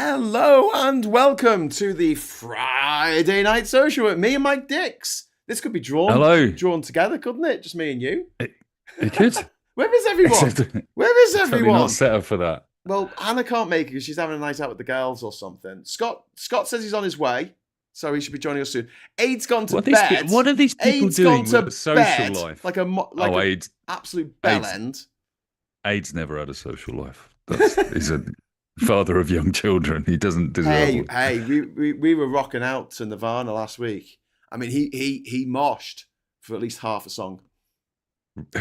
Hello and welcome to the Friday Night Social with me and Mike Dix. This could be drawn together, couldn't it? Just me and you. It could. Where is everyone? Where is everyone? Not set up for that. Well, Hannah can't make it because she's having a night out with the girls or something. Scott says he's on his way, so he should be joining us soon. Aid's gone to bed. What are these people doing with a social life? Like an absolute bellend. Aid's never had a social life. He's a father of young children. He doesn't deserve we were rocking out to Nirvana last week. I mean, he moshed for at least half a song.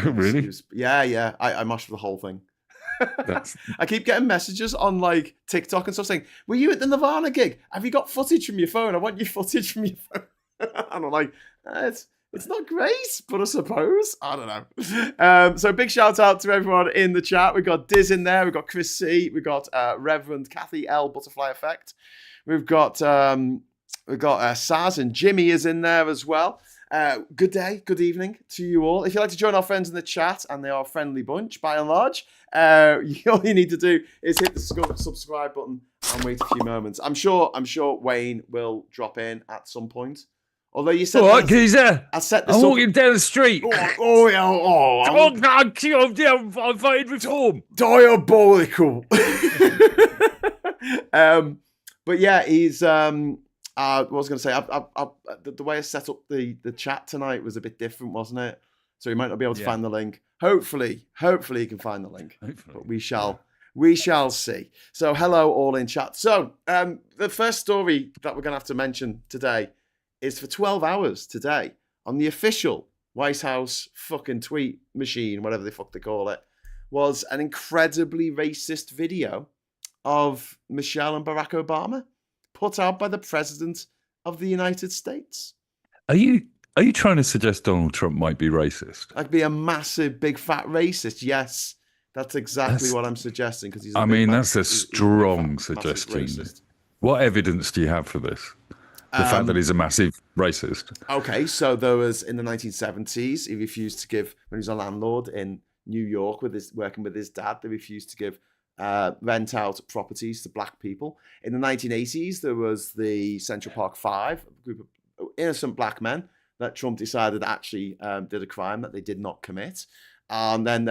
Really? Yeah. I moshed for the whole thing. I keep getting messages on like TikTok and stuff saying, "Were you at the Nirvana gig? Have you got footage from your phone? I want your footage from your phone." And I'm like, it's not great, but I suppose. I don't know. So big shout out to everyone in the chat. We've got Diz in there. We've got Chris C. We've got Reverend Kathy L. Butterfly Effect. We've got Saz and Jimmy is in there as well. Good day, good evening to you all. If you'd like to join our friends in the chat, and they are a friendly bunch by and large, all you need to do is hit the subscribe button and wait a few moments. I'm sure Wayne will drop in at some point. Although you said, "What, geezer? I set this I'm up. walking down the street. I'm voted reform. Diabolical." But yeah, he's. What I was going to say, the way I set up the chat tonight was a bit different, wasn't it? So you might not be able to find the link. Hopefully you can find the link. But we shall see. So hello all in chat. So the first story that we're going to have to mention today is for 12 hours today on the official White House fucking tweet machine, whatever the fuck they call it, was an incredibly racist video of Michelle and Barack Obama put out by the President of the United States. Are you trying to suggest Donald Trump might be racist? I'd be a massive, big, fat racist. Yes, that's exactly what I'm suggesting. Because that's a strong suggestion. What evidence do you have for this? The fact that he's a massive racist. Okay, so there was in the 1970s, he refused to give, when he was a landlord in New York working with his dad, they refused to give rent out properties to black people. In the 1980s, there was the Central Park Five, a group of innocent black men that Trump decided actually did a crime that they did not commit. And then,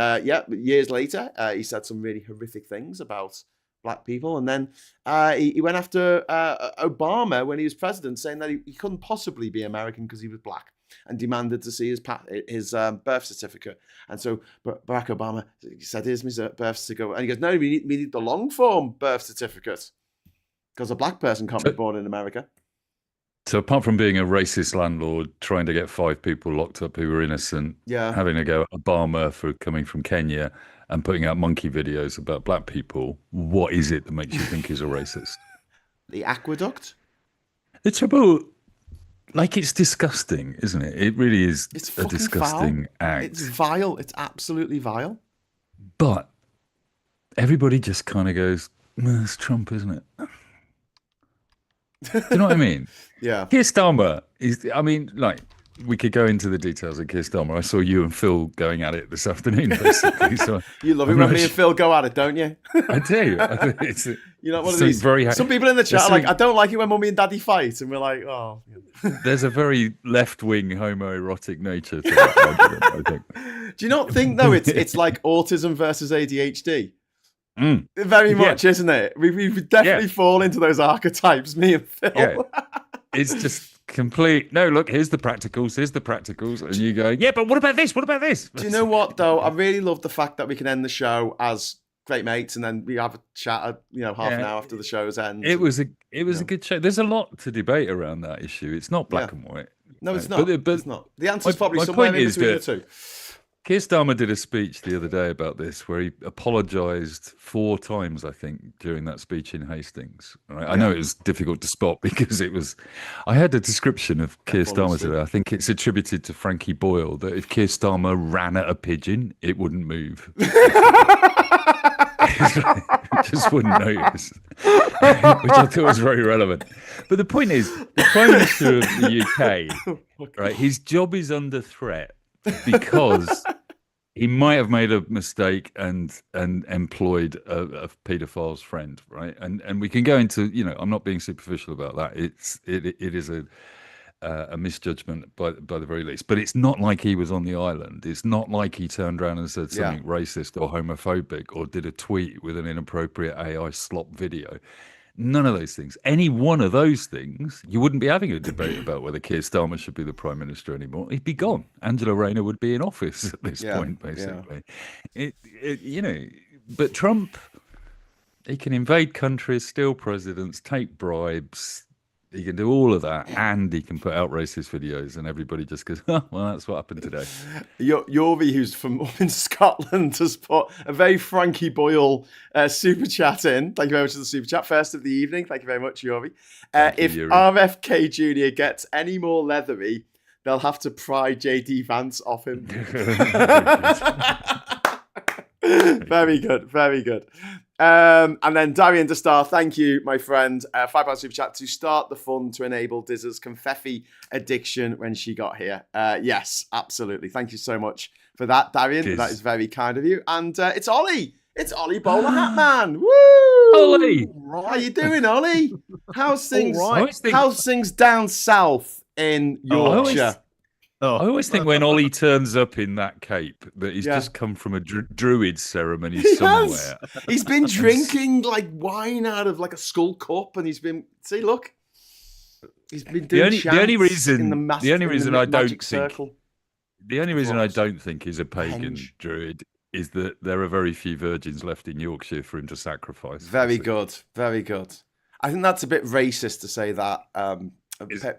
years later, he said some really horrific things about black people. And then he went after Obama when he was president, saying that he couldn't possibly be American because he was black, and demanded to see his birth certificate. And so Barack Obama said, "Here's my birth certificate." And he goes, "No, we need the long form birth certificate because a black person can't be born in America." So apart from being a racist landlord trying to get 5 people locked up who were innocent, having a go at Obama for coming from Kenya and putting out monkey videos about black people, what is it that makes you think he's a racist? The aqueduct? The trouble, it's disgusting, isn't it? It really is. It's a disgusting act. It's vile. It's absolutely vile. But everybody just kind of goes, "It's Trump, isn't it?" Do you know what I mean? Yeah. Keir Starmer we could go into the details of Keir Starmer. I saw you and Phil going at it this afternoon, basically. So you love it when me and Phil go at it, don't you? I do. You're not one of these. Some people in the chat are like, "I don't like it when Mummy and Daddy fight," and we're like, "Oh." There's a very left-wing homoerotic nature to that argument, I think. Do you not think though it's like autism versus ADHD? Very much, isn't it? We definitely fall into those archetypes, me and Phil. Yeah. It's just complete. No, look, here's the practicals, and you go, "Yeah, but what about this? What about this?" Do you know what though? I really love the fact that we can end the show as great mates, and then we have a chat, half an hour after the show's end. It was a good show. There's a lot to debate around that issue. It's not black and white. No, it's not. But it's not. The answer's probably somewhere in between the two. Keir Starmer did a speech the other day about this where he apologised 4 times, I think, during that speech in Hastings. Right? I know it was difficult to spot because it was... I had a description of Keir Starmer today. I think it's attributed to Frankie Boyle that if Keir Starmer ran at a pigeon, it wouldn't move. Just wouldn't notice, which I thought was very relevant. But the point is, the Prime Minister of the UK, right, his job is under threat because he might have made a mistake and employed a paedophile's friend, right? And we can go into, I'm not being superficial about that. It is a misjudgment by the very least. But it's not like he was on the island. It's not like he turned around and said Yeah. something racist or homophobic or did a tweet with an inappropriate AI slop video. None of those things. Any one of those things, you wouldn't be having a debate about whether Keir Starmer should be the Prime Minister anymore. He'd be gone. Angela Rayner would be in office at this point, basically. But Trump, he can invade countries, steal presidents, take bribes. He can do all of that, and he can put out racist videos, and everybody just goes, oh, well, that's what happened today. Yorvi, who's from up in Scotland, has put a very Frankie Boyle super chat in. Thank you very much for the super chat. First of the evening. Thank you very much, Yorvi. If RFK Jr. gets any more leathery, they'll have to pry JD Vance off him. Very good, very good. And then Darian Destar, thank you, my friend. £5 super chat to start the fun to enable Diz's Confetti addiction when she got here. Yes, absolutely. Thank you so much for that, Darian. Cheers. That is very kind of you. And it's Ollie. It's Ollie Bowler Hatman. Woo! Ollie! How you doing, Ollie? How's things? Right. How's things down south in Yorkshire? I always think when Ollie turns up in that cape that he's just come from a druid ceremony somewhere. He's been drinking like wine out of like a skull cup, and he's been look. He's been doing the only reason I don't think he's a pagan druid is that there are very few virgins left in Yorkshire for him to sacrifice. Very good, very good. I think that's a bit racist to say that.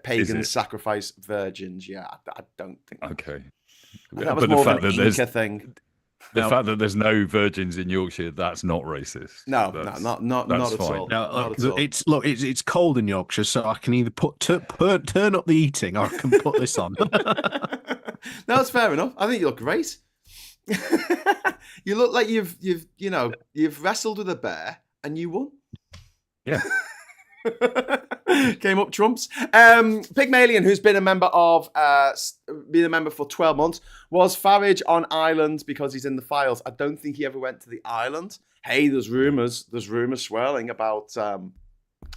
Pagans sacrifice virgins. Yeah, I don't think. Okay, that was more of an Inca thing. The fact that there's no virgins in Yorkshire, that's not racist. No, not at all. No, it's cold in Yorkshire, so I can either turn up the eating, or I can put this on. No, that's fair enough. I think you look great. You look like you've wrestled with a bear and you won. Yeah. Came up trumps. Pygmalion, who's been a member for 12 months, was Farage on Island because he's in the files. I don't think he ever went to the island. Hey, there's rumours swirling about.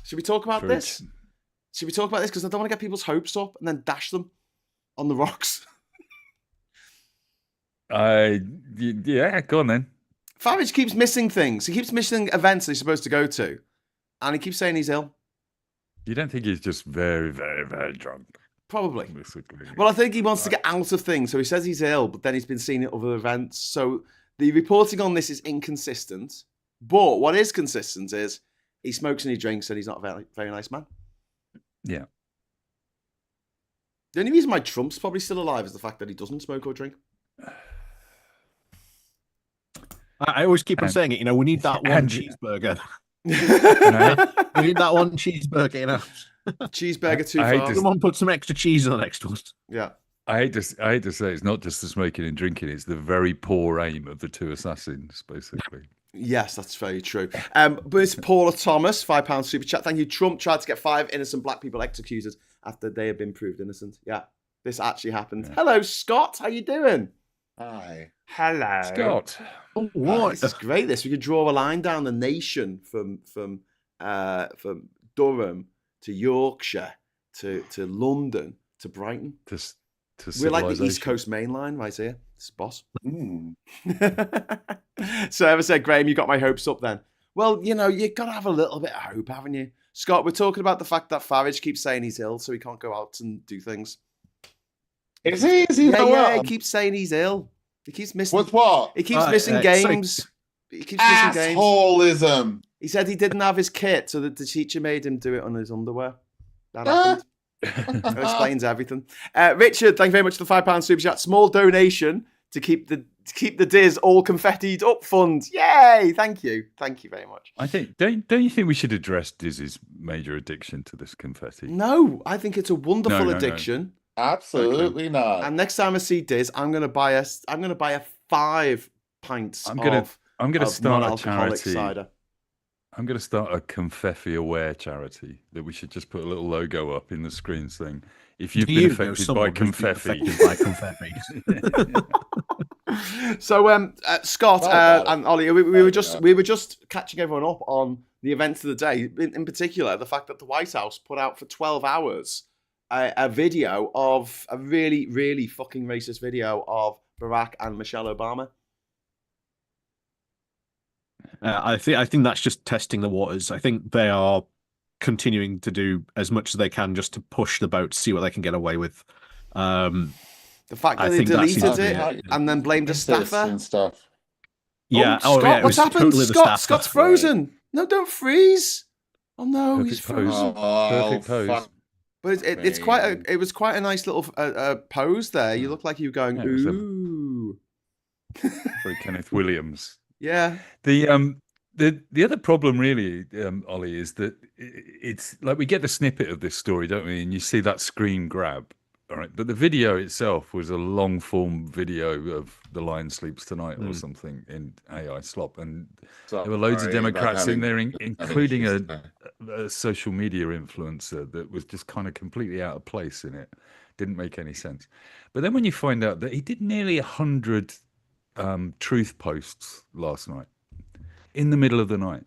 Should we talk about this? Should we talk about this? Because I don't want to get people's hopes up and then dash them on the rocks. Yeah, go on then. Farage keeps missing things. He keeps missing events that he's supposed to go to. And he keeps saying he's ill. You don't think he's just very, very, very drunk? Probably. Well, I think he wants to get out of things. So he says he's ill, but then he's been seen at other events. So the reporting on this is inconsistent. But what is consistent is he smokes and he drinks and he's not a very, very nice man. Yeah. The only reason why Trump's probably still alive is the fact that he doesn't smoke or drink. I always keep on saying it. We need that one cheeseburger. We need that one cheeseburger, Cheeseburger too far. Someone put some extra cheese on the next one. Yeah. I hate to say it's not just the smoking and drinking, it's the very poor aim of the two assassins, basically. Yes, that's very true. But it's Paula Thomas, £5 super chat. Thank you. Trump tried to get 5 innocent black people executed after they had been proved innocent. Yeah, this actually happened. Yeah. Hello, Scott. How you doing? Hi. Hello. Scott. Oh, what? This is great. We could draw a line down the nation from Durham to Yorkshire to London to Brighton. We're like the East Coast Main Line right here. This is boss. So ever said, Graham, you got my hopes up then. Well, you got to have a little bit of hope, haven't you? Scott, we're talking about the fact that Farage keeps saying he's ill, so he can't go out and do things. Is he? Yeah, he keeps saying he's ill. He keeps missing. With what? He keeps missing games. He keeps missing games. Assholism. He said he didn't have his kit, so that the teacher made him do it on his underwear. That happened. That explains everything. Richard, thank you very much for the £5 super chat. Small donation to keep the Diz all confettied up fund. Yay! Thank you very much. I think don't you think we should address Diz's major addiction to this confetti? No, I think it's a wonderful addiction. No. Absolutely not. And next time I see Diz, I'm gonna buy a 5 pints. I'm gonna start a charity. Cider. I'm going to start a Confetti aware charity that we should just put a little logo up in the screen saying, if you've been affected by Confetti. So, Scott and Ollie, we were just catching everyone up on the events of the day. In particular, the fact that the White House put out for 12 hours a video of a really, really fucking racist video of Barack and Michelle Obama. I think that's just testing the waters. I think they are continuing to do as much as they can just to push the boat, see what they can get away with. The fact that I they think that deleted seems to be it and then blamed a staffer. and stuff. Yeah. Oh, Scott, it what's was happened? totally the staffer. Scott's frozen. No, don't freeze. Oh no, Perfect he's pose. frozen. Perfect pose. fuck But it's it was quite a nice little pose there. You look like you were going, Yeah, it was ooh. Very Kenneth Williams. Yeah. The other problem really, Ollie, is that it's like we get the snippet of this story, don't we? And you see that screen grab, all right? But the video itself was a long form video of The Lion Sleeps Tonight or something in AI slop, and there were loads of Democrats in there, including a social media influencer that was just kind of completely out of place in it. Didn't make any sense. But then when you find out that he did nearly 100 truth posts last night, in the middle of the night.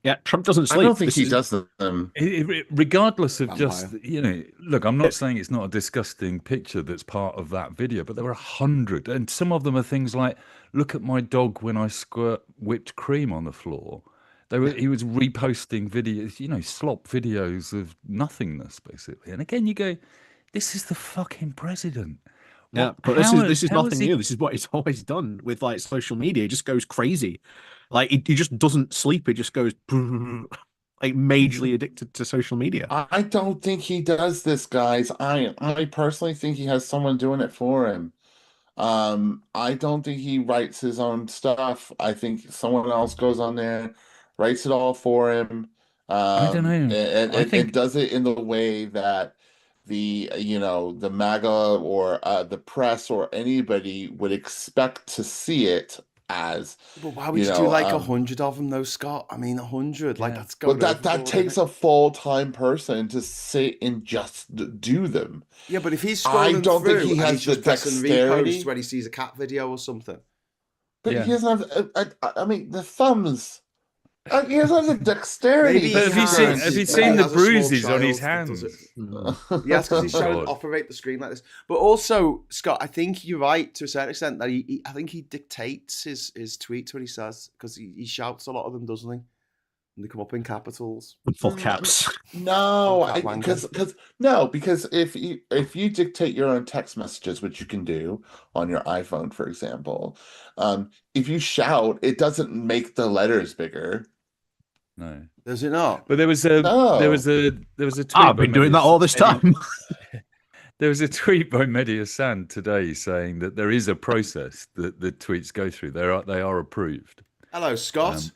Yeah, Trump doesn't sleep. I don't think he does them. Regardless of Vampire. just, look, I'm not saying it's not a disgusting picture that's part of that video, but there were 100. And some of them are things like, look at my dog when I squirt whipped cream on the floor. He was reposting videos, slop videos of nothingness, basically. And again, you go, this is the fucking president. Yeah, but this is nothing new. This is what he's always done with like social media. He just goes crazy. Like he just doesn't sleep. He just goes like majorly addicted to social media. I don't think he does this, guys. I personally think he has someone doing it for him. I don't think he writes his own stuff. I think someone else goes on there, writes it all for him. I don't know. And does it in the way that the MAGA or the press or anybody would expect to see it as. But why would you do like 100 of them though, Scott? I mean, 100, like that's going. But that takes a full-time person to sit and just do them. Yeah, but if he's scrolling I don't through think he has the dexterity when he sees a cat video or something. But he doesn't have. I mean, the thumbs. He doesn't have the dexterity. But have you seen the bruises on his hands? Yes, because he's trying to operate the screen like this. But also, Scott, I think you're right to a certain extent that I think he dictates his tweets when he says, because he shouts a lot of them, doesn't he? And they come up in capitals. Full caps. No, because if you dictate your own text messages, which you can do on your iPhone, for example, if you shout, it doesn't make the letters bigger. No, does it not? But there was a tweet. I've been doing that all this time. There was a tweet by Mehdi Hassan today saying that there is a process that the tweets go through. They are approved. Hello, Scott.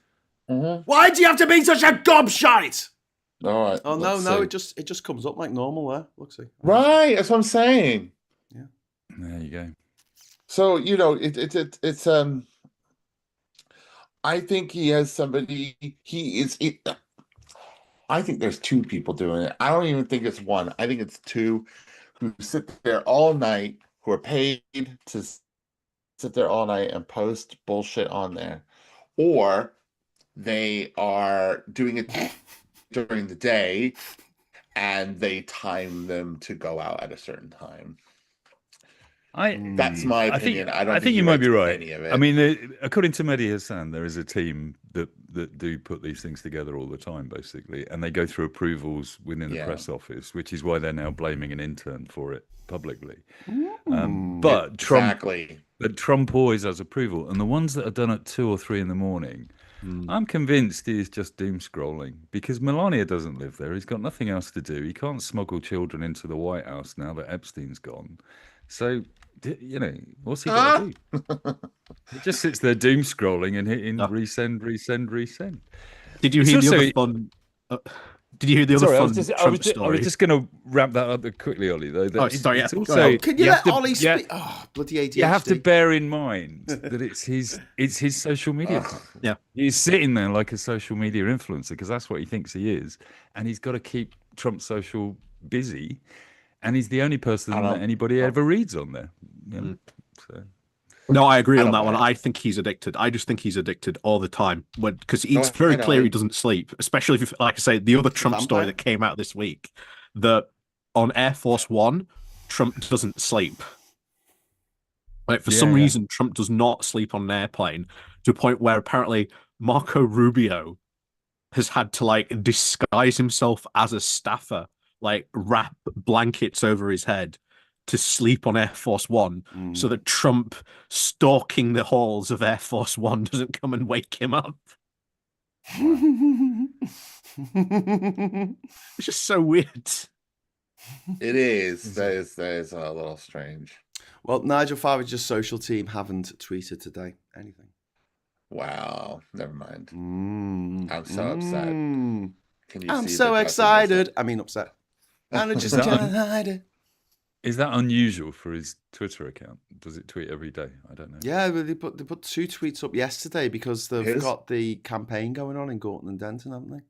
Why do you have to be such a gobshite? All right. Oh no, it just comes up like normal there. Look, see. Right, that's what I'm saying. Yeah. There you go. So it's I think he has somebody. I think there's two people doing it. I don't even think it's one. I think it's two who sit there all night, who are paid to sit there all night and post bullshit on there, or they are doing it during the day and they time them to go out at a certain time. That's my opinion. I think you might be right. Any of it. I mean, according to Mehdi Hassan, there is a team that do put these things together all the time, basically, and they go through approvals within the press office, which is why they're now blaming an intern for it publicly. But Trump always has approval, and the ones that are done at 2 or 3 in the morning, I'm convinced he is just doom scrolling, because Melania doesn't live there. He's got nothing else to do. He can't smuggle children into the White House now that Epstein's gone. So, what's he got to do? He just sits there doom scrolling and hitting resend. Did you hear the other fun? Did you hear the other fun Trump story? I was just going to wrap that up quickly, Ollie. Though. Can you let Ollie speak? Oh, bloody ADHD. You have to bear in mind that it's his social media. Yeah, he's sitting there like a social media influencer because that's what he thinks he is, and he's got to keep Trump social busy. And he's the only person that anybody ever reads on there. So. No, I agree on that one. I think he's addicted. I just think he's addicted all the time. Because it's very clear he doesn't sleep, especially if, like I say, the other Trump story that came out this week, that on Air Force One, Trump doesn't sleep. Like, for some reason, Trump does not sleep on an airplane, to a point where apparently Marco Rubio has had to like disguise himself as a staffer, like wrap blankets over his head to sleep on Air Force One, so that Trump stalking the halls of Air Force One doesn't come and wake him up. It's just so weird. It is. That is a little strange. Well, Nigel Farage's social team haven't tweeted today anything. Wow. Never mind. I'm so upset. Can you I'm see so excited. I mean, upset. I'm just can't hide it. Is that unusual for his Twitter account? Does it tweet every day? I don't know. Yeah, but they put 2 tweets up yesterday because they've got the campaign going on in Gorton and Denton, haven't they?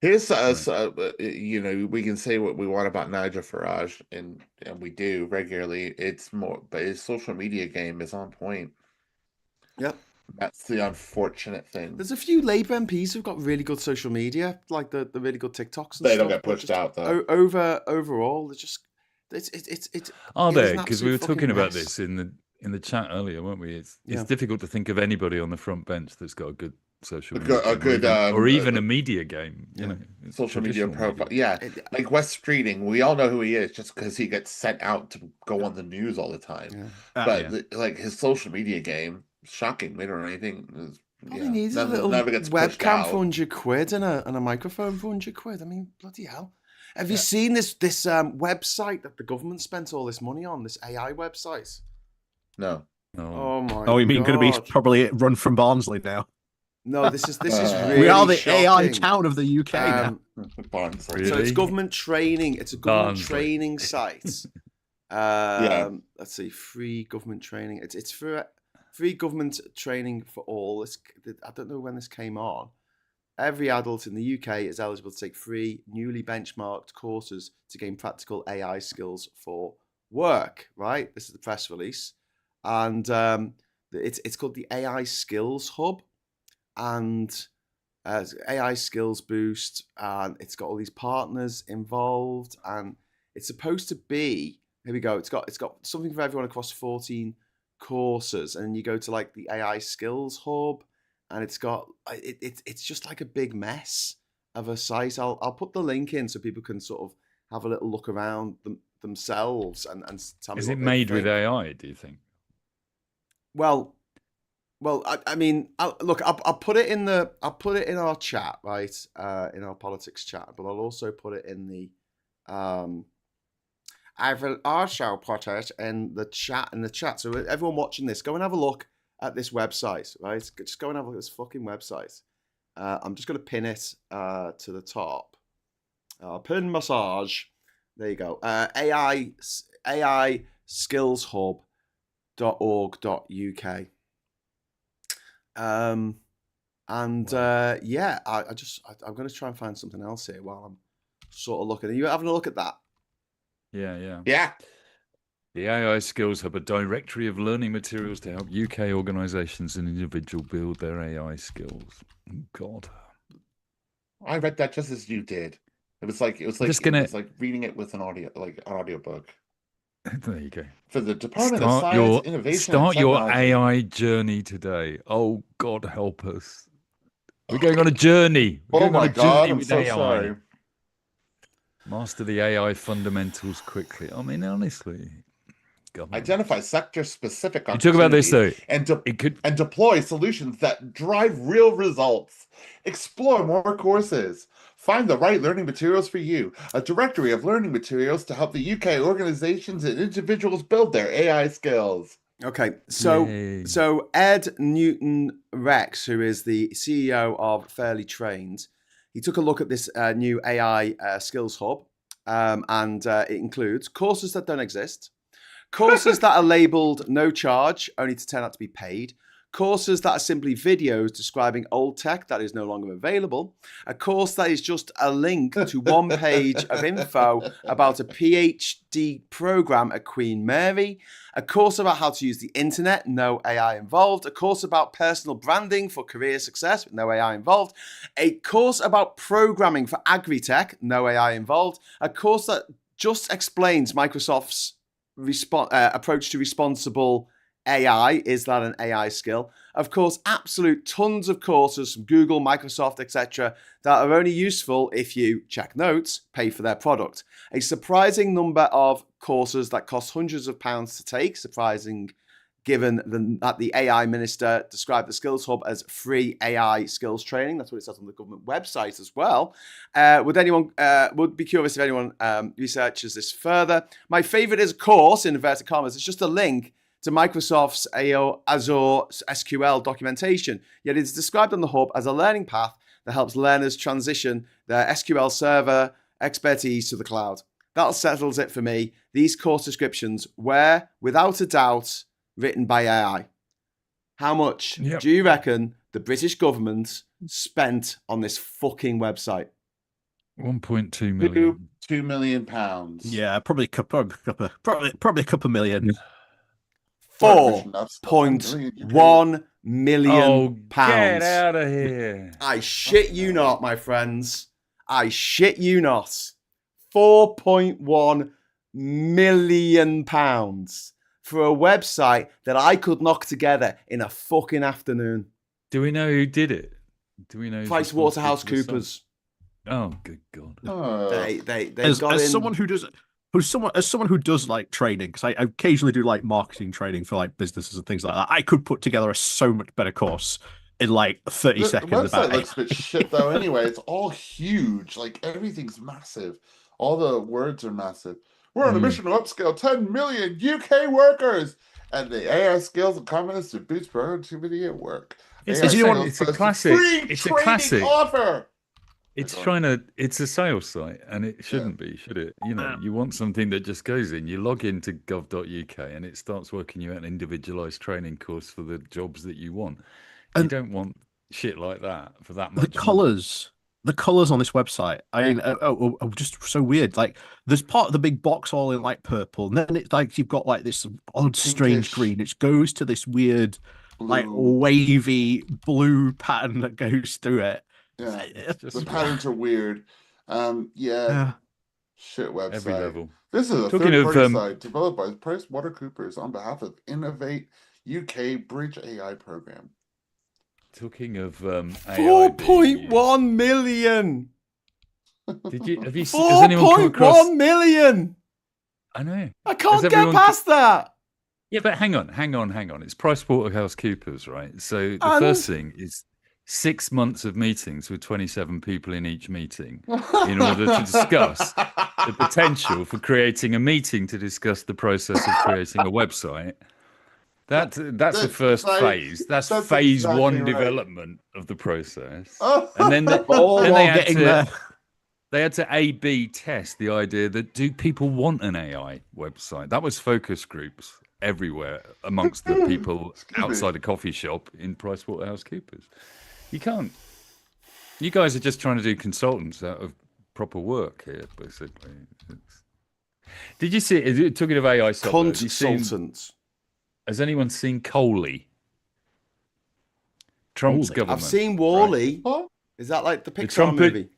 Here's you know, we can say what we want about Nigel Farage, and we do regularly. It's more, but his social media game is on point. Yep. That's the unfortunate thing. There's a few Labour MPs who've got really good social media, like the really good TikToks and they stuff. Don't get pushed out though. Overall, it's just it's. Are there? Because we were talking about this in the chat earlier, weren't we? It's difficult to think of anybody on the front bench that's got a good social media, or even a media game. You know, social media profile. Yeah, like Wes Streeting. We all know who he is just because he gets sent out to go on the news all the time. But like his social media game. Shocking. We don't know anything. All he needs is a little webcam for £100 and a microphone for £100. I mean, bloody hell! Have you seen this website that the government spent all this money on? This AI website? No. Oh my! Oh, you mean going to be probably run from Barnsley now? No, this is really. We are the shocking. AI town of the UK now. Barnsley. So it's government training. It's a government training site. Let's see, free government training. It's for. Free government training for all. I don't know when this came on. Every adult in the UK is eligible to take free, newly benchmarked courses to gain practical AI skills for work. Right? This is the press release, and it's called the AI Skills Hub, and AI Skills Boost, and it's got all these partners involved, and it's supposed to be. Here we go. It's got something for everyone across 14 courses, and you go to like the AI Skills Hub, and it's got it's just like a big mess of a site. I'll put the link in so people can sort of have a little look around themselves and tell me. Is it made with AI? Do you think? Well, I mean, I'll put it in our chat, right? In our politics chat, but I'll also put it in the I will also put it in the chat. So everyone watching this, go and have a look at this website, right? Just go and have a look at this fucking website. I'm just going to pin it to the top. Pin massage. There you go. AI skillshub.org.uk. I'm going to try and find something else here while I'm sort of looking. Are you having a look at that? Yeah. The AI Skills Hub, a directory of learning materials to help UK organisations and individuals build their AI skills. Oh, God, I read that just as you did. It was like reading it with an audiobook. There you go. For the Department of Science, Innovation, start your AI journey today. Oh, God, help us! We're going on a journey. I'm so sorry. Master the AI fundamentals quickly. I mean, honestly. Government. Identify sector-specific opportunities. You talk about this, though. And deploy solutions that drive real results. Explore more courses. Find the right learning materials for you. A directory of learning materials to help the UK organizations and individuals build their AI skills. Okay, so Ed Newton Rex, who is the CEO of Fairly Trained, he took a look at this new AI Skills Hub, and it includes courses that don't exist, courses that are labelled no charge, only to turn out to be paid, courses that are simply videos describing old tech that is no longer available, a course that is just a link to one page of info about a PhD program at Queen Mary, a course about how to use the internet, no AI involved, a course about personal branding for career success, with no AI involved, a course about programming for agri-tech, no AI involved, a course that just explains Microsoft's approach to responsible AI. Is that an AI skill? Of course, absolute tons of courses from Google, Microsoft, etc. that are only useful if you, check notes, pay for their product. A surprising number of courses that cost hundreds of pounds to take, surprising given that the AI minister described the Skills Hub as free AI skills training. That's what it says on the government website as well. Would be curious if anyone researches this further. My favorite is a course, in inverted commas. It's just a link to Microsoft's Azure SQL documentation, yet it's described on the Hub as a learning path that helps learners transition their SQL server expertise to the cloud. That settles it for me. These course descriptions were, without a doubt, written by AI. How much do you reckon the British government spent on this fucking website? 1.2 million. £2 million. Yeah, probably a couple million. 4.1 million pounds. Get out of here. I shit you not, my friends. I shit you not. 4.1 million pounds for a website that I could knock together in a fucking afternoon. Do we know who did it? Do we know? PricewaterhouseCoopers. Oh, good God. They as got in. someone who does like training, because I occasionally do like marketing training for like businesses and things like that. I could put together a so much better course in like 30 seconds. The website looks a bit shit though. Anyway, it's all huge. Like everything's massive. All the words are massive. We're on a mission to upskill 10 million UK workers, and the AI skills and competence to boost productivity at work. It's a classic. It's a classic offer. It's it's a sales site, and it shouldn't be, should it? You know, you want something that just goes in. You log into gov.uk, and it starts working you out an individualized training course for the jobs that you want. You don't want shit like that for that much. The colors on this website, I mean, just so weird. Like, there's part of the big box all in like purple, and then it's like you've got like this odd, strange green. It goes to this weird, like wavy blue pattern that goes through it. Yeah, the patterns are weird. Shit website. Every level. This is a third-party site developed by PricewaterhouseCoopers on behalf of Innovate UK Bridge AI program. Talking of AI, 4.1 million. Has anyone come across 4.1 million? I know. I can't get past that. Yeah, but hang on. It's PricewaterhouseCoopers, right? So the first thing is 6 months of meetings with 27 people in each meeting in order to discuss the potential for creating a meeting to discuss the process of creating a website. That's the first phase. That's phase exactly one development of the process. And then they had to A/B test the idea that do people want an AI website? That was focus groups everywhere amongst the people outside a coffee shop in PricewaterhouseCoopers. You can't. You guys are just trying to do consultants out of proper work here, basically. Did you see? Talking of AI software, consultants. Has anyone seen Coley? Trump's government. I've seen Wall-E. Right. Is that like the Pixar movie?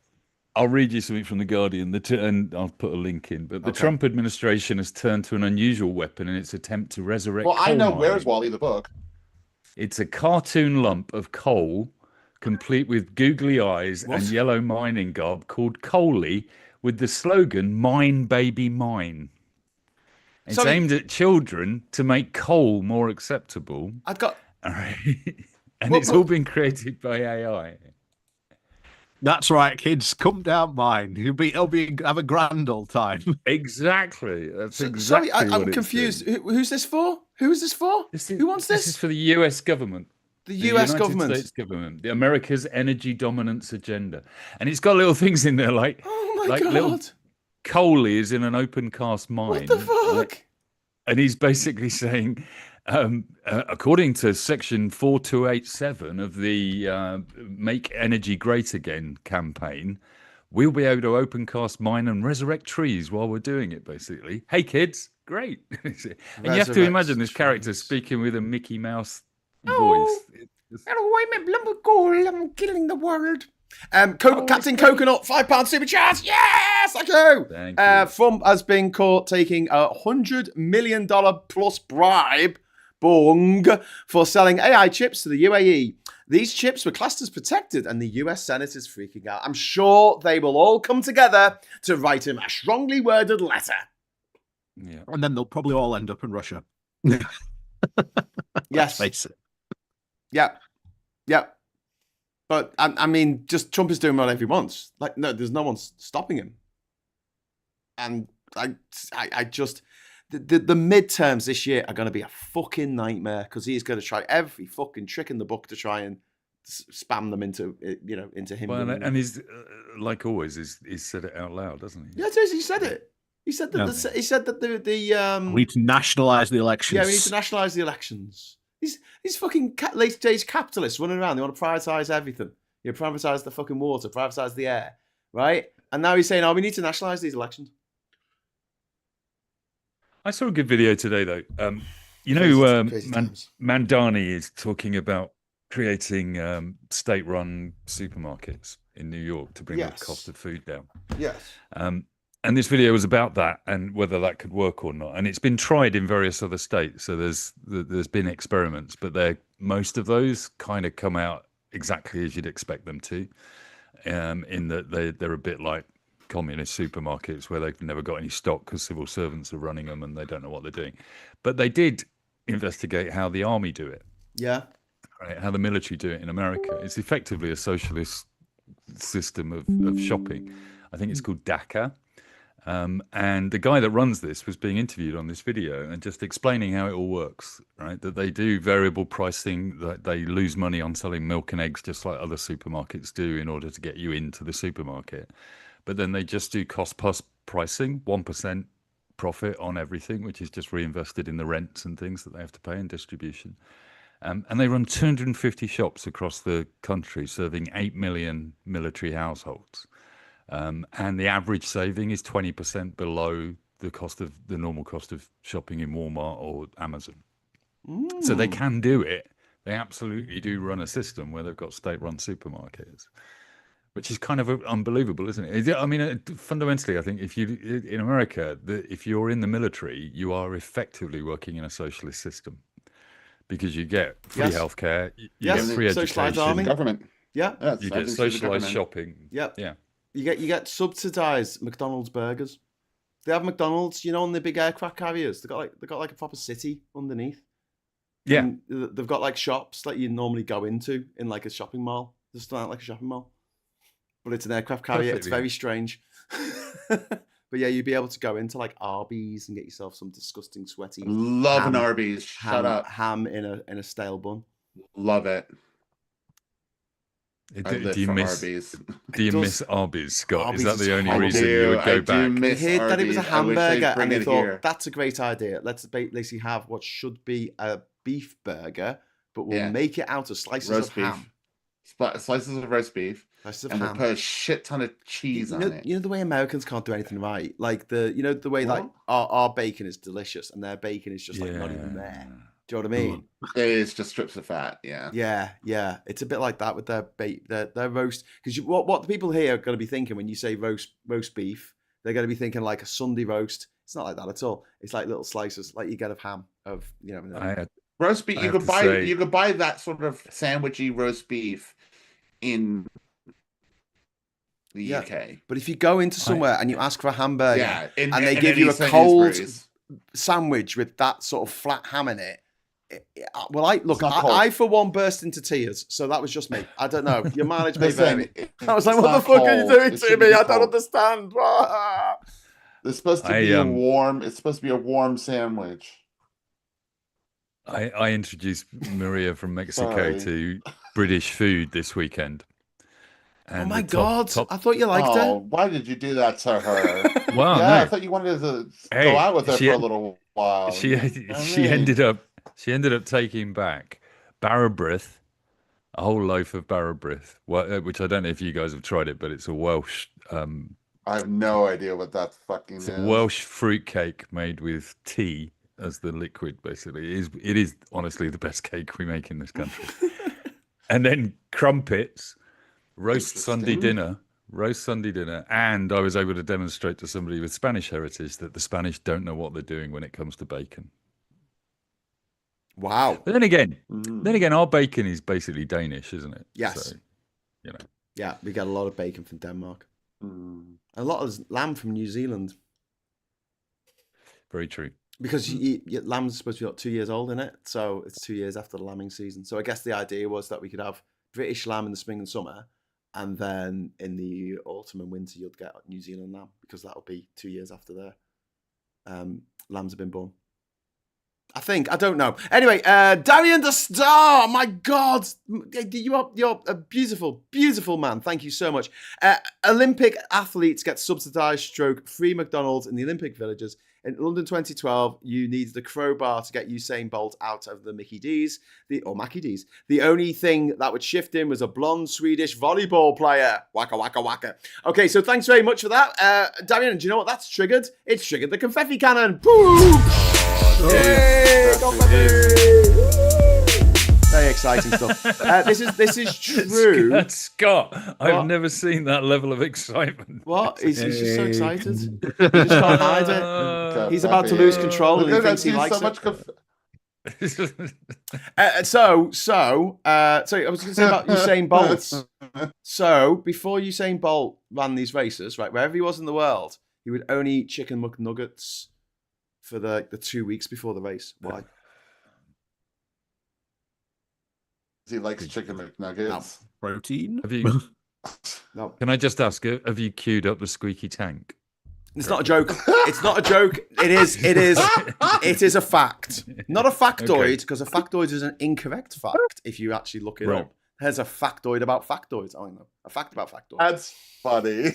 I'll read you something from The Guardian, and I'll put a link in. But the Trump administration has turned to an unusual weapon in its attempt to resurrect coal I know. mining. Where's Wall-E, the book? It's a cartoon lump of coal, complete with googly eyes and yellow mining garb, called Coley, with the slogan, "Mine, baby, mine." It's aimed at children to make coal more acceptable. It's all been created by AI. That's right, kids. Come down mine. It'll be have a grand old time. Exactly. That's exactly. Sorry, I'm confused. Who's this for? Who is this for? Who wants this? This is for the US government. The US government. United States government. The America's energy dominance agenda. And it's got little things in there like, God. Little Coley is in an open cast mine. What the fuck? And he's basically saying, According to section 4287 of the Make Energy Great Again campaign, we'll be able to open cast, mine and resurrect trees while we're doing it, basically. Hey, kids, great. And you have to imagine this character speaking with a Mickey Mouse voice. Hello, I'm a Lumberghoul. I'm killing the world. Captain Coconut, £5 super chat. Yes, thank you. Thank you. From has been caught taking $100 million plus bribe, bong, for selling AI chips to the UAE. These chips were classed as protected, and the US Senate is freaking out. I'm sure they will all come together to write him a strongly worded letter. Yeah. And then they'll probably all end up in Russia. Yes. Face it. Yeah. Yeah. But, I mean, just Trump is doing whatever he wants. Like, no, there's no one stopping him. And I just... The midterms this year are going to be a fucking nightmare because he's going to try every fucking trick in the book to try and spam them into, into him. Well, and he's, like always, he's said it out loud, doesn't he? Yeah, it is. He said it. He said that. He said that we need to nationalise the elections. Yeah, we need to nationalise the elections. These fucking late stage capitalists running around. They want to privatise everything. You privatise the fucking water, privatise the air, right? And now he's saying, "Oh, we need to nationalise these elections." I saw a good video today, though. Mandani is talking about creating state-run supermarkets in New York to bring the cost of food down. Yes. And this video was about that and whether that could work or not. And it's been tried in various other states. So there's been experiments, but most of those kind of come out exactly as you'd expect them to, in that they're a bit like communist supermarkets where they've never got any stock because civil servants are running them and they don't know what they're doing. But they did investigate how the army do it. Yeah. Right, how the military do it in America. It's effectively a socialist system of shopping. I think it's called DACA. And the guy that runs this was being interviewed on this video and just explaining how it all works, right? That they do variable pricing, that they lose money on selling milk and eggs just like other supermarkets do in order to get you into the supermarket. But then they just do cost plus pricing, 1% profit on everything, which is just reinvested in the rents and things that they have to pay in distribution. And they run 250 shops across the country, serving 8 million military households. And the average saving is 20% below the normal cost of shopping in Walmart or Amazon. So they can do it. They absolutely do run a system where they've got state-run supermarkets, which is kind of unbelievable, isn't it? I mean, fundamentally, I think in America, if you're in the military, you are effectively working in a socialist system because you get free healthcare, you get free education, government. Yeah, you get socialized shopping. Yeah. Yeah. You get subsidized McDonald's burgers. They have McDonald's, on the big aircraft carriers. They got like a proper city underneath. Yeah, and they've got like shops that you normally go into in like a shopping mall. Just not like a shopping mall, but it's an aircraft carrier. It's very strange. But yeah, you'd be able to go into like Arby's and get yourself some disgusting sweaty. Love an Arby's. Shut up. Ham in a stale bun. Love it. Do you miss Arby's, Scott? Arby's is that the only horrible. reason you would go back? I heard that it was a hamburger, and they thought here. that's a great idea. Let's basically have what should be a beef burger, but we'll make it out of slices of ham. Slices of roast beef. And we'll put a shit ton of cheese on it. You know the way Americans can't do anything right? Like the way like our bacon is delicious and their bacon is just like not even there. Do you know what I mean? It's just strips of fat, Yeah. It's a bit like that with their roast. Because what the people here are going to be thinking when you say roast beef, they're going to be thinking like a Sunday roast. It's not like that at all. It's like little slices, like you get of ham roast beef. You could buy that sort of sandwichy roast beef in the UK. But if you go into somewhere and you ask for a hamburger, and they give you a cold sandwich with that sort of flat ham in it. Well, I for one burst into tears, so that was just me. I don't know. Your mileage may vary. I was like, "What the fuck are you doing to me? I don't understand." It's supposed to be a warm. It's supposed to be a warm sandwich. I introduced Maria from Mexico to British food this weekend. And oh my God! I thought you liked her. Why did you do that to her? Well, I thought you wanted to go out with her for a little while. She ended up She ended up taking back Barrabrith, a whole loaf of Barrabrith, which I don't know if you guys have tried it, but it's a Welsh. I have no idea what that fucking It's is. a Welsh fruit cake made with tea as the liquid. Basically, it is honestly the best cake we make in this country. And then crumpets, roast Sunday dinner, and I was able to demonstrate to somebody with Spanish heritage that the Spanish don't know what they're doing when it comes to bacon. Wow. But then again, our bacon is basically Danish, isn't it? Yes. So, you know. Yeah, we get a lot of bacon from Denmark. A lot of lamb from New Zealand. Very true. Because lamb's supposed to be 2 years old, isn't it? So it's 2 years after the lambing season. So I guess the idea was that we could have British lamb in the spring and summer, and then in the autumn and winter you'd get New Zealand lamb, because that'll be 2 years after their lambs have been born. I don't know. Anyway, Darian the Star, my God, you're a beautiful, beautiful man. Thank you so much. Olympic athletes get subsidised stroke free McDonald's in the Olympic villages. In London 2012, you needed a crowbar to get Usain Bolt out of the Mackie D's. The only thing that would shift him was a blonde Swedish volleyball player. Waka, waka, waka. Okay, so thanks very much for that. Darian, do you know what that's triggered? It's triggered the confetti cannon. Boom! Yay, very exciting stuff. This is true. Scott, I've never seen that level of excitement. What? He's just so excited. He just can't hide it. He's about to lose control, and he thinks he likes it. So I was going to say about Usain Bolt. So before Usain Bolt ran these races, right, wherever he was in the world, he would only eat chicken McNuggets for the 2 weeks before the race. Why? He likes chicken McNuggets. No. Protein. Have you? No. Can I just ask? Have you queued up the squeaky tank? It's not a joke. It's not a joke. It is a fact. Not a factoid, because a factoid is an incorrect fact if you actually look it up. There's a factoid about factoids. I don't know. A fact about factoids. That's funny.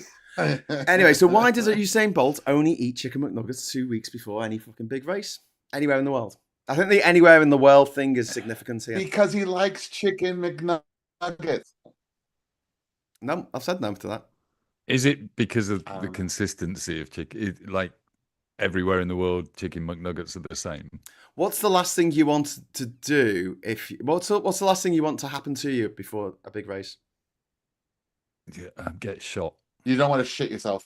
Anyway, so why does Usain Bolt only eat chicken McNuggets 2 weeks before any fucking big race? Anywhere in the world. I think the anywhere in the world thing is significant here. Because he likes chicken McNuggets. No, I've said no to that. Is it because of the consistency of chicken? Like everywhere in the world, chicken McNuggets are the same. What's the last thing you want to do what's the last thing you want to happen to you before a big race? Get shot. You don't want to shit yourself.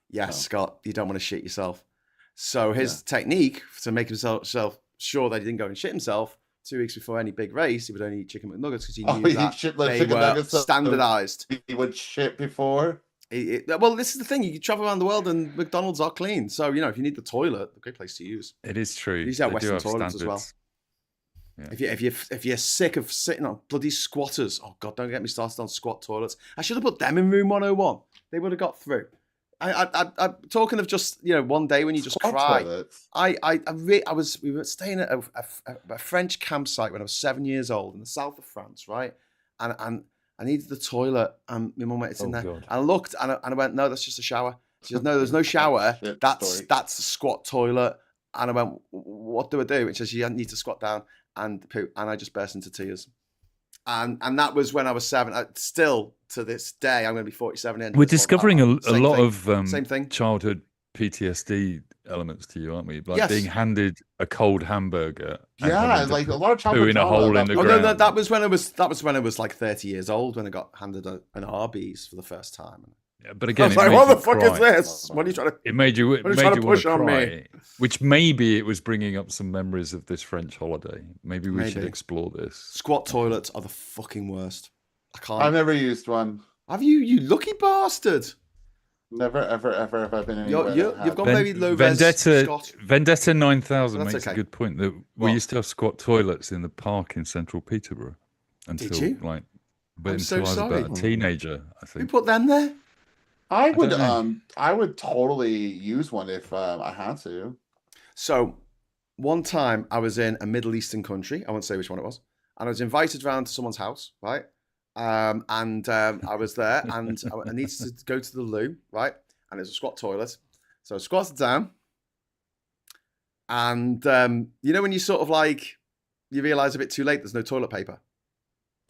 Yes, no. Scott, you don't want to shit yourself. So his technique to make himself sure that he didn't go and shit himself 2 weeks before any big race, he would only eat chicken McNuggets because he knew that they were standardized. He would shit before. Well, this is the thing. You can travel around the world and McDonald's are clean. So, if you need the toilet, a great place to use. It is true. Use our Western toilets as well. Yeah. If you're sick of sitting on bloody squatters, oh God, don't get me started on squat toilets. I should have put them in room 101. They would have got through. I'm talking of just one day when you just squat cry. Toilets. We were staying at a French campsite when I was 7 years old in the south of France, right? And I needed the toilet, and my mum went, it's in there. God. And I looked, and I went, no, that's just a shower. She said, no, there's no shower. That's a squat toilet. And I went, what do I do? And she said, you need to squat down and poo. And I just burst into tears. And that was when I was 7. Still, to this day, I'm going to be 47. We're discovering a lot of same thing. Childhood PTSD elements to you, aren't we? Like being handed a cold hamburger. Yeah, like a lot of childhood in a hole in the ground. No, that was when I was like 30 years old when I got handed an Arby's for the first time. Yeah, but again, I was like, what the fuck is this? What are you trying to? It made you push on cry, me. Which maybe it was bringing up some memories of this French holiday. Maybe we should explore this. Squat toilets are the fucking worst. I can't. I've never used one. Have you? You lucky bastard. Never, ever have I been anywhere. You've got very low Vendetta 9000 makes a good point. That we used to have squat toilets in the park in central Peterborough. Did you? Until I was about a teenager, I think. Who put them there? I would totally use one if I had to. So one time I was in a Middle Eastern country. I won't say which one it was. And I was invited round to someone's house, right? I was there and I needed to go to the loo, right? And there's a squat toilet. So I squatted down. And when you sort of like you realise a bit too late there's no toilet paper.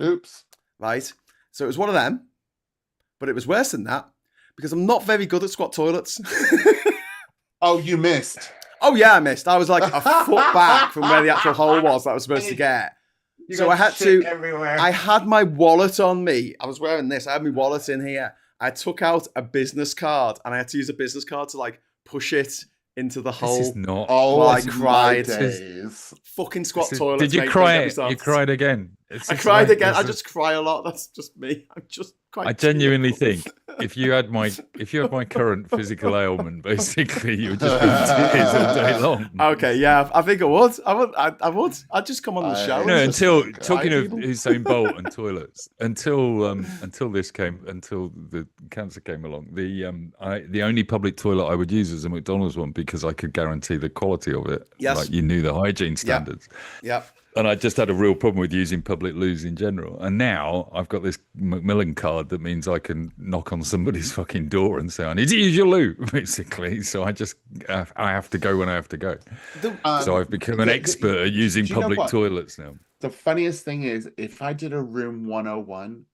Oops. Right? So it was one of them, but it was worse than that because I'm not very good at squat toilets. Oh, you missed. Oh, yeah, I missed. I was like a foot back from where the actual hole was that I was supposed to get. So I had to, everywhere. I had my wallet on me. I was wearing this. I had my wallet in here. I took out a business card and I had to use a business card to like push it into the hole. This is not. Oh, I cried. days. Fucking squat toilets. Did you mate, cry? don't get me started. You cried again. I cried again. I just cry a lot. That's just me. I'm just quite. I genuinely think if you had my current physical ailment, basically, you would just be in tears all day long. Okay, yeah, I think I would. I would. I'd just come on the show. No, and just until talking of people. Usain Bolt and toilets, until the cancer came along, the only public toilet I would use was a McDonald's one because I could guarantee the quality of it. Yes. Like you knew the hygiene standards. Yeah. And I just had a real problem with using public loos in general. And now I've got this Macmillan card that means I can knock on somebody's fucking door and say, I need to use your loo, basically. So I have to go when I have to go. So I've become an expert at using public toilets now. The funniest thing is, if I did a room 101,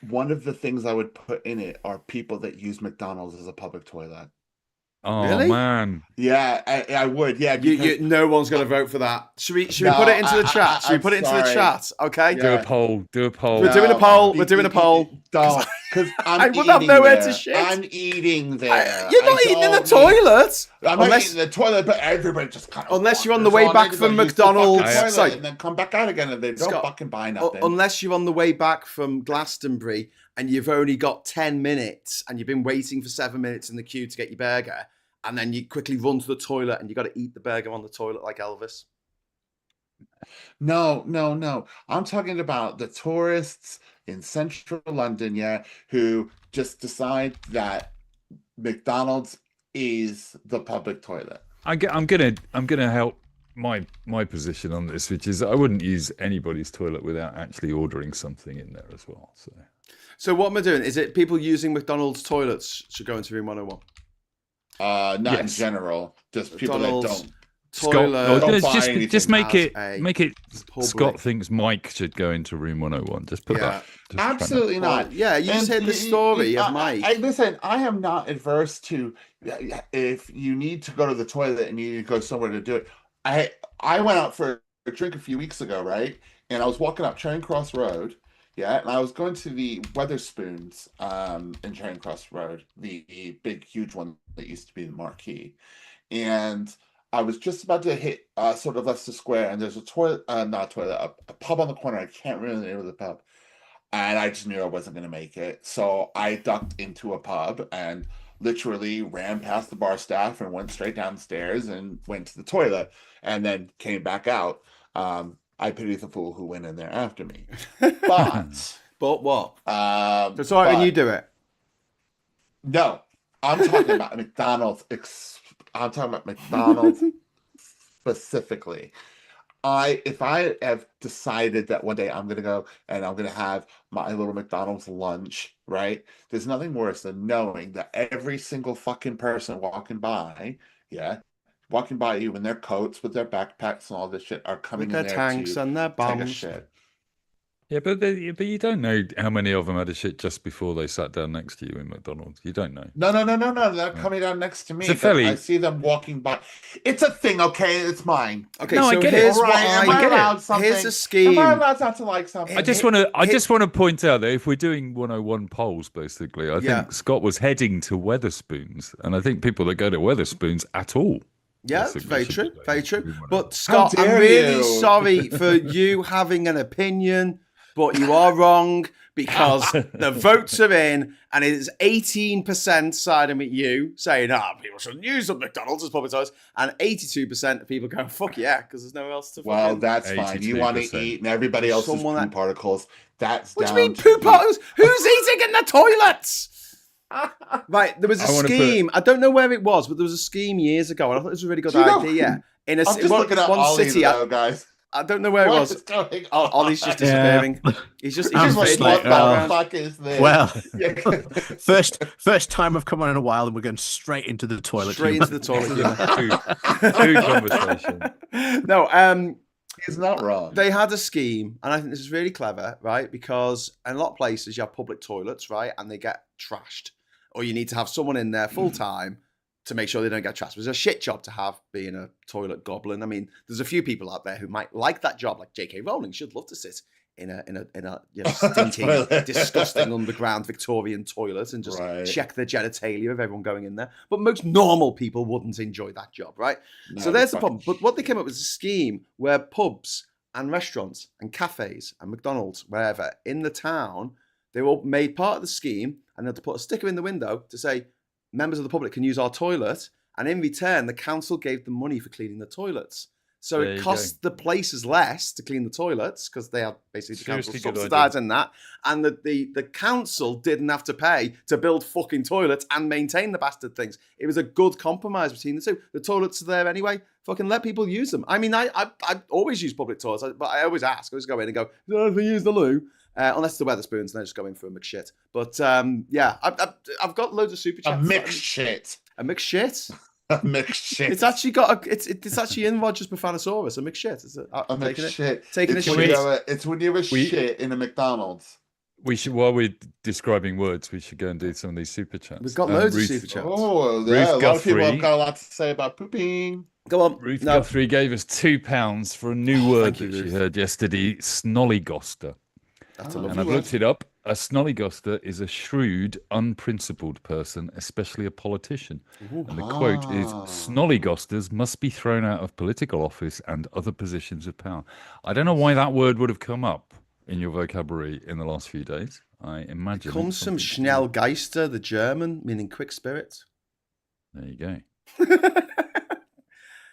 one of the things I would put in it are people that use McDonald's as a public toilet. Oh, really? Man. Yeah, I would. Yeah, because... no one's going to vote for that. Should we put it into the chat? Should we put it into the chat? Okay. Yeah. Do a poll. We're doing a poll. We're doing a poll. Don't, because I would have nowhere to shit. I'm eating there. You're not eating in the toilet. I'm not eating in the toilet, but everybody just kind of. Unless you're on the way back from McDonald's, and then come back out again, and they don't fucking buy nothing. Unless you're on the way back from Glastonbury and you've only got 10 minutes and you've been waiting for 7 minutes in the queue to get your burger. And then you quickly run to the toilet and you got to eat the burger on the toilet like Elvis. No. I'm talking about the tourists in central London, who just decide that McDonald's is the public toilet. I'm gonna help my position on this, which is I wouldn't use anybody's toilet without actually ordering something in there as well. So what am I doing? Is it people using McDonald's toilets should go into room 101? Not in general, just people that don't. Toilet. Just make it. Scott thinks Mike should go into room 101. Just put that. Absolutely not. Yeah, you just heard the story of Mike. Listen, I am not adverse to if you need to go to the toilet and you need to go somewhere to do it. I went out for a drink a few weeks ago, right? And I was walking up Charing Cross Road. Yeah, and I was going to the Wetherspoons in Charing Cross Road, the big, huge one that used to be the Marquee. And I was just about to hit sort of Leicester Square, and there's a toilet, not a toilet, a pub on the corner. I can't remember the name of the pub. And I just knew I wasn't going to make it. So I ducked into a pub and literally ran past the bar staff and went straight downstairs and went to the toilet and then came back out. I pity the fool who went in there after me. But what? It's all right when you do it. No, I'm talking about McDonald's. I'm talking about McDonald's specifically. If I have decided that one day I'm going to go and I'm going to have my little McDonald's lunch, right? There's nothing worse than knowing that every single fucking person walking by you in their coats with their backpacks and all this shit are coming with in their there tanks to and their bombs. take a shit. Yeah, but you don't know how many of them had a shit just before they sat down next to you in McDonald's. You don't know. No. They're coming down next to me. I see them walking by. It's a thing, okay? It's mine. Okay, no, so I get here's it. what I get it. Here's a scheme. Am I allowed not to like something? I just want to point out that if we're doing 101 polls, basically, I think Scott was heading to Wetherspoons, and I think people that go to Wetherspoons at all. Yeah, very true. But Scott, I'm really sorry for you having an opinion, but you are wrong because the votes are in and it is 18% siding with you saying, people shouldn't use the McDonald's as public toilets, and 82% of people go, fuck yeah, because there's nowhere else to Well, that's fine. You want to eat and everybody else's poop particles. That's what do you mean poop particles? Who's eating in the toilets? Right, there was a scheme. I don't know where it was, but there was a scheme years ago, and I thought it was a really good idea. I'm just looking at Ollie, city, though, guys. I don't know where it was. Ollie's just disappearing. He's just like, what the fuck is this? Well, first time I've come on in a while, and we're going straight into the toilet. Straight into the toilet. Food conversation. No, He's not wrong. They had a scheme, and I think this is really clever, right? Because in a lot of places you have public toilets, right, and they get trashed, or you need to have someone in there full time to make sure they don't get trashed. It's a shit job to have being a toilet goblin. I mean, there's a few people out there who might like that job, like J.K. Rowling. She'd love to sit in a stinking, disgusting underground Victorian toilet and just check the genitalia of everyone going in there. But most normal people wouldn't enjoy that job, right? No, so there's the problem. But what they came up with was a scheme where pubs and restaurants and cafes and McDonald's, wherever in the town, they were all made part of the scheme, and they had to put a sticker in the window to say members of the public can use our toilet, and in return, the council gave them money for cleaning the toilets. So it costs the places less to clean the toilets because they have basically the council subsidising that. And the council didn't have to pay to build fucking toilets and maintain the bastard things. It was a good compromise between the two. The toilets are there anyway. Fucking let people use them. I mean, I always use public toilets, but I always ask. I always go in and go, if we use the loo. Unless it's the Wetherspoons, and I just go in for a McShit. But yeah, I've got loads of super chats. A mixed shit. A McShit? A mixed shit. It's actually got it's actually in Roger's Profanosaurus. A McShit. A mixed shit. Taking it's a when shit. It's when you have a shit in a McDonald's. We should, while we're describing words, we should go and do some of these super chats. We've got loads of super chats. Oh, yeah, a lot of people have got a lot to say about pooping. Go on. Ruth Guthrie gave us £2 for a new word that she heard yesterday, snollygoster. That's a lovely and I've word. looked it up. A snollygoster is a shrewd, unprincipled person, especially a politician. And the quote is, snollygosters must be thrown out of political office and other positions of power. I don't know why that word would have come up in your vocabulary in the last few days. I imagine it comes from Schnellgeister, the German, meaning quick spirit. There you go.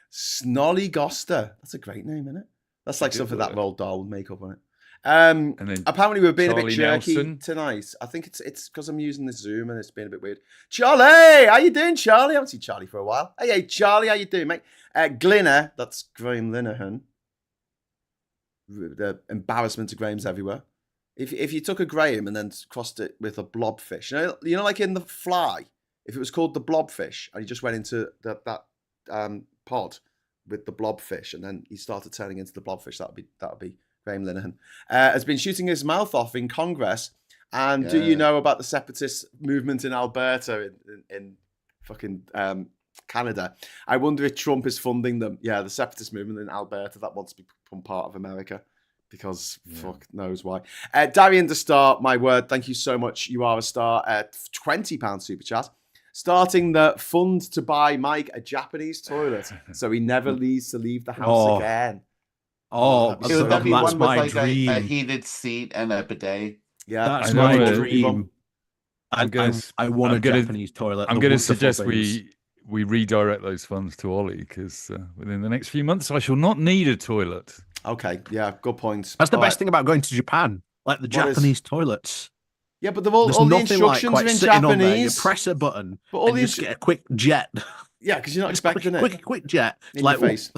Snollygoster. That's a great name, isn't it? That's like something that Roald Dahl would make up on it. And then apparently we're being a bit Charlie jerky Nelson. tonight. I think it's because I'm using the Zoom and it's been a bit weird. Charlie, how you doing, Charlie? I haven't seen Charlie for a while. Hey, Charlie, how you doing, mate? Glinner, that's Graham Linehan. The embarrassment of Graham's everywhere. If you took a Graham and then crossed it with a blobfish, you know, like in The Fly, if it was called the blobfish and he just went into that pod with the blobfish and then he started turning into the blobfish, that would be Graham Linehan. Has been shooting his mouth off in Congress. And do you know about the separatist movement in Alberta in fucking Canada? I wonder if Trump is funding them. Yeah, the separatist movement in Alberta that wants to become part of America because fuck knows why. Darian the Star, my word, thank you so much. You are a star. £20 super chat. Starting the fund to buy Mike a Japanese toilet so he never needs to leave the house again. That's my dream. A heated seat and a bidet. Yeah, that's my dream. I want a Japanese toilet. I'm going to suggest we redirect those funds to Ollie because within the next few months I shall not need a toilet. Okay, yeah, good point. That's the best thing about going to Japan, like the Japanese toilets. Yeah, but all the instructions are in Japanese. You press a button, but all and just get a quick jet. Yeah, because you're not expecting it. Quick jet. In your face.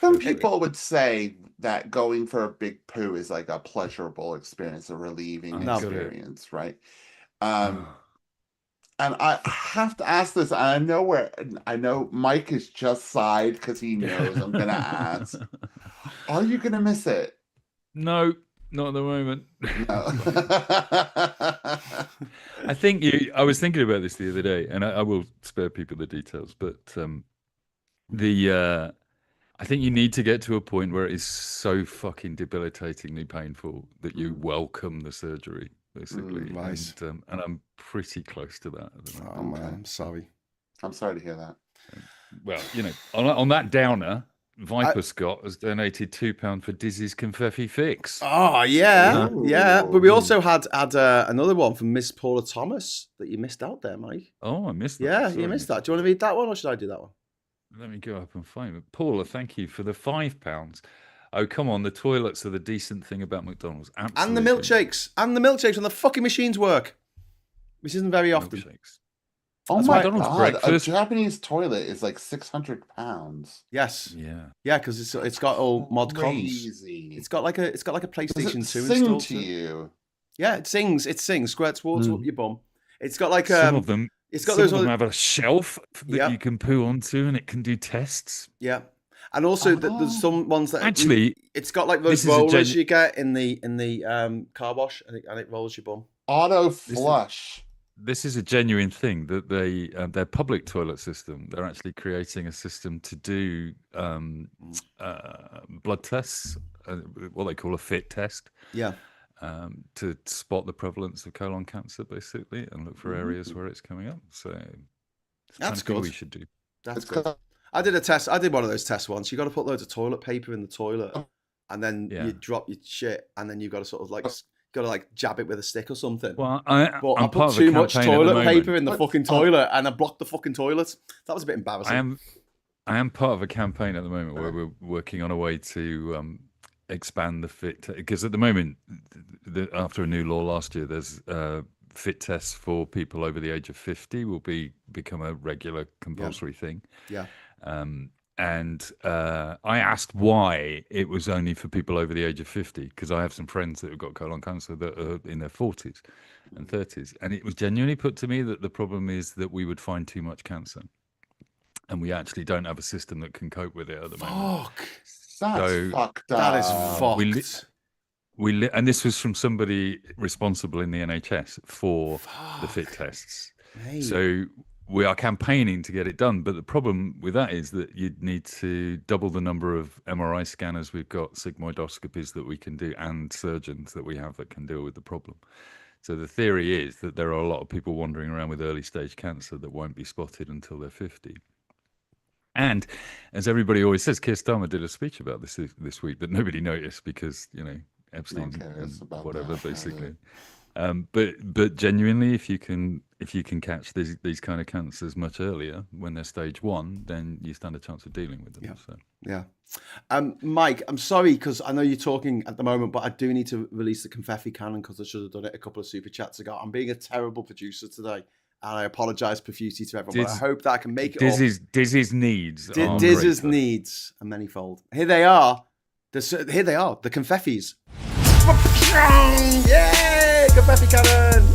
Some people would say that going for a big poo is like a pleasurable experience, a relieving experience, right? And I have to ask this. I know Mike is just sighed because he knows I'm going to ask. Are you going to miss it? No, not at the moment. No. I was thinking about this the other day, and I will spare people the details, but I think you need to get to a point where it is so fucking debilitatingly painful that you welcome the surgery, basically. Right. And I'm pretty close to that at the moment. Oh man, I'm sorry. I'm sorry to hear that. Well, you know, on that downer, Viper Scott has donated £2 for Dizzy's Confetti fix. Oh yeah, yeah. But we also had another one from Miss Paula Thomas that you missed out there, Mike. Oh, I missed that. Yeah, Sorry. you missed that. Do you want to read that one or should I do that one? Let me go up and find it. Paula, thank you for the £5. Oh, come on. The toilets are the decent thing about McDonald's. Absolutely. And the milkshakes. And the milkshakes when the fucking machines work. Which isn't very often. Milkshakes. Oh my McDonald's God. breakfast. A Japanese toilet is like £600. Yes. Yeah. Yeah, because it's got all mod cons. Crazy. It's got like a PlayStation 2 sing installed to you. Yeah, it sings. Squirts water up your bum. It's got like some of them. It's got some those of them have a shelf that you can poo onto, and it can do tests. Yeah, And also, there's some ones that Actually, it's got like those this is a rollers you get in the car wash, and it rolls your bum. Auto flush. This is a genuine thing that their public toilet system. They're actually creating a system to do blood tests, what they call a fit test. Yeah. To spot the prevalence of colon cancer, basically, and look for areas where it's coming up. So that's good. We should do. That's good. I did a test. I did one of those tests once. You got to put loads of toilet paper in the toilet, and then you drop your shit, and then you got to sort of like jab it with a stick or something. Well, I put too much toilet paper in the fucking toilet, and I blocked the fucking toilet. That was a bit embarrassing. I am part of a campaign at the moment where we're working on a way to expand the fit, because at the moment, after a new law last year, there's fit tests for people over the age of 50 will become a regular compulsory thing. Yeah. And I asked why it was only for people over the age of 50, because I have some friends that have got colon cancer that are in their 40s and 30s. And it was genuinely put to me that the problem is that we would find too much cancer. And we actually don't have a system that can cope with it at the moment. Fuck. That's fucked up. That is fucked. And this was from somebody responsible in the NHS for the fit tests. Mate. So we are campaigning to get it done. But the problem with that is that you'd need to double the number of MRI scanners we've got, sigmoidoscopies that we can do, and surgeons that we have that can deal with the problem. So the theory is that there are a lot of people wandering around with early stage cancer that won't be spotted until they're 50. And as everybody always says, Keir Starmer did a speech about this week that nobody noticed because, Epstein and whatever, basically. But genuinely, if you can catch these kind of cancers much earlier when they're stage 1, then you stand a chance of dealing with them. Yeah. So. Yeah. Mike, I'm sorry because I know you're talking at the moment, but I do need to release the confetti cannon because I should have done it a couple of super chats ago. I'm being a terrible producer today. And I apologise profusely to everyone, but I hope that I can make it up. Diz's needs. Diz's needs are manifold. Here they are. The confettis. Yay! Confetti cannon!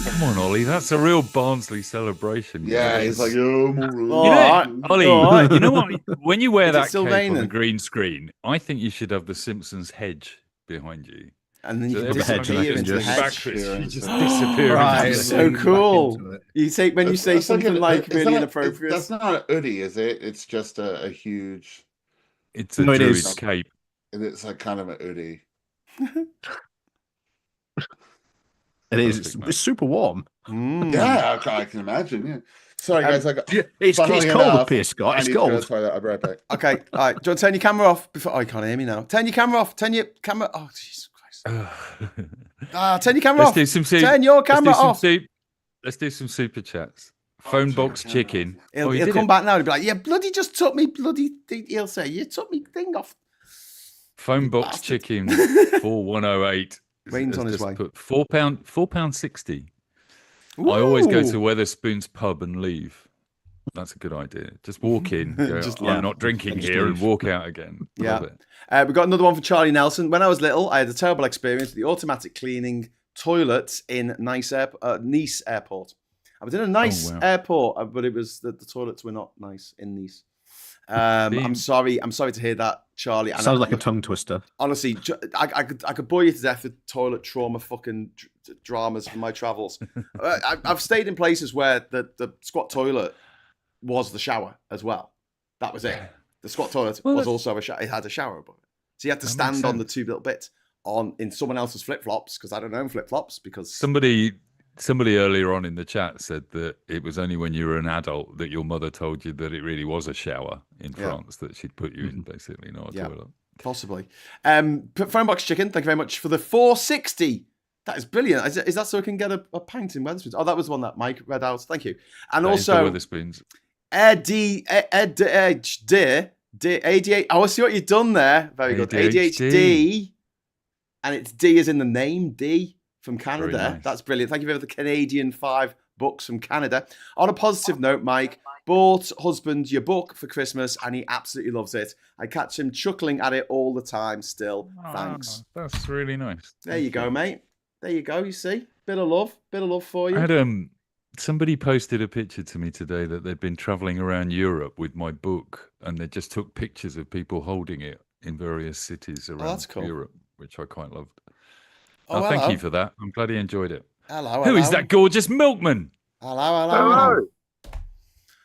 Come on, Ollie. That's a real Barnsley celebration. Yeah, he's like, Ollie, you know what? When you wear that cape on the green screen, I think you should have the Simpsons hedge behind you. And then you can disappear into the hedge. You just disappear. Right, so cool. You say when you say something like really inappropriate. That's not an hoodie, is it? It's just a huge. It's a druid cape. It's like kind of a hoodie. It is. It's super warm. Yeah, I can imagine. Yeah. Sorry, guys. It's cold up here, Scott. It's cold. I'll be right back. Okay, all right. Do you want to turn your camera off before? Oh, you can't hear me now. Turn your camera off. Turn your camera. Oh, Jesus Christ. Turn your camera off. Turn your camera off. Let's do some super chats. Phone box chicken. He'll come back now and be like, "Yeah, bloody just took me bloody." He'll say, "You took me thing off." Phone box chicken 4108. Rain's on his way. Put £4.60. I always go to Wetherspoons pub and leave. That's a good idea. Just walk in, go, I'm not drinking here, and walk out again. Yeah. We've got another one for Charlie Nelson. When I was little, I had a terrible experience with the automatic cleaning toilets in Nice Airport. I was in a nice airport, but it was the toilets were not nice in Nice. I'm sorry to hear that, Charlie. And sounds like a tongue twister. Honestly, I could bore you to death with toilet trauma fucking dramas from my travels. I've stayed in places where the squat toilet was the shower as well. That was it. The squat toilet was also a shower. It had a shower above it. So you had to stand on the two little bits in someone else's flip-flops because I don't own flip-flops because... Somebody earlier on in the chat said that it was only when you were an adult that your mother told you that it really was a shower in France that she'd put you in, basically, not a toilet. Possibly. Phone box chicken, thank you very much for the 460. That is brilliant. Is that so I can get a pint in Wetherspoons? Oh, that was the one that Mike read out. Thank you. And that also... Wetherspoons. ADHD. Oh, I see what you've done there. Very good. ADHD. And it's D as in the name, D. From Canada. Nice. That's brilliant. Thank you for the Canadian 5 books from Canada. On a positive note, Mike bought husband your book for Christmas and he absolutely loves it. I catch him chuckling at it all the time still. Thanks. That's really nice. There you go, mate. There you go. You see? Bit of love for you. Somebody posted a picture to me today that they'd been traveling around Europe with my book, and they just took pictures of people holding it in various cities around that's cool. Europe, which I quite loved. Oh, Thank hello. you for that. I'm glad he enjoyed it. Hello, Who is that gorgeous milkman? Hello.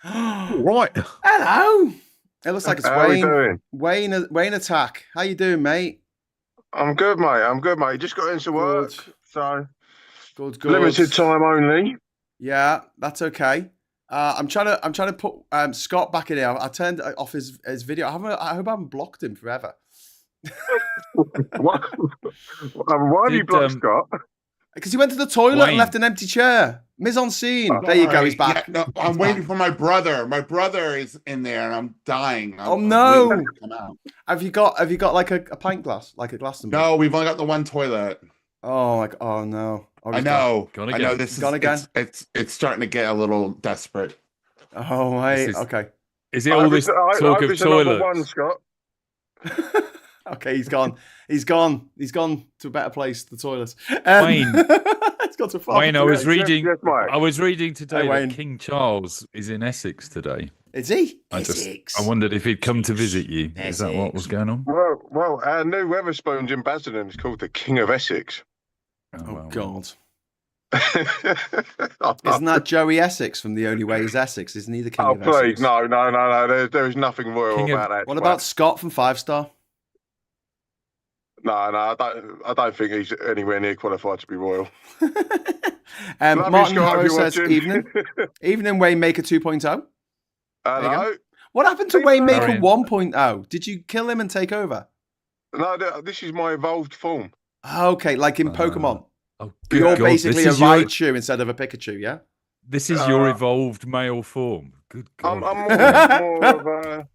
Right. Hello. It looks like it's How we Wayne. doing? Wayne Attack. How you doing, mate? I'm good, mate. Just got into work, so Good. limited time only. Yeah, that's okay. I'm trying to put Scott back in here. I turned off his video. I hope I haven't blocked him forever. What? Why have you blocked Scott? Because he went to the toilet Wayne. and left an empty chair. Mise en scene. There you go. He's back. Yeah, no, I'm waiting for my brother. My brother is in there, and I'm dying. Oh, I'm no. waiting to come out. Have you got like a pint glass, like a glass? No, we've only got the one toilet. Oh no. Oh, I he's know. Gone I again. know. This Gone again. It's starting to get a little desperate. gone. Oh, mate. This is- Okay. Is it all this talk of Number one, toilets? Scott. Okay, he's gone. He's gone to a better place. The toilet. Wayne. It's got to far. Wayne, I was Yes, reading. yes, Mike. I was reading today Hey, Wayne. that King Charles is in Essex today. Is he? I Essex. wondered if he'd come to visit you. Is that what was going on? Well, our new Wetherspoons in Basildon is called the King of Essex. Oh well. God. Isn't that Joey Essex from The Only Way Is Essex? Isn't he the king Oh, of Essex? please, no. There is nothing royal King of- about that. What about Scott from Five Star? No, I don't think he's anywhere near qualified to be royal. Martin Scott, if Harrow you're says, watching. evening Waymaker 2.0. Hello? What happened to Hey, Waymaker Marion. 1.0? Did you kill him and take over? No, this is my evolved form. Okay, like in Pokemon. Oh, You're God, basically a this is your- Raichu instead of a Pikachu, yeah? This is your evolved male form. Good I'm God. more of a.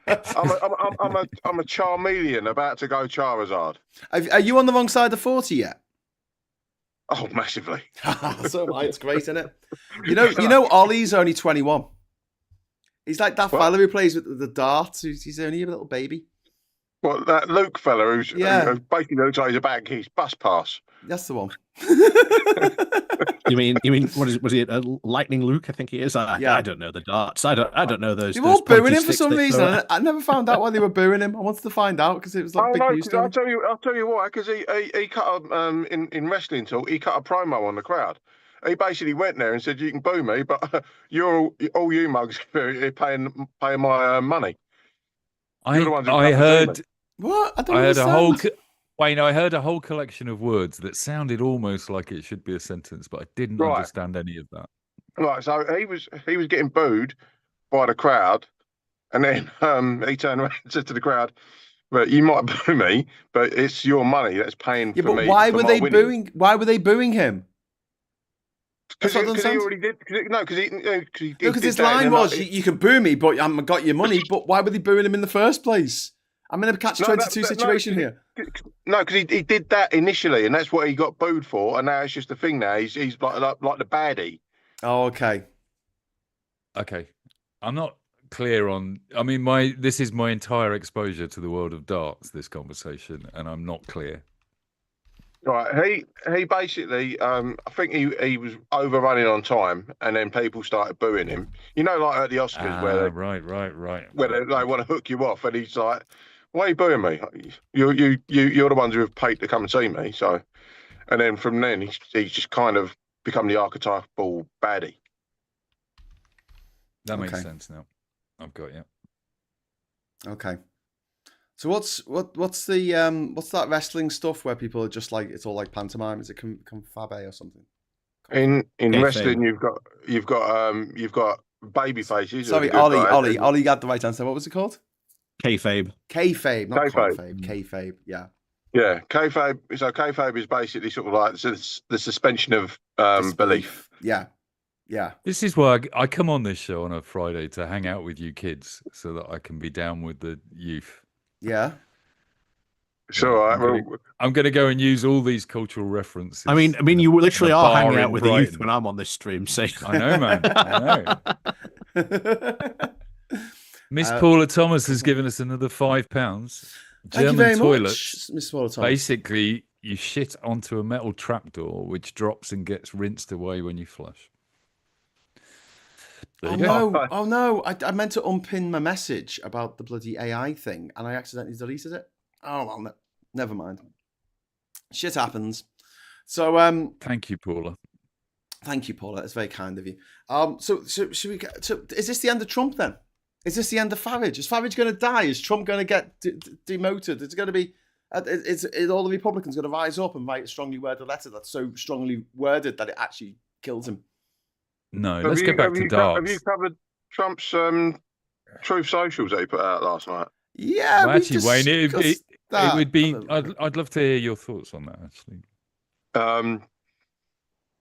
I'm a Charmeleon about to go Charizard. Are you on the wrong side of 40 yet? Oh, massively. So am I. It's great, isn't it? You know, Ollie's only 21. He's like that fella who plays with the darts. He's only a little baby. Well, that Luke fella who's Yeah. basically looks like he's a back keys bus pass. That's the one. You mean was he a Lightning Luke? I think he is. Yeah. I don't know the darts. I don't know those. They those were all booing pointy him for sticks some they reason. throw and at- I never found out why they were booing him. I wanted to find out because it was like Oh big no, news 'cause story. I'll tell you why. Because he cut a, in wrestling talk, he cut a promo on the crowd. He basically went there and said, "You can boo me, but you're all you mugs are paying my money." You're the ones who I cut the heard. demon. What? I don't I heard a whole. understand. Wayne, I heard a whole collection of words that sounded almost like it should be a sentence, but I didn't Right. understand any of that. Right, so he was getting booed by the crowd, and then he turned around and said to the crowd, "But you might boo me, but it's your money that's paying Yeah, for but me." why for were my they winning." booing? Why were they booing him? Because That's what I don't he understand. already did. Because he No, did because his that in line the was, night. "You can boo me, but I haven't got your money." But why were they booing him in the first place? I'm in a catch-22 situation here. No, because he did that initially, and that's what he got booed for, and now it's just a thing. Now he's like the baddie. Oh, okay. Okay, I'm not clear on. I mean, this is my entire exposure to the world of darts. This conversation, and I'm not clear. Right, he basically, I think he was overrunning on time, and then people started booing him. You know, like at the Oscars where Right. they want to hook you off, and he's like, "Why are you booing me? You're the ones who have paid to come and see me." So, and then from then he's just kind of become the archetypal baddie. That makes Okay. sense now. I've got you. Okay. So what's that wrestling stuff where people are just like, it's all like pantomime? Is it Confabe or something? In Kayfabe. wrestling, you've got baby faces. Sorry, Ollie got the right answer. What was it called? Kayfabe. Kayfabe, not Kayfabe. Confab. Kayfabe, yeah. Yeah, kayfabe. So kayfabe is basically sort of like the suspension of belief. Yeah. This is why I come on this show on a Friday to hang out with you kids, so that I can be down with the youth. Yeah. It's all right. Well, I'm going to go and use all these cultural references. I mean, you literally in a are bar hanging in out with the youth Brighton. when I'm on this stream. So I know, man. I know. Miss Uh, Paula Thomas has given us another £5. Thank you German very toilets. much, Miss Swallow. Basically, you shit onto a metal trapdoor, which drops and gets rinsed away when you flush. There Oh you go. no! Oh no! I meant to unpin my message about the bloody AI thing, and I accidentally deleted it. Oh well, never mind. Shit happens. So Thank you, Paula. thank you, Paula. It's very kind of you. So should we get? So is this the end of Trump then? Is this the end of Farage? Is Farage going to die? Is Trump going to get demoted? It's going to be. Is all the Republicans going to rise up and write a strongly worded letter that's so strongly worded that it actually kills him? No, let's get back to darts. Have you covered Trump's Truth Socials that he put out last night? Yeah, Well, actually, Wayne, it would be. that. I'd love to hear your thoughts on that. Actually,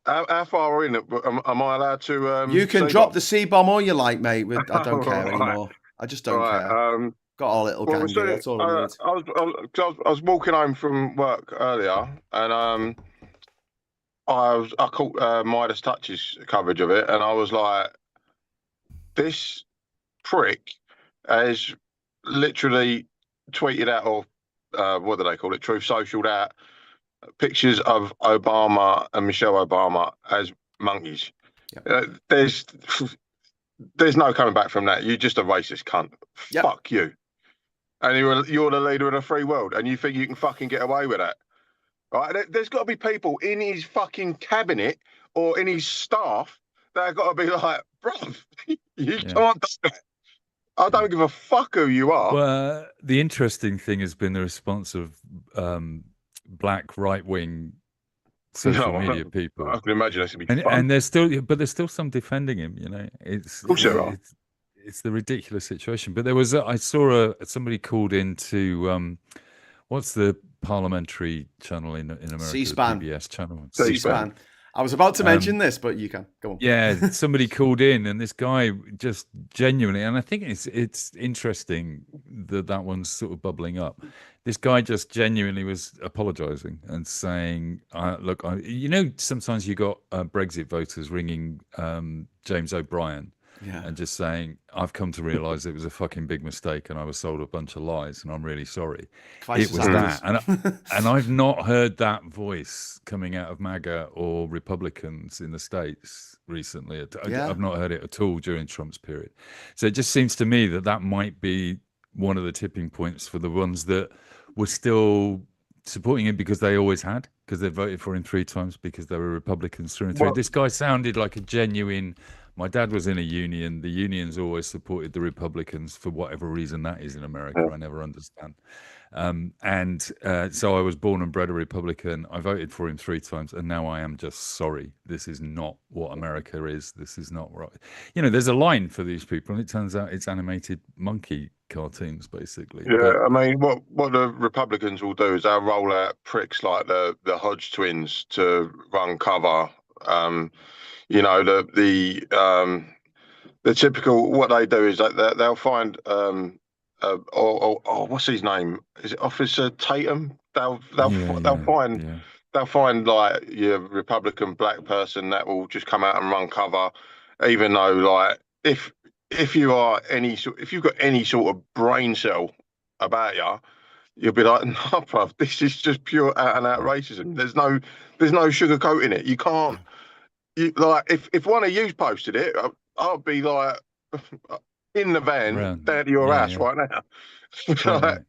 how far in it am I allowed to? You can say drop that? the C-bomb all you like, mate. I don't care Right. anymore. I just don't Right, care. Got our little gang here. That's all I need. I was walking home from work earlier, and I caught Midas Touch's coverage of it, and I was like, this prick has literally tweeted out, or what do they call it? Truth Socialed out pictures of Obama and Michelle Obama as monkeys. Yep. There's no coming back from that. You're just a racist cunt. Yep. Fuck you. And you're the leader of the free world, and you think you can fucking get away with that. Right? There's got to be people in his fucking cabinet or in his staff that have got to be like, bruv, you can't do that. I don't give a fuck who you are. well, the interesting thing has been the response of black right-wing social media people. I can imagine that's gonna be fun. And there's still some defending him. You know, it's the ridiculous situation. But there was I saw somebody called into what's the parliamentary channel in America? C-SPAN. The PBS channel. C-SPAN. I was about to mention this, but you can go on. Yeah, somebody called in, and this guy just genuinely, and I think it's interesting that one's sort of bubbling up. This guy just genuinely was apologising and saying, "Look, sometimes you got Brexit voters ringing James O'Brien." Yeah. And just saying, I've come to realise it was a fucking big mistake and I was sold a bunch of lies and I'm really sorry. It was that. And I've not heard that voice coming out of MAGA or Republicans in the States recently. I've not heard it at all during Trump's period. So it just seems to me that might be one of the tipping points for the ones that were still supporting him because they always had, because they voted for him 3 times because they were Republicans through and through. This guy sounded like a genuine... My dad was in a union. The unions always supported the Republicans for whatever reason that is in America. I never understand. So I was born and bred a Republican. I voted for him 3 times, and now I am just sorry. This is not what America is. This is not right. You know, there's a line for these people, and it turns out it's animated monkey cartoons, basically. Yeah, I mean, what the Republicans will do is they'll roll out pricks like the Hodge twins to run cover. You know, the typical, what they do is that they'll find what's his name? Is it Officer Tatum? They'll find like your Republican black person that will just come out and run cover, even though like if you've got any sort of brain cell about you, you'll be like, no, bruv, this is just pure out and out racism. There's no sugarcoating it. You can't. If one of you posted it, I'll be like in the van down to your house right now. Like,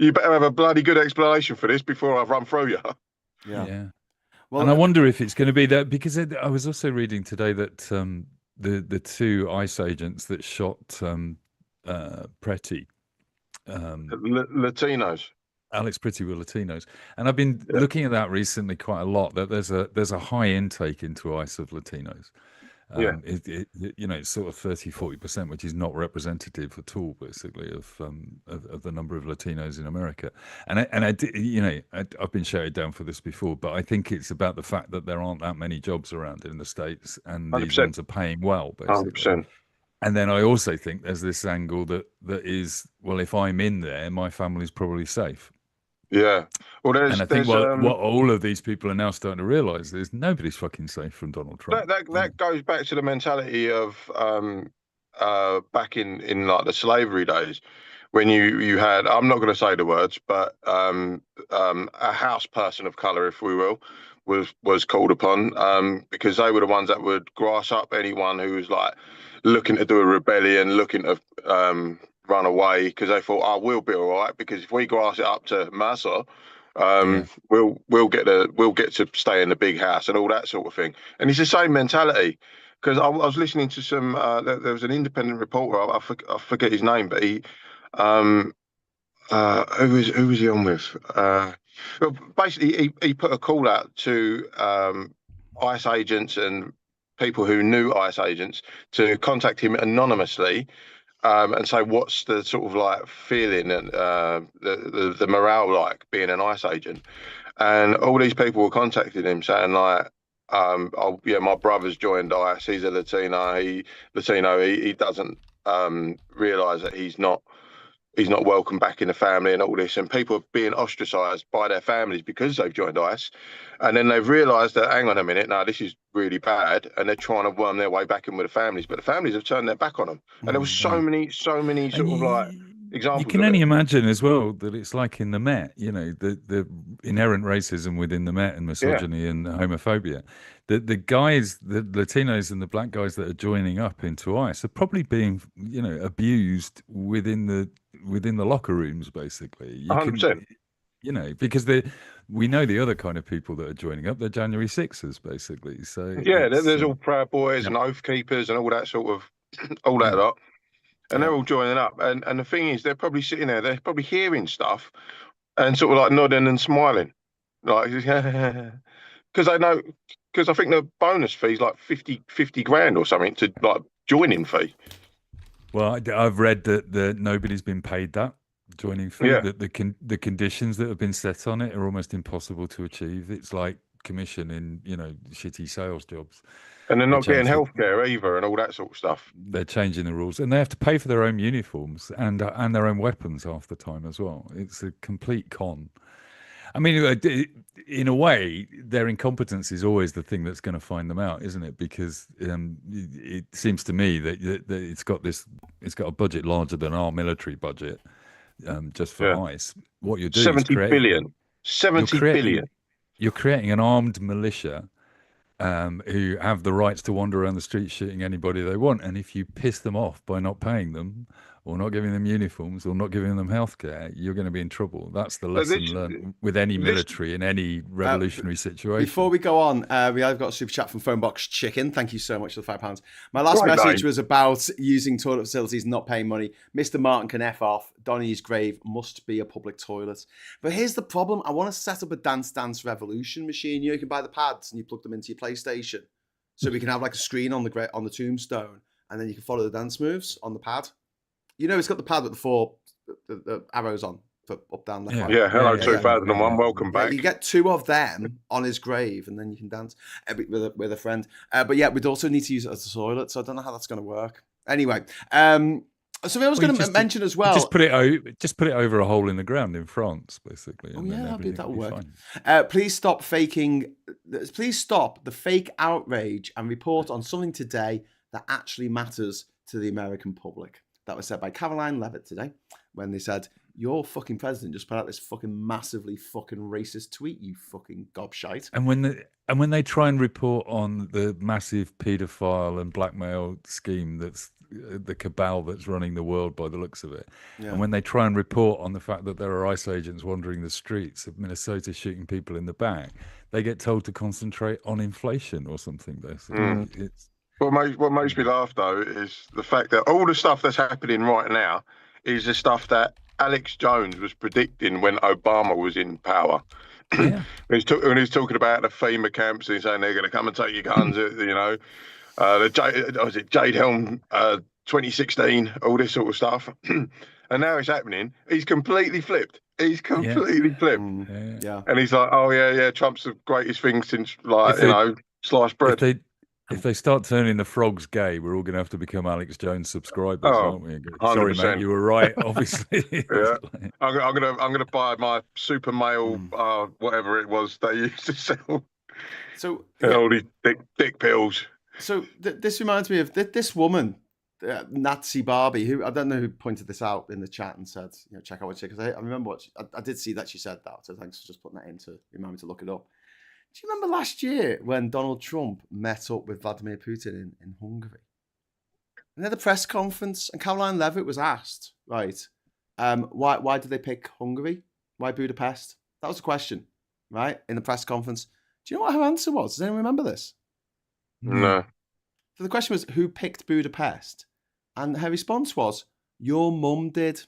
you better have a bloody good explanation for this before I've run through you. Yeah. Well, and I wonder if it's going to be that, because I was also reading today that the 2 ICE agents that shot Pretty, Latinos. Alex Pretty were Latinos, and I've been looking at that recently quite a lot. That there's a high intake into ICE of Latinos. It's sort of 30-40%, which is not representative at all, basically, of the number of Latinos in America. And I've been shouted down for this before, but I think it's about the fact that there aren't that many jobs around in the States, and 100%. These ones are paying well, basically. 100%. And then I also think there's this angle that is, well, if I'm in there, my family's probably safe. Yeah. Well, and I think what all of these people are now starting to realise is nobody's fucking safe from Donald Trump. That goes back to the mentality of back in like the slavery days, when you had, I'm not going to say the words, but a house person of colour, if we will, was called upon because they were the ones that would grass up anyone who was like looking to do a rebellion, looking to run away because they thought, oh, we'll be all right because if we grass it up to Massa, we'll get to stay in the big house and all that sort of thing. And it's the same mentality. Because I was listening to some, there was an independent reporter. I forget his name, but he, who was he on with? Well, basically, he put a call out to ICE agents and people who knew ICE agents to contact him anonymously and say what's the sort of like feeling and the morale like being an ICE agent. And all these people were contacting him saying like, oh yeah, my brother's joined ICE. He's a Latino. He doesn't realise that he's not welcome back in the family and all this. And people are being ostracised by their families because they've joined ICE. And then they've realised that, hang on a minute, no, this is really bad. And they're trying to worm their way back in with the families, but the families have turned their back on them. And there was so many sort of like examples. You can only imagine as well that it's like in the Met, you know, the inherent racism within the Met and misogyny and homophobia. The guys, the Latinos and the black guys that are joining up into ICE are probably being, you know, abused within the locker rooms, basically. 100%. You know, because we know the other kind of people that are joining up. They're January 6ers, basically. So yeah, there's all Proud Boys and Oath Keepers and all that sort of all that lot. And they're all joining up. And the thing is, they're probably sitting there, they're probably hearing stuff and sort of like nodding and smiling. Like, because I think the bonus fee is like 50 grand or something to like joining fee. Well, I've read that nobody's been paid that joining fee. Yeah. That the conditions that have been set on it are almost impossible to achieve. It's like commission in, you know, shitty sales jobs. And they're not getting healthcare either and all that sort of stuff. They're changing the rules, and they have to pay for their own uniforms and their own weapons half the time as well. It's a complete con. I mean, in a way, their incompetence is always the thing that's going to find them out, isn't it? Because it seems to me that it's got a budget larger than our military budget, just for ICE. What you're doing 70 billion. 70 billion. You're creating an armed militia who have the rights to wander around the streets shooting anybody they want. And if you piss them off by not paying them or not giving them uniforms or not giving them healthcare, you're going to be in trouble. That's the lesson learned with any military in any revolutionary situation. Before we go on, we have got a super chat from Phonebox Chicken. Thank you so much for the £5. My last message was about using toilet facilities and not paying money. Mr. Martin can F off. Donny's grave must be a public toilet. But here's the problem. I want to set up a Dance Dance Revolution machine. You can buy the pads and you plug them into your PlayStation. So we can have like a screen on the tombstone and then you can follow the dance moves on the pad. You know, it's got the pad with the four the arrows on for up, down, left, right. Yeah, hello 2001, welcome back. You get 2 of them on his grave and then you can dance with a friend. But yeah, we'd also need to use it as a toilet, so I don't know how that's going to work. Anyway, so I was going to mention as well. Just put it over a hole in the ground in France, basically. Oh yeah, that'll work. Please stop the fake outrage and report on something today that actually matters to the American public. That was said by Caroline Levitt today when they said, your fucking president just put out this fucking massively fucking racist tweet, you fucking gobshite. And when they try and report on the massive paedophile and blackmail scheme that's the cabal that's running the world by the looks of it, and when they try and report on the fact that there are ICE agents wandering the streets of Minnesota shooting people in the back, they get told to concentrate on inflation or something, basically. What makes me laugh, though, is the fact that all the stuff that's happening right now is the stuff that Alex Jones was predicting when Obama was in power. Yeah. when he's talking about the FEMA camps, he's saying they're going to come and take your guns, you know, Jade Helm 2016, all this sort of stuff. And now it's happening. He's completely flipped. Flipped. Yeah. And he's like, oh, yeah, Trump's the greatest thing since, like, sliced bread. If they start turning the frogs gay, we're all going to have to become Alex Jones subscribers, aren't we? 100%. Sorry, mate, you were right. Obviously, yeah. I'm gonna buy my super male, whatever it was they used to sell. So all these dick pills. So this reminds me of this woman, Nazi Barbie, who I don't know who pointed this out in the chat and said, you know, check out what she. Because I remember I did see that she said that. So thanks for just putting that in to remind me to look it up. Do you remember last year when Donald Trump met up with Vladimir Putin in Hungary? And at the press conference, and Caroline Levitt was asked, right, why did they pick Hungary? Why Budapest? That was the question, right, in the press conference. Do you know what her answer was? Does anyone remember this? No. So the question was, who picked Budapest? And her response was, your mum did.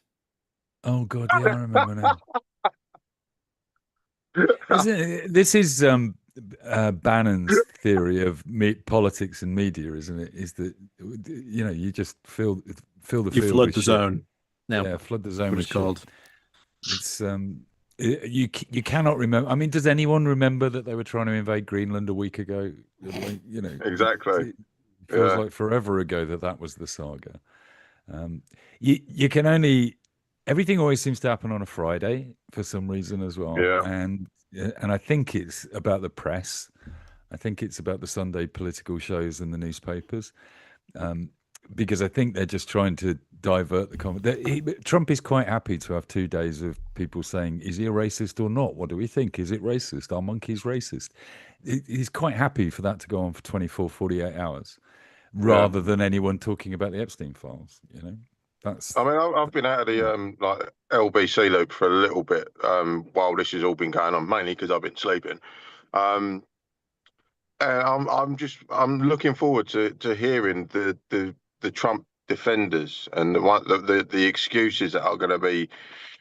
Oh God, yeah, I remember now. This is Bannon's theory of politics and media, isn't it? Is that you just fill the field flood with the shit. zone. Yeah, flood the zone What with it's called. Shit. It's you cannot remember. I mean, does anyone remember that they were trying to invade Greenland a week ago? Exactly. It feels like forever ago that was the saga. You can only. Everything always seems to happen on a Friday for some reason as well. Yeah. And I think it's about the press. I think it's about the Sunday political shows and the newspapers. Because I think they're just trying to divert the conversation. Trump is quite happy to have 2 days of people saying, is he a racist or not? What do we think? Is it racist? Are monkeys racist? He's quite happy for that to go on for 24, 48 hours rather than anyone talking about the Epstein files, I mean, I've been out of the like LBC loop for a little bit while this has all been going on, mainly because I've been sleeping. And I'm looking forward to hearing the Trump defenders and the excuses that are going to be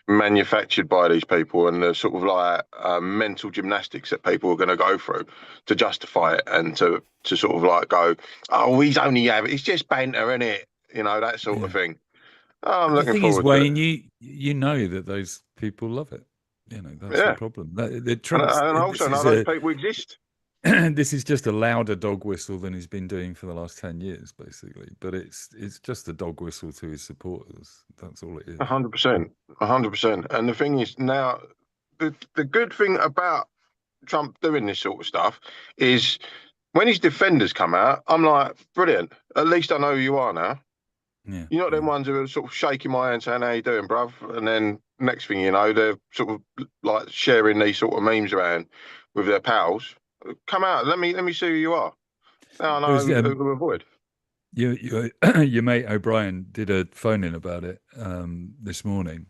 manufactured by these people and the sort of like mental gymnastics that people are going to go through to justify it and to sort of like go, oh, it's just banter, isn't it? That sort of thing. I'm looking forward to Wayne, it. you know that those people love it. That's the problem. And I also know those people exist. This is just a louder dog whistle than he's been doing for the last 10 years, basically. But it's just a dog whistle to his supporters. That's all it is. 100%. 100%. And the thing is now, the good thing about Trump doing this sort of stuff is when his defenders come out, I'm like, brilliant. At least I know who you are now. Yeah, You're not them ones who are sort of shaking my hand saying, how you doing, bruv? And then next thing you know, they're sort of like sharing these sort of memes around with their pals. Come out, let me see who you are. Now I know who to avoid. Your mate O'Brien did a phone-in about it this morning.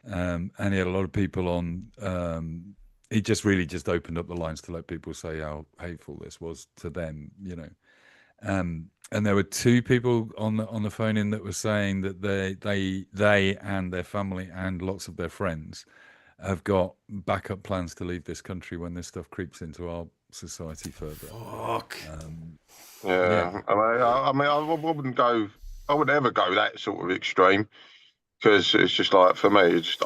And he had a lot of people on. He just opened up the lines to let people say how hateful this was to them, and there were 2 people on the phone in that were saying that they and their family and lots of their friends have got backup plans to leave this country when this stuff creeps into our society further. Fuck. Yeah. I mean, I wouldn't go. I wouldn't ever go that sort of extreme because it's just like for me, it's just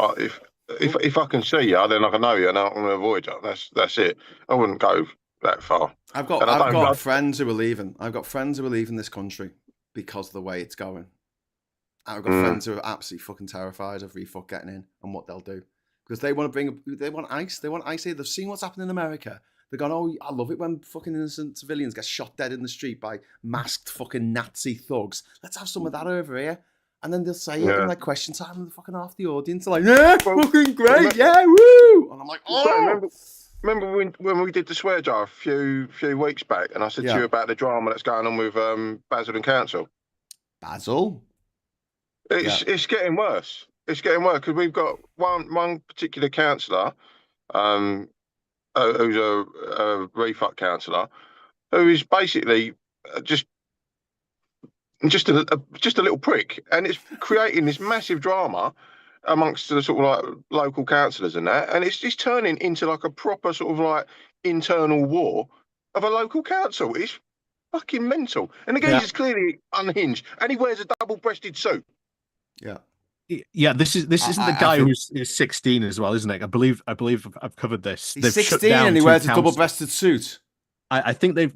if I can see you, then I can know you, and I'm going to avoid you. That's it. I wouldn't go that far. I've got friends who are leaving. I've got friends who are leaving this country because of the way it's going. I've got friends who are absolutely fucking terrified of refuck getting in and what they'll do because they want ICE. They want ICE here. They've seen what's happening in America. They're going, oh, I love it when fucking innocent civilians get shot dead in the street by masked fucking Nazi thugs. Let's have some of that over here. And then they'll say it in like question time, and the fucking half the audience are like, yeah, fucking great, yeah, woo. And I'm like, oh. Remember when we did the swear jar a few weeks back, and I said to you about the drama that's going on with Basildon Council? Basil? It's getting worse. It's getting worse because we've got one particular councillor, who's a refuck councillor, who is basically just a little prick, and it's creating this massive drama amongst the sort of like local councillors and that, and it's turning into like a proper sort of like internal war of a local council. It's fucking mental, and the geezer's clearly unhinged, and he wears a double-breasted suit. Yeah, this isn't the guy who's 16 as well, isn't it? I believe I've covered this. He's 16 and he wears a double-breasted suit. I think he's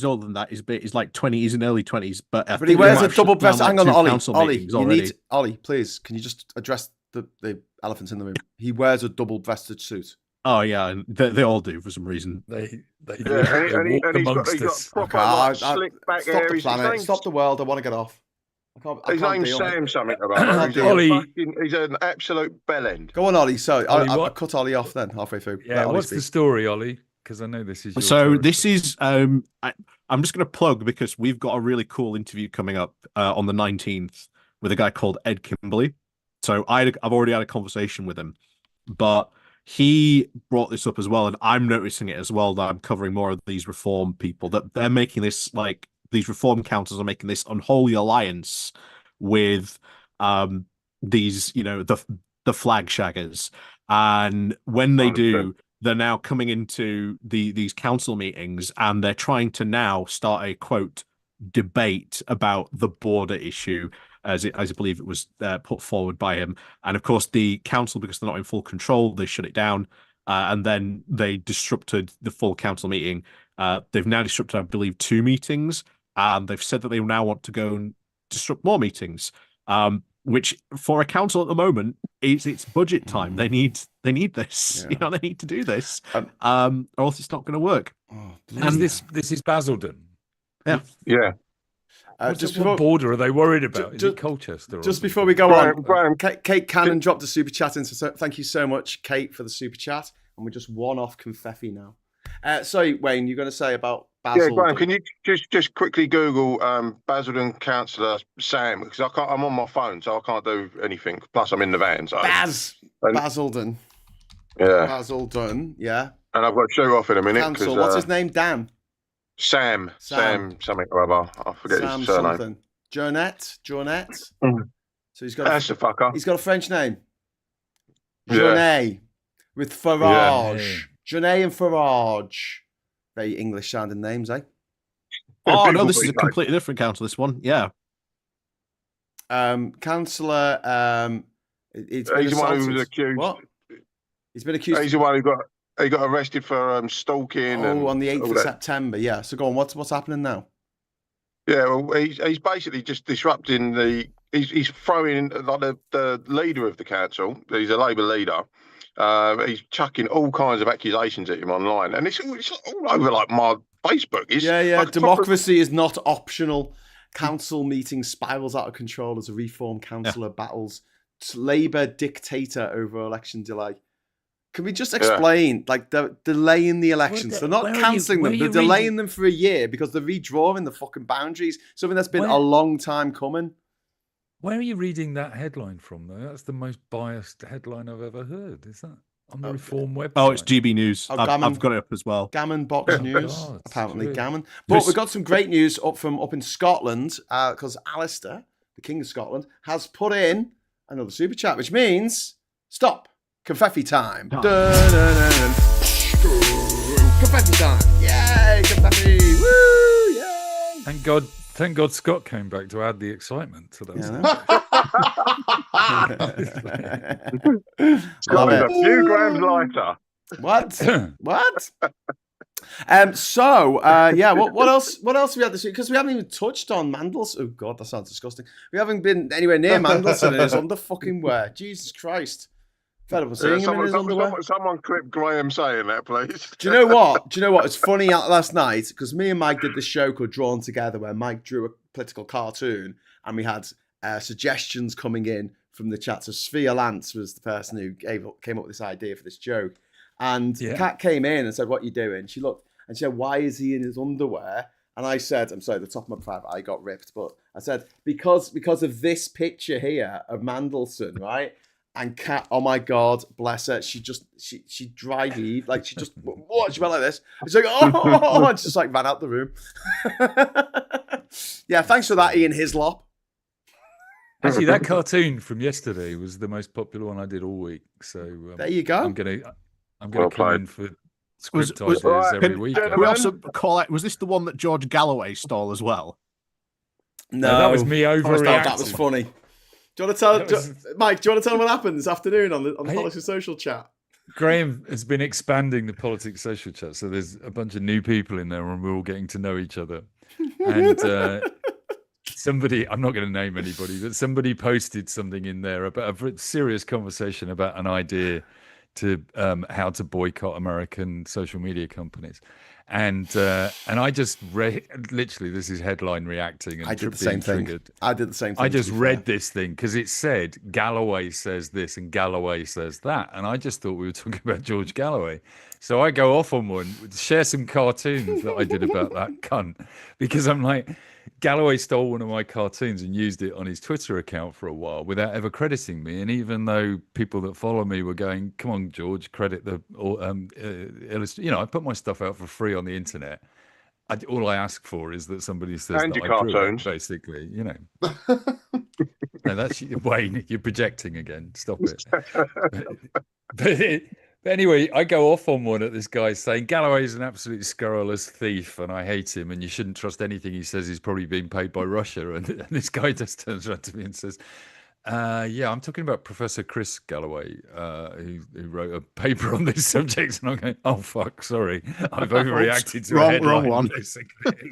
older than that. He's like 20. He's in early 20s, but he wears a double-breasted. Hang on, Ollie, please, can you just address the elephant in the room? He wears a double-breasted suit. Oh yeah, they all do for some reason. And he's got proper slick back hair. Stop the world. I want to get off. His name's Sam something about it. He's an absolute bellend. Go on, Ollie. So I cut Ollie off then halfway through. Yeah, what's the story, Ollie? Because I know this is your So territory. this is I'm just going to plug because we've got a really cool interview coming up on the 19th with a guy called Ed Kimberley. So I've already had a conversation with him, but he brought this up as well, and I'm noticing it as well that I'm covering more of these reform people, that they're making this, like, these reform councils are making this unholy alliance with these, you know, the flag shaggers. And when they 100%. do, they're now coming into these council meetings and they're trying to now start a quote debate about the border issue, as I believe it was put forward by him. And of course, the council, because they're not in full control, they shut it down, and then they disrupted the full council meeting. They've now disrupted, I believe, 2 meetings, and they've said that they now want to go and disrupt more meetings. Which for a council at the moment is it's budget time. They need this. Yeah. You know, they need to do this, or else it's not going to work. And this is Basildon. Yeah. What border are they worried about? Is it Colchester? Just before we go Graham, on, Kate Cannon dropped a super chat in, so thank you so much, Kate, for the super chat. And we're just one off Confetti now. Sorry, Wayne, you're going to say about Basildon? Yeah, Graham, can you just quickly Google Basildon councillor Sam, because I'm on my phone, so I can't do anything. Plus, I'm in the van. So Basildon. Yeah. Basildon, yeah. And I've got to shoot off in a minute. Council, what's his name? Dan. Sam something or other. I forget Sam his surname. something. Journette. Mm. So he's got That's a fucker. He's got a French name. Yeah. Journet with Farage. Journet and Farage. Very English sounding names, eh? Oh no, this is a completely different council. This one, yeah. Councillor. He's the one who was accused. What? He's been accused. He's the one who got arrested for stalking. On the 8th of September. Yeah. So go on. What's happening now? Yeah, well, he's basically just disrupting the. He's throwing like the leader of the council. He's a Labour leader. He's chucking all kinds of accusations at him online, and it's all over like my Facebook. Like democracy is not optional. Council meeting spirals out of control as a reform councillor battles Labour dictator over election delay. Can we just explain, like, they're delaying the elections? They're not cancelling them. They're delaying them for a year because they're redrawing the fucking boundaries. Something that's been a long time coming. Where are you reading that headline from, though? That's the most biased headline I've ever heard. Is that on the Reform website? Oh, it's GB News. Oh, I've got it up as well. Gammon Box News, God, apparently true. Gammon. But we've got some great news up in Scotland because Alistair, the King of Scotland, has put in another super chat, which means stop. Confetti time. Dun, dun, dun, dun. Confetti time. Yay, confetti. Woo, yay. Thank God Scott came back to add the excitement to that. Scott is a few grams lighter. What? What else have we had this week? Because we haven't even touched on Mandelson. Oh God, that sounds disgusting. We haven't been anywhere near Mandelson in his under fucking wear. Jesus Christ. Fed up with seeing him in his underwear. Someone clip Graham saying that, please. Do you know what? It's funny last night because me and Mike did this show called Drawn Together where Mike drew a political cartoon and we had suggestions coming in from the chat. So Sophia Lance was the person who came up with this idea for this joke. And Kat came in and said, "What are you doing?" She looked and she said, "Why is he in his underwear?" And I said, I'm sorry, the top of my private eye got ripped, but I said, because of this picture here of Mandelson, right? And Kat, oh my God, bless her. She dry heaved, like she just, what? She went like this. She's like, oh, and just like ran out the room. Yeah, thanks for that, Ian Hislop. Actually, that cartoon from yesterday was the most popular one I did all week. So there you go. I'm gonna come in for script ideas every week. Can we also call it? Was this the one that George Galloway stole as well? No, that was me overreacting. That was funny. Do you want to tell Mike? Do you want to tell them what happened this afternoon on the Politics Social chat? Graham has been expanding the Politics Social chat, so there's a bunch of new people in there, and we're all getting to know each other. And somebody, I'm not going to name anybody, but somebody posted something in there about a serious conversation about an idea to how to boycott American social media companies. And I just read, literally, this is headline reacting. And I did the same thing. Triggered. I did the same thing. I just read this thing because it said Galloway says this and Galloway says that. And I just thought we were talking about George Galloway. So I go off on one, share some cartoons that I did about that cunt. Because I'm like, Galloway stole one of my cartoons and used it on his Twitter account for a while without ever crediting me. And even though people that follow me were going, come on, George, credit the I put my stuff out for free on the internet. All I ask for is that somebody says And that your I drew it, cartoons. basically, No, that's Wayne. You're projecting again. Stop it. But anyway, I go off on one at this guy saying Galloway's an absolute scurrilous thief and I hate him and you shouldn't trust anything he says. He's probably being paid by Russia. And this guy just turns around to me and says, yeah, I'm talking about Professor Chris Galloway, who wrote a paper on this subject. And I'm going, oh, fuck, sorry. I've overreacted to a headline. Wrong one. Basically.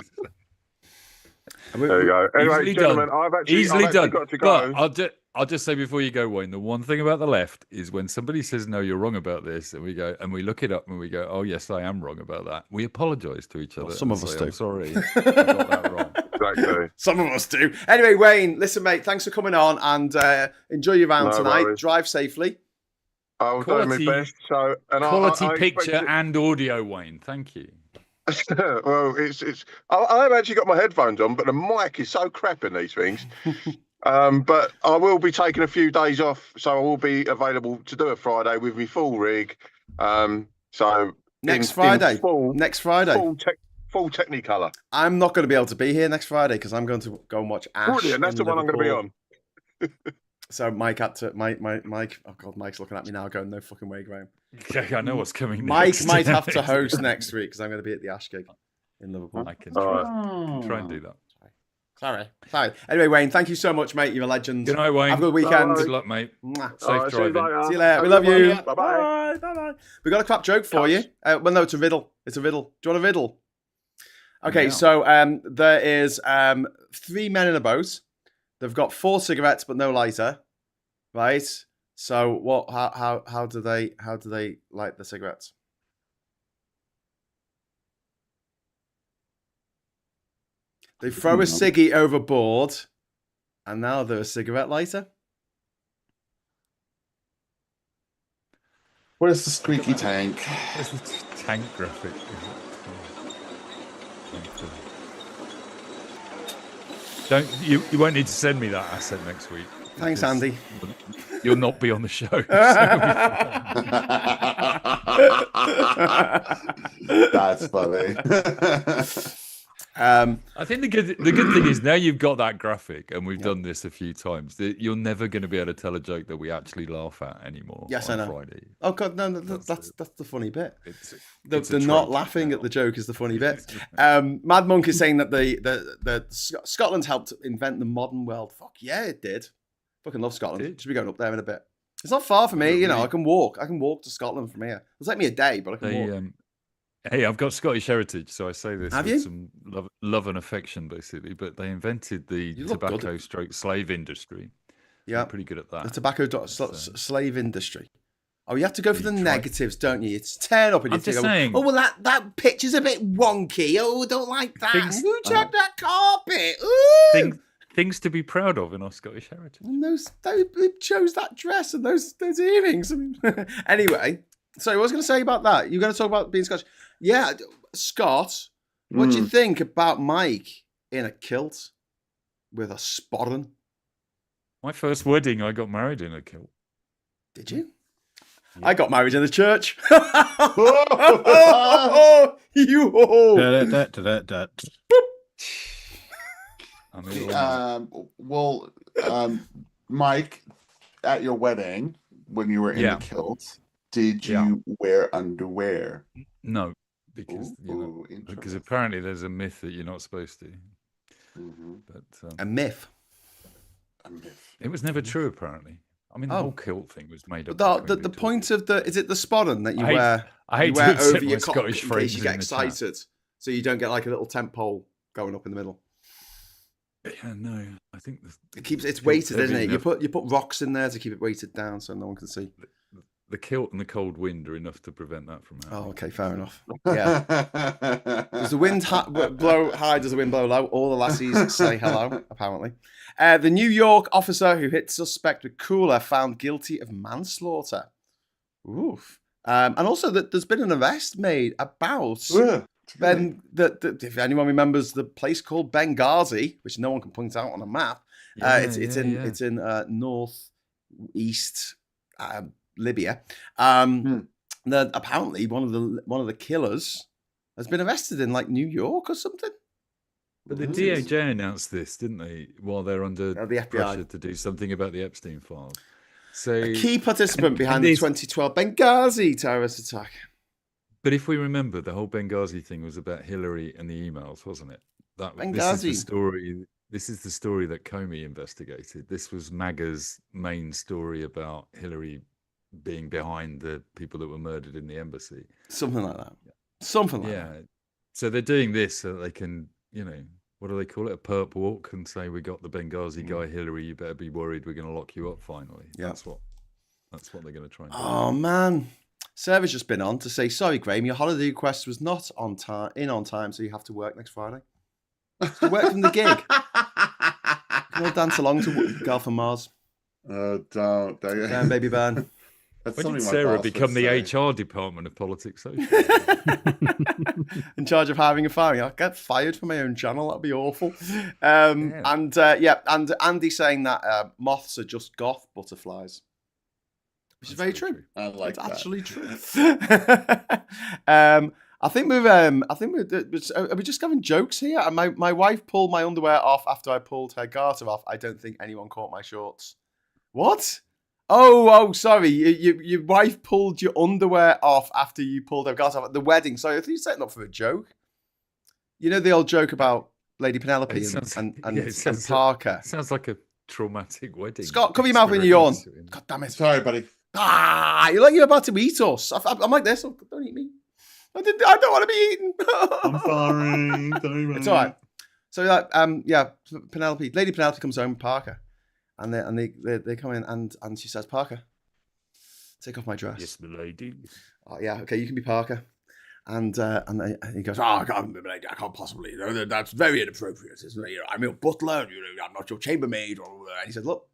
There you go. Anyway, Easily gentlemen, done. I've actually done. got to go. But I'll just say before you go, Wayne, the one thing about the left is when somebody says, no, you're wrong about this, and we go, and we look it up and we go, oh, yes, I am wrong about that. We apologise to each other. Well, some of us do. I'm sorry. I got that wrong. Exactly. Some of us do. Anyway, Wayne, listen, mate, thanks for coming on and enjoy your round tonight. Worries. Drive safely. I'll do my best. So, and Quality I picture and audio, Wayne. Thank you. Well, I've actually got my headphones on, but the mic is so crap in these things. But I will be taking a few days off, so I will be available to do a Friday with me full rig. So Next Friday. Full Technicolor. I'm not going to be able to be here next Friday because I'm going to go and watch Ash. Brilliant. That's the one I'm going to be on. So Mike had to. Mike. Oh God, Mike's looking at me now, going, "No fucking way, Graham." Okay, I know what's coming. Mike next. might have to host next week because I'm going to be at the Ash gig in Liverpool. I can try and do that. Sorry. Anyway, Wayne, thank you so much, mate. You're a legend. Good night, Wayne. Have a good weekend. Good luck, mate. Mwah. Safe driving. See you later. We love you. Bye-bye. Bye. We got a crap joke for you. Well, no, it's a riddle. It's a riddle. Do you want a riddle? Okay, so there is 3 men in a boat. They've got 4 cigarettes but no lighter, right? So what? How do they light the cigarettes? They throw a ciggy overboard, and now they're a cigarette lighter. Where's the squeaky tank? Where's the tank graphic? You won't need to send me that asset next week. Thanks, Andy. You'll not be on the show. That's funny. I think the good thing is now you've got that graphic, and we've done this a few times. That you're never going to be able to tell a joke that we actually laugh at anymore. Yes, on I know. Friday. Oh God, no, that's the funny bit. It's The not laughing at the joke is the funny bit. Mad Monk is saying that the Scotland helped invent the modern world. Fuck yeah, it did. Fucking love Scotland. Should be going up there in a bit. It's not far from me, I can walk. I can walk to Scotland from here. It'll take me a day, but I can walk. Hey, I've got Scottish heritage, so I say this Have with you? some love and affection, basically. But they invented the tobacco/slave industry. Yeah, I'm pretty good at that. The tobacco slave industry. Oh, you have to go for the negatives, don't you? It's turn up and I'm you just think, saying. oh, well, that picture's a bit wonky. Oh, don't like that. Who chucked that carpet? Ooh. Things to be proud of in our Scottish heritage. And who chose that dress and those earrings? I mean, anyway, so what was I going to say about that? You're going to talk about being Scottish. Yeah, Scott, what do you think about Mike in a kilt with a sporran? My first wedding, I got married in a kilt. Did you? Yeah. I got married in the church. Mike, at your wedding, when you were in the kilt, did you wear underwear? No. Because because apparently there's a myth that you're not supposed to. Mm-hmm. But a myth. It was never true, apparently. I mean, the whole kilt thing was made up. The point of is it the sporran that you wear? I hate you wear to over your cock Scottish in case you get excited, so you don't get like a little tent pole going up in the middle. Yeah, no, I think it's weighted, isn't it? You put rocks in there to keep it weighted down so no one can see. the kilt and the cold wind are enough to prevent that from happening. Oh, okay, fair enough. Yeah. Does the wind blow high? Does the wind blow low? All the lassies say hello, apparently. The New York officer who hit suspect with cooler found guilty of manslaughter. Oof. And also that there's been an arrest made about if anyone remembers the place called Benghazi, which no one can point out on a map. It's in northeast Libya. That apparently one of the killers has been arrested in like New York or something. But the DOJ announced this, didn't they? While they're under the FBI pressure to do something about the Epstein files. So a key participant behind the 2012 Benghazi terrorist attack. But if we remember, the whole Benghazi thing was about Hillary and the emails, wasn't it? This is the story. This is the story that Comey investigated. This was MAGA's main story about Hillary being behind the people that were murdered in the embassy. Something like that. Something like that. Yeah. So they're doing this so that they can, what do they call it? A perp walk and say, we got the Benghazi guy, Hillary, you better be worried. We're going to lock you up finally. Yeah. That's what they're going to try and do. Oh, man. Sarah's just been on to say, sorry, Graham, your holiday request was not on time, so you have to work next Friday. So work from the gig. We'll dance along to Girl from Mars. Oh, don't. Burn, baby, burn. When did Sarah become the HR department of Politics Social? In charge of hiring and firing. I'll get fired from my own channel. That'd be awful. And Andy saying that moths are just goth butterflies. Which is very true. I like it's that. Actually true. I think are we just having jokes here? And my wife pulled my underwear off after I pulled her garter off. I don't think anyone caught my shorts. What? Oh, sorry. Your wife pulled your underwear off after you pulled her garter off at the wedding. Sorry, I think you're setting up for a joke. You know the old joke about Lady Penelope and Parker. Sounds like a traumatic wedding. Scott, cover your mouth when you yawn. God damn it. Sorry, buddy. You're like you're about to eat us. I'm like this. Oh, don't eat me. I don't want to be eaten. I'm sorry. It's all right. So Lady Penelope comes home with Parker, and they come in and she says, Parker, take off my dress. Yes, my lady. Oh yeah, okay, you can be Parker. And he goes, I can't possibly. That's very inappropriate. I'm your butler. I'm not your chambermaid. And he said, look,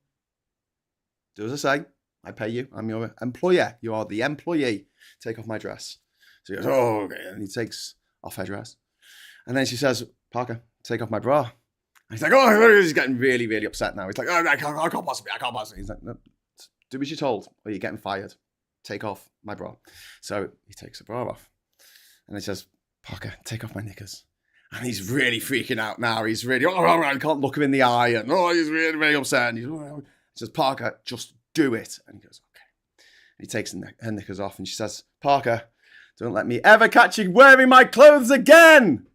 do as I say. I pay you. I'm your employer. You are the employee. Take off my dress. So he goes, oh, okay. And he takes off her dress. And then she says, Parker, take off my bra. And he's like, oh, he's getting really, really upset now. He's like, oh, I can't possibly. He's like, no, do as you're told or you're getting fired. Take off my bra. So he takes the bra off. And he says, Parker, take off my knickers. And he's really freaking out now. He's really, I can't look him in the eye. And he's really, really upset. And he says, Parker, just do it. And he goes, okay. And he takes her knickers off and she says, Parker, don't let me ever catch you wearing my clothes again.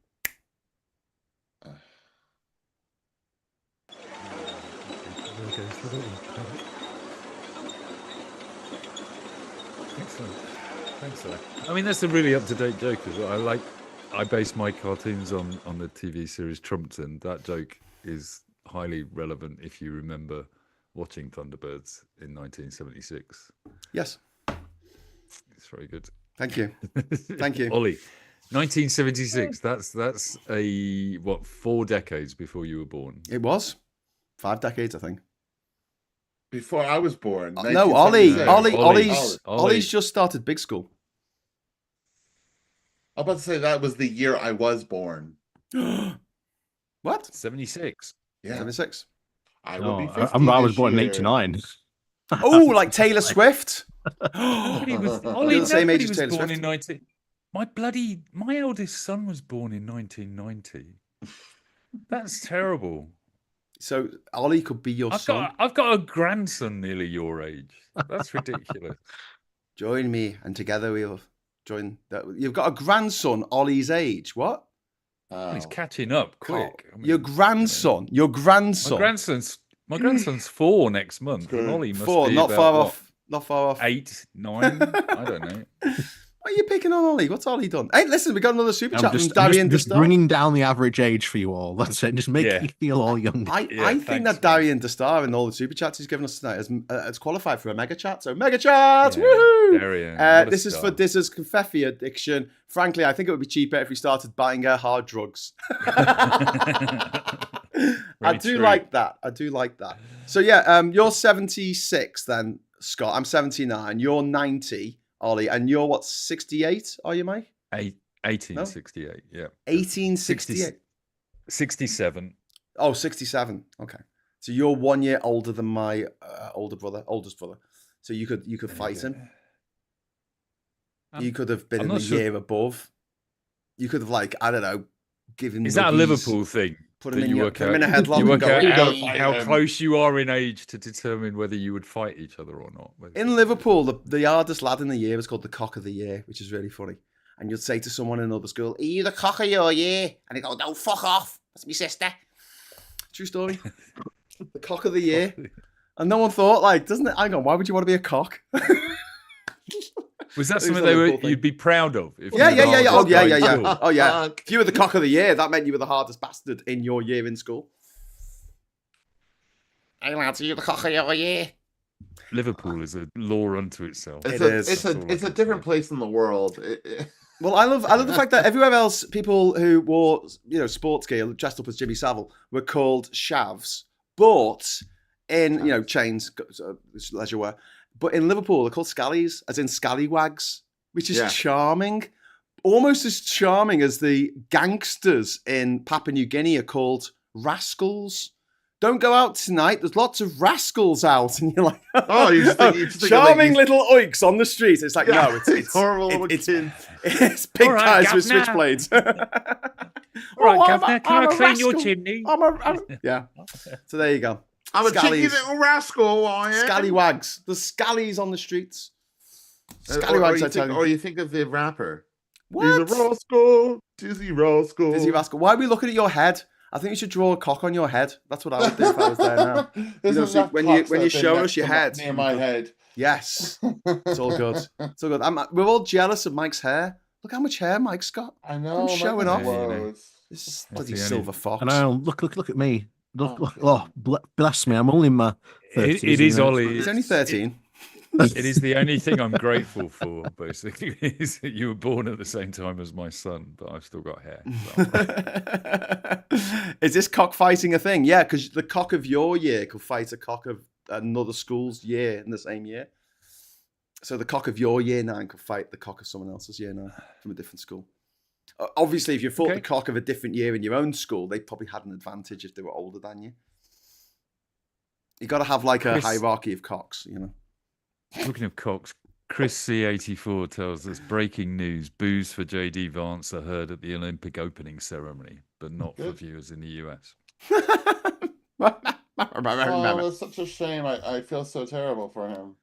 Excellent. Thanks for that. I mean, that's a really up-to-date joke as well. I base my cartoons on the TV series Trumpton. That joke is highly relevant if you remember watching Thunderbirds in 1976. Yes. It's very good. Thank you. Thank you. Ollie, 1976. That's 4 decades before you were born. It was 5 decades, I think. Before I was born. No, Ollie's just started big school. I'm about to say that was the year I was born. What? 76. Yeah. 76. I was born in 89. Oh, like Taylor Swift. Ollie the same age as Taylor Swift. My eldest son was born in 1990. That's terrible. So Ollie could be your son. I've got a grandson nearly your age. That's ridiculous. Join me, and together we'll join. You've got a grandson Ollie's age. What? He's catching up quick. I mean, your grandson. My grandson's 4 next month. And Ollie must 4, be not about, far off. Not far off. 8, 9. I don't know. Why are you picking on Ollie? What's Ollie done? Hey, listen, we got another super chat from I'm Darian just Destar. bringing down the average age for you all. That's it. Just making you feel all young. I think thanks, that Darian Destar and all the super chats he's given us tonight has qualified for a mega chat. So mega chats, woohoo! Darian, This is for Dizz's Confetti addiction. Frankly, I think it would be cheaper if we started buying her hard drugs. I do like that. So yeah, you're 76 then, Scott. I'm 79. You're 90, Ollie, and you're what, 68? Are you, mate? 1868. Yeah. 1868. 67. Oh, 67. Okay. So you're 1 year older than my oldest brother. So you could fight him. You could have been in the year above. You could have, like, I don't know, given. Is that a Liverpool thing? Put him in a headlock. You work and out how close you are in age to determine whether you would fight each other or not. In Liverpool, the hardest lad in the year is called the cock of the year, which is really funny. And you'd say to someone in another school, "Are you the cock of your year?" And he'd go, "No, fuck off. That's my sister." True story. The cock of the year. And no one thought, like, doesn't it? Hang on, why would you want to be a cock? Was that something you'd be proud of? Yeah. Oh, yeah. If you were the cock of the year, that meant you were the hardest bastard in your year in school. Hey, lads, are you the cock of your year? Liverpool is a law unto itself. It's a different place in the world. Well, I love the fact that everywhere else, people who wore, sports gear, dressed up as Jimmy Savile, were called shavs, but in, chains, leisure wear. But in Liverpool, they're called scallies, as in scallywags, which is charming. Almost as charming as the gangsters in Papua New Guinea are called rascals. Don't go out tonight. There's lots of rascals out. And you're like, charming little oiks on the street. It's like, no, it's horrible little kids. It's big guys with switchblades. All right, Governor, can I clean your chimney? Yeah. So there you go. I'm a cheeky little rascal, I am. Scallywags. There's scallies on the streets. Scallywags, I tell you. Or you think of the rapper. What? He's a rascal. Dizzy rascal. Dizzy rascal. Why are we looking at your head? I think you should draw a cock on your head. That's what I would do if I was there now. So when you show us your head. Near my head. Yes. It's all good. It's all good. We're all jealous of Mike's hair. Look how much hair Mike's got. I know. I'm showing off. This bloody silver fox. I know. Look at me. Look, bless me. I'm only in my 30s. It is Ollie. He's only 13. It is the only thing I'm grateful for, basically, is that you were born at the same time as my son, but I've still got hair. So Is this cockfighting a thing? Yeah, because the cock of your year could fight a cock of another school's year in the same year. So the cock of your year 9 could fight the cock of someone else's year 9 from a different school. Obviously, if you fought the cock of a different year in your own school, they probably had an advantage if they were older than you. You got to have like a hierarchy of cocks, Talking of cocks, Chris C84 tells us breaking news: boos for JD Vance are heard at the Olympic opening ceremony, but not for viewers in the US. Oh, that's such a shame. I feel so terrible for him.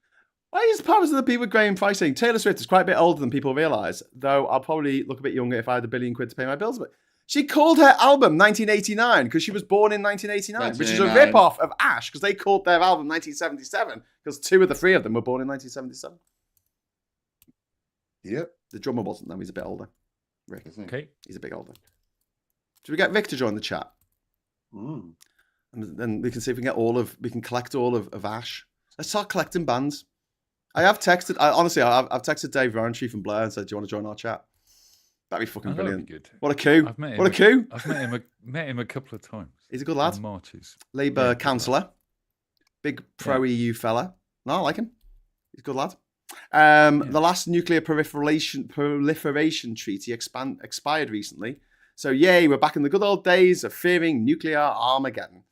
Why is part of the people with Graham pricing? Taylor Swift is quite a bit older than people realise, though I'll probably look a bit younger if I had £1 billion to pay my bills. But she called her album 1989 because she was born in 1989, which is a rip-off of Ash because they called their album 1977 because 2 of the 3 of them were born in 1977. Yep. The drummer wasn't, though. He's a bit older. Rick. Okay. He's a bit older. Should we get Vic to join the chat? Mm. And then we can see if we can collect all of Ash. Let's start collecting bands. I have texted, I've texted Dave Rowntree from Blair and said, "Do you want to join our chat?" That'd be fucking brilliant. That'd be good. What a coup. What a coup. I've met him a couple of times. He's a good lad. Marches. Labour councillor. Big pro-EU fella. No, I like him. He's a good lad. The last nuclear proliferation treaty expired recently. So yay, we're back in the good old days of fearing nuclear Armageddon.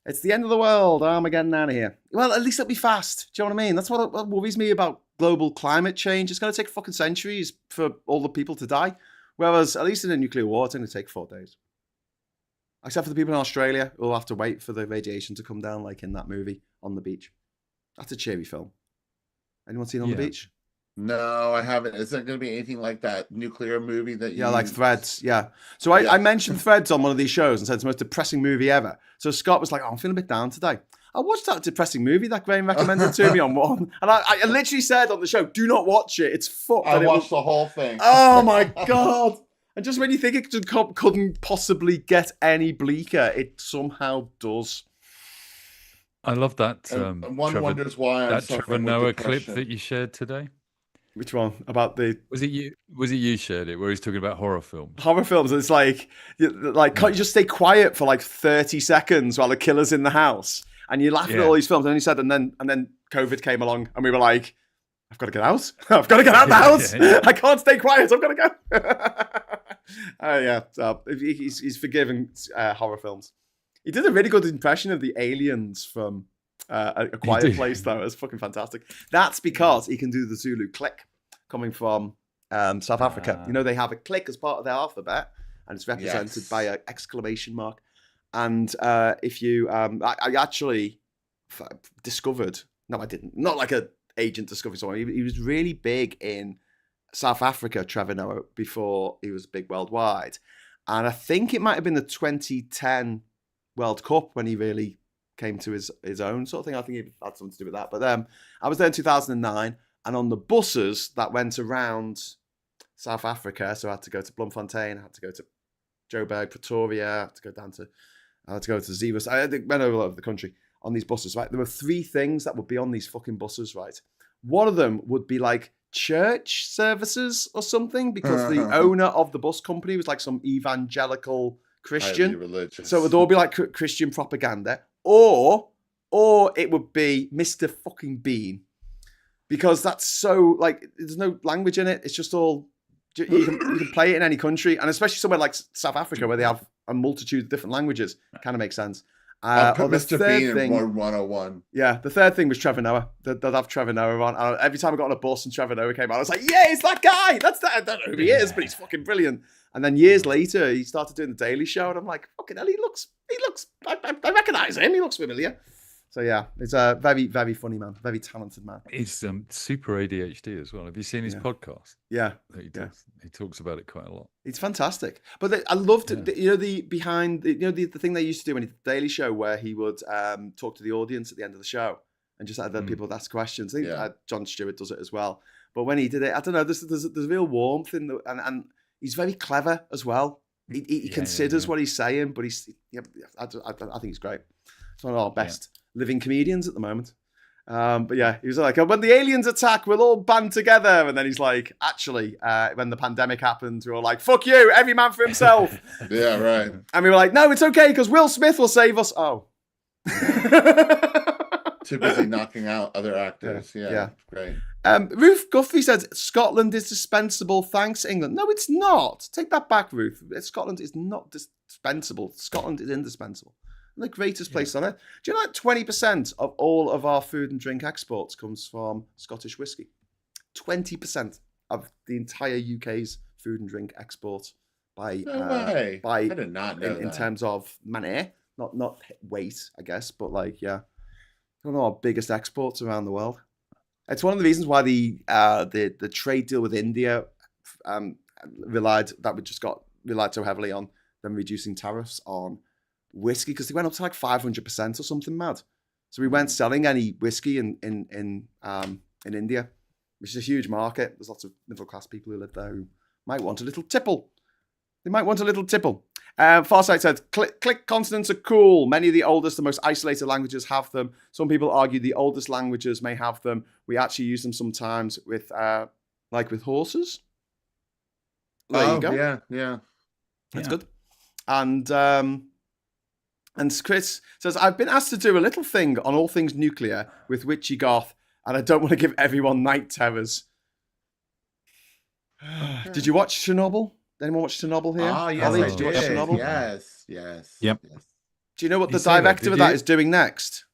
It's the end of the world. Armageddon out of here. Well, at least it'll be fast. Do you know what I mean? That's what worries me about global climate change. It's going to take fucking centuries for all the people to die. Whereas, at least in a nuclear war, it's going to take 4 days. Except for the people in Australia who will have to wait for the radiation to come down, like in that movie, On the Beach. That's a cheery film. Anyone seen On the Beach? No, I haven't. Is there going to be anything like that nuclear movie that you... Yeah, like Threads, yeah. So I mentioned Threads on one of these shows and said it's the most depressing movie ever. So Scott was like, "Oh, I'm feeling a bit down today." I watched that depressing movie that Graham recommended to me on one. And I literally said on the show, do not watch it. It's fucked. I watched the whole thing. Oh my God. And just when you think it couldn't possibly get any bleaker, it somehow does. I love that. And one wonders why I'm that suffering Trevor with Noah clip depression. that you shared today. Which one? About the Was it you? Was it you shared it? Where he's talking about horror films. horror films? It's like can't you just stay quiet for like 30 seconds while the killer's in the house? And you're laughing at all these films. And then he said, and then COVID came along, and we were like, I've got to get out. I've got to get out of the house. I can't stay quiet. I've got to go. So he's forgiven horror films. He did a really good impression of the aliens from A Quiet Place, though. It was fucking fantastic. That's because he can do the Zulu click coming from South Africa. You know, they have a click as part of their alphabet, and it's represented by an exclamation mark. And if you, I actually discovered, no, I didn't, not like an agent discovered someone. He was really big in South Africa, Trevor Noah, before he was big worldwide. And I think it might have been the 2010 World Cup when he really came to his own sort of thing. I think it had something to do with that. But I was there in 2009, and on the buses that went around South Africa, so I had to go to Bloemfontein, I had to go to Joburg, Pretoria, I had to go to Zebras. I went all over the country on these buses, right? There were 3 things that would be on these fucking buses, right? One of them would be like church services or something, because the owner of the bus company was like some evangelical Christian. So it would all be like Christian propaganda. Or it would be Mr. fucking Bean. Because that's so, like, there's no language in it. It's just all, you can play it in any country. And especially somewhere like South Africa, where they have a multitude of different languages. Kind of makes sense. I'll put Mr. Bean in 101. Yeah, the third thing was Trevor Noah. They'd have Trevor Noah on. And every time I got on a bus and Trevor Noah came out, I was like, yeah, it's that guy. That's that. I don't know who he is, but he's fucking brilliant. And then years later, he started doing the Daily Show, and I'm like, fucking hell, he looks. I recognize him. He looks familiar. So yeah, he's a very, very funny man, very talented man. He's super ADHD as well. Have you seen his podcast? Yeah, that he does. He talks about it quite a lot. It's fantastic. But I loved the thing they used to do when he did the Daily Show, where he would talk to the audience at the end of the show and just had people ask questions. I think Jon Stewart does it as well. But when he did it, I don't know. There's real warmth in the and he's very clever as well. He considers what he's saying, but I think he's great. It's one of our best living comedians at the moment. But yeah, he was like, when the aliens attack, we'll all band together. And then he's like, actually, when the pandemic happened, we were all like, fuck you, every man for himself. Yeah, right. And we were like, no, it's okay, because Will Smith will save us. Oh. Too busy knocking out other actors. Yeah. Great. Ruth Guthrie says, Scotland is dispensable, thanks England. No, it's not. Take that back, Ruth. Scotland is not dispensable. Scotland is indispensable. The greatest place on earth. Do you know that 20% of all of our food and drink exports comes from Scottish whiskey? 20% of the entire UK's food and drink export by I did not know in terms of money, not weight, I guess, but like I don't know, our biggest exports around the world. It's one of the reasons why the trade deal with India relied so heavily on them reducing tariffs on whiskey, because they went up to like 500% or something mad. So we weren't selling any whiskey in India, which is a huge market. There's lots of middle class people who live there who might want a little tipple. They might want a little tipple. Farsight said, click consonants are cool. Many of the oldest and most isolated languages have them. Some people argue the oldest languages may have them. We actually use them sometimes with with horses. There you go. Yeah. That's good. And Chris says, I've been asked to do a little thing on all things nuclear with Witchy Goth, and I don't want to give everyone night terrors. Did you watch Chernobyl? Anyone watch Chernobyl here? Oh, yes, Ollie, I did you watch Chernobyl? Yes. Yep. Yes. Do you know what the director of that is doing next?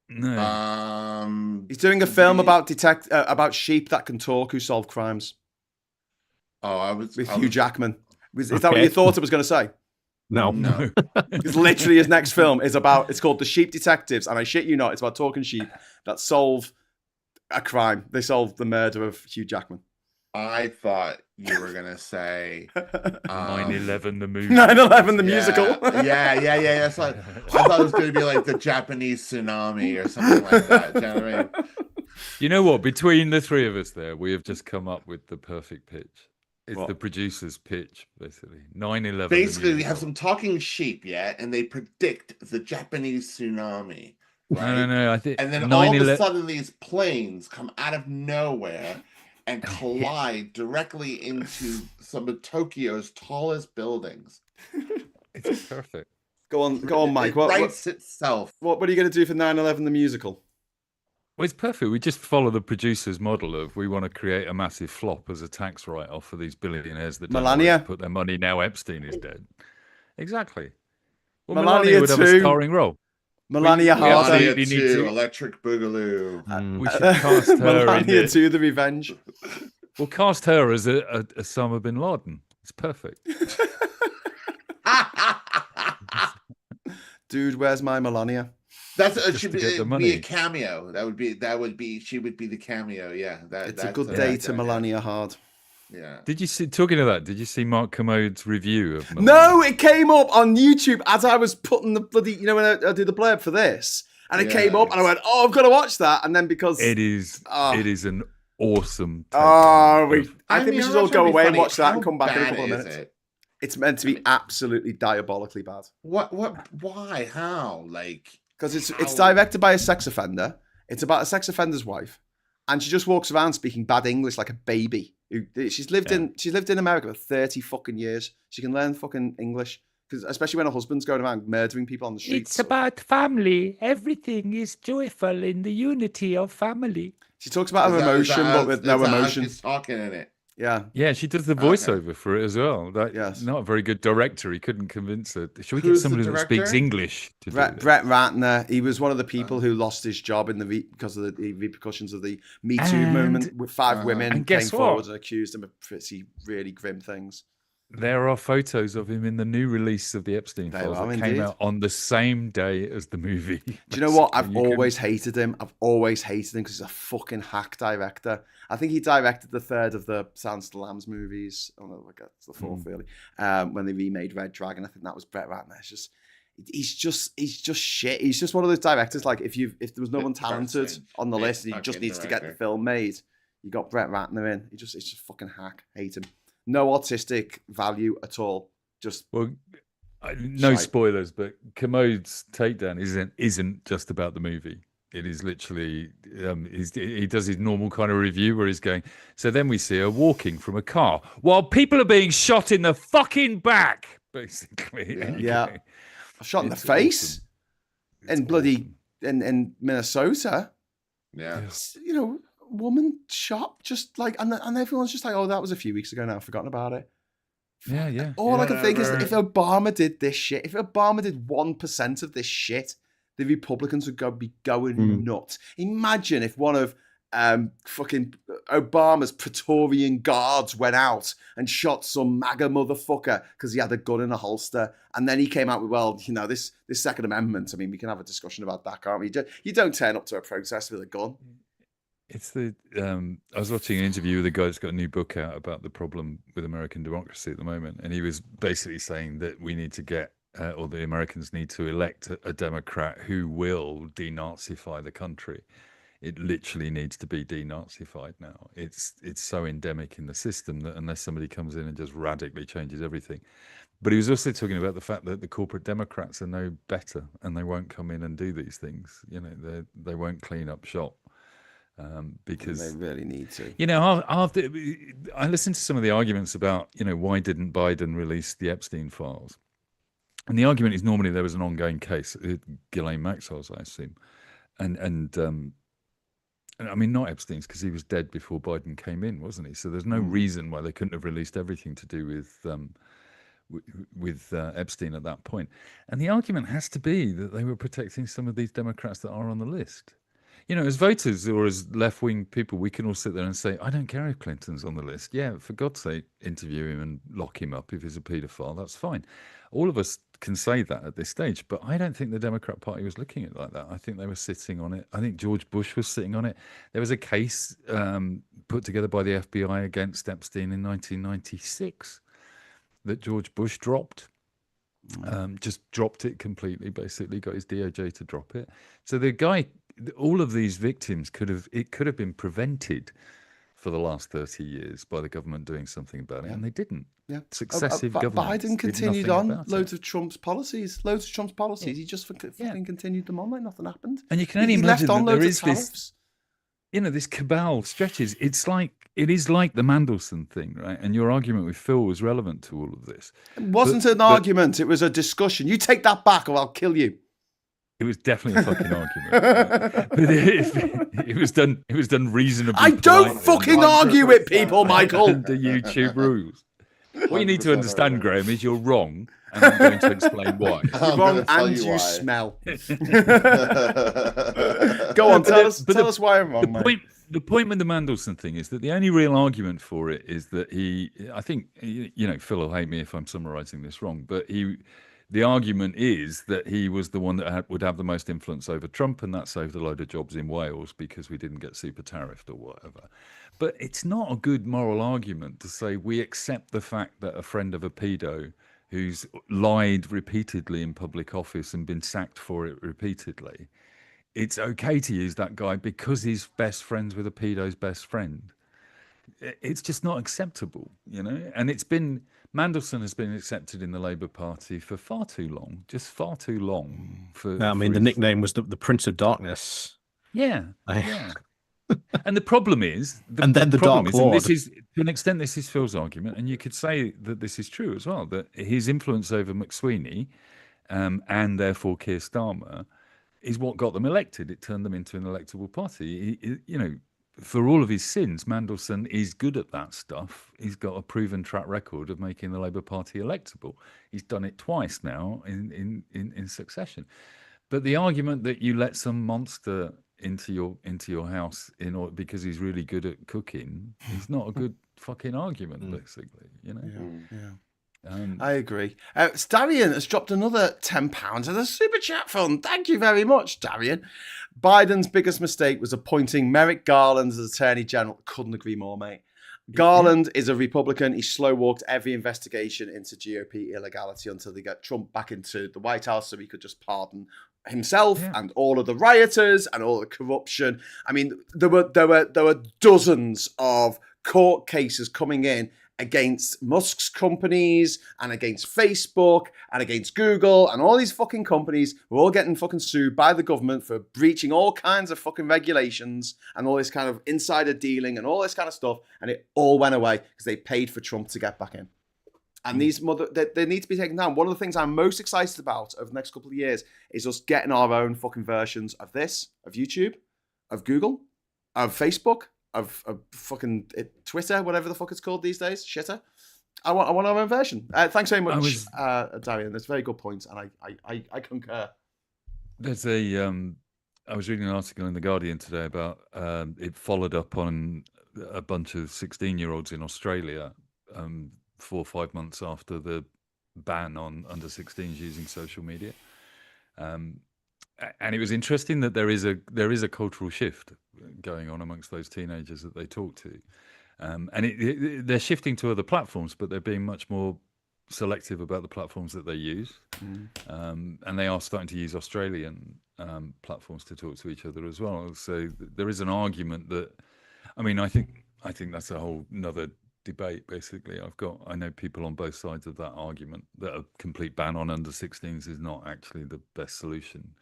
No. He's doing a film about sheep that can talk who solve crimes. With Hugh Jackman. Is that what you thought it was going to say? No. Because literally his next film is it's called The Sheep Detectives, and I shit you not, it's about talking sheep that solve a crime. They solve the murder of Hugh Jackman. I thought you were gonna say 9/11 the movie. 9/11 the musical. Yeah. That's what I thought it was gonna be like the Japanese tsunami or something like that. Do you know what I mean? You know what? Between the three of us there, we have just come up with the perfect pitch. It's What? the producer's pitch, basically. 9/11. Basically, we have some talking sheep, and they predict the Japanese tsunami. Right? No. I think And then all of 9/11 a sudden, these planes come out of nowhere and collide directly into some of Tokyo's tallest buildings. It's perfect. Go on, Mike. It What writes itself. are you going to do for 9/11 the musical? Well, it's perfect. We just follow the producer's model of we want to create a massive flop as a tax write-off for these billionaires that don't know where Melania. to put their money now Epstein is dead. Exactly. Well, Melania would have too. a starring role. Melania we Harder. Melania absolutely need 2, to- Electric Boogaloo. We should cast her in Melania it. 2, The Revenge. We'll cast her as a Osama bin Laden. It's perfect. Dude, where's my Melania? That's Just should to be, get the it'd money. be a cameo. She would be the cameo. Yeah, It's a that's good the day right to idea. Melania Hard. Yeah. Did you see? Talking of that, did you see Mark Commode's review of? No, it came up on YouTube as I was putting the bloody, when I do the blurb for this, and it came up, and I went, "Oh, I've got to watch that." And then because It is an awesome. I takedown of- think we mean, should I'm all not go trying to be away and funny. watch that How and come back in a bad couple of is minutes. it? It's meant to be absolutely diabolically bad What? Why? How? Like, because it's how- directed by a sex offender. It's about a sex offender's wife, and she just walks around speaking bad English like a baby. She's lived in America for 30 fucking years. She can learn fucking English, because especially when her husband's going around murdering people on the streets. It's about family. Everything is joyful in the unity of family. She talks about her is that- is emotion, that but how- with is no that how emotion. she's talking in it. Yeah. Yeah, she does the Okay. voiceover for it as well. Yes. Not a very good director. He couldn't convince her. Should we get Who's the somebody that speaks director? English to do Brett this? Ratner, he was one of the people who lost his job in because of the repercussions of the Me Too movement. With 5 women and came guess forward what? and accused him of pretty, really grim things. There are photos of him in the new release of the Epstein There files are that came indeed. out on the same day as the movie. Do you know what? I've Basically, you can- always hated him. I've always hated him because he's a fucking hack director. I think he directed the 3rd of the Silence of the Lambs movies. Oh no, like that's the 4th really. When they remade Red Dragon, I think that was Brett Ratner. He's just shit. He's just one of those directors. Like if there was no one talented on the list and he just fucking needs to get the director. film made, you got Brett Ratner in. It's just fucking hack. Hate him. No artistic value at all. Just Well, no Shite. spoilers, but Commode's takedown isn't just about the movie. It is literally he does his normal kind of review where he's going. So then we see her walking from a car while people are being shot in the fucking back, basically. And you Yeah. go, shot in the It's face awesome. It's in bloody awesome. in Minnesota. Yeah. Woman shot just like, and everyone's just like, oh, that was a few weeks ago now, I've forgotten about it. Yeah. All I can think is that Yeah. if Obama did this shit, if Obama did 1% of this shit, the Republicans would be going nuts. Imagine if one of fucking Obama's Praetorian guards went out and shot some MAGA motherfucker because he had a gun in a holster, and then he came out with, well, this Second Amendment. I mean, we can have a discussion about that, can't we? You don't turn up to a protest with a gun. It's the I was watching an interview with a guy that's got a new book out about the problem with American democracy at the moment, and he was basically saying that we need to get or the Americans need to elect a Democrat who will denazify the country. It literally needs to be denazified now. It's so endemic in the system that unless somebody comes in and just radically changes everything. But he was also talking about the fact that the corporate Democrats are no better, and they won't come in and do these things. They won't clean up shop. Because They really need to. after I listened to some of the arguments about why didn't Biden release the Epstein files, and the argument is normally there was an ongoing case, Ghislaine Maxwell's, I assume, and I mean not Epstein's because he was dead before Biden came in, wasn't he? So there's no reason why they couldn't have released everything to do with Epstein at that point. And the argument has to be that they were protecting some of these Democrats that are on the list. As voters or as left-wing people, we can all sit there and say, I don't care if Clinton's on the list. Yeah, for God's sake, interview him and lock him up if he's a paedophile. That's fine. All of us can say that at this stage, but I don't think the Democrat Party was looking at it like that. I think they were sitting on it. I think George Bush was sitting on it. There was a case put together by the FBI against Epstein in 1996 that George Bush dropped. Just dropped it completely, basically got his DOJ to drop it. So the guy, all of these victims could have been prevented for the last 30 years by the government doing something about it, and they didn't. Yeah. Successive governments Biden did continued nothing on about loads it. of Trump's policies. He just fucking continued them on like nothing happened. And you can only he imagine left on that there loads is of tariffs. this cabal stretches. It is like the Mandelson thing, right? And your argument with Phil was relevant to all of this. It wasn't an argument, it was a discussion. You take that back or I'll kill you. It was definitely a fucking argument. But it was done reasonably. I don't politely fucking argue with people, Michael. under YouTube rules. What you need to understand, Graham, is you're wrong, and I'm going to explain why. You're wrong and you smell. Go on, tell us why I'm wrong, mate. The point with the Mandelson thing is that the only real argument for it is that I think, Phil will hate me if I'm summarizing this wrong, but the argument is that he was the one that would have the most influence over Trump, and that saved a load of jobs in Wales because we didn't get super tariffed or whatever. But it's not a good moral argument to say we accept the fact that a friend of a pedo who's lied repeatedly in public office and been sacked for it repeatedly, it's okay to use that guy because he's best friends with a pedo's best friend. It's just not acceptable, and Mandelson has been accepted in the Labour Party for far too long, just far too long. The nickname was the Prince of Darkness. Yeah, yeah. And the problem is, Dark Lord. and this is to an extent, this is Phil's argument, and you could say that this is true as well. That his influence over McSweeney, and therefore Keir Starmer, is what got them elected. It turned them into an electable party. For all of his sins, Mandelson is good at that stuff. He's got a proven track record of making the Labour Party electable. He's done it twice now in succession. But the argument that you let some monster into your house because he's really good at cooking is not a good fucking argument, basically. I agree. Darian has dropped another £10 as a super chat fund. Thank you very much, Darian. Biden's biggest mistake was appointing Merrick Garland as Attorney General. Couldn't agree more, mate. Garland is a Republican. He slow walked every investigation into GOP illegality until they got Trump back into the White House so he could just pardon himself and all of the rioters and all the corruption. I mean, there were dozens of court cases coming in against Musk's companies and against Facebook and against Google, and all these fucking companies were all getting fucking sued by the government for breaching all kinds of fucking regulations and all this kind of insider dealing and all this kind of stuff, and it all went away because they paid for Trump to get back in. And these they need to be taken down. One of the things I'm most excited about over the next couple of years is us getting our own fucking versions of this, of YouTube, of Google, of Facebook, of fucking Twitter, whatever the fuck it's called these days. Shitter. I want our own version. Thanks very much, Darian. That's a very good point, and I concur. There's I was reading an article in The Guardian today about it followed up on a bunch of 16-year-olds in Australia 4 or 5 months after the ban on under 16s using social media. And it was interesting that there is a cultural shift going on amongst those teenagers that they talk to, and they're shifting to other platforms, but they're being much more selective about the platforms that they use, and they are starting to use Australian platforms to talk to each other as well. So there is an argument that, I think that's a whole nother debate. Basically, I know people on both sides of that argument that a complete ban on under 16s is not actually the best solution.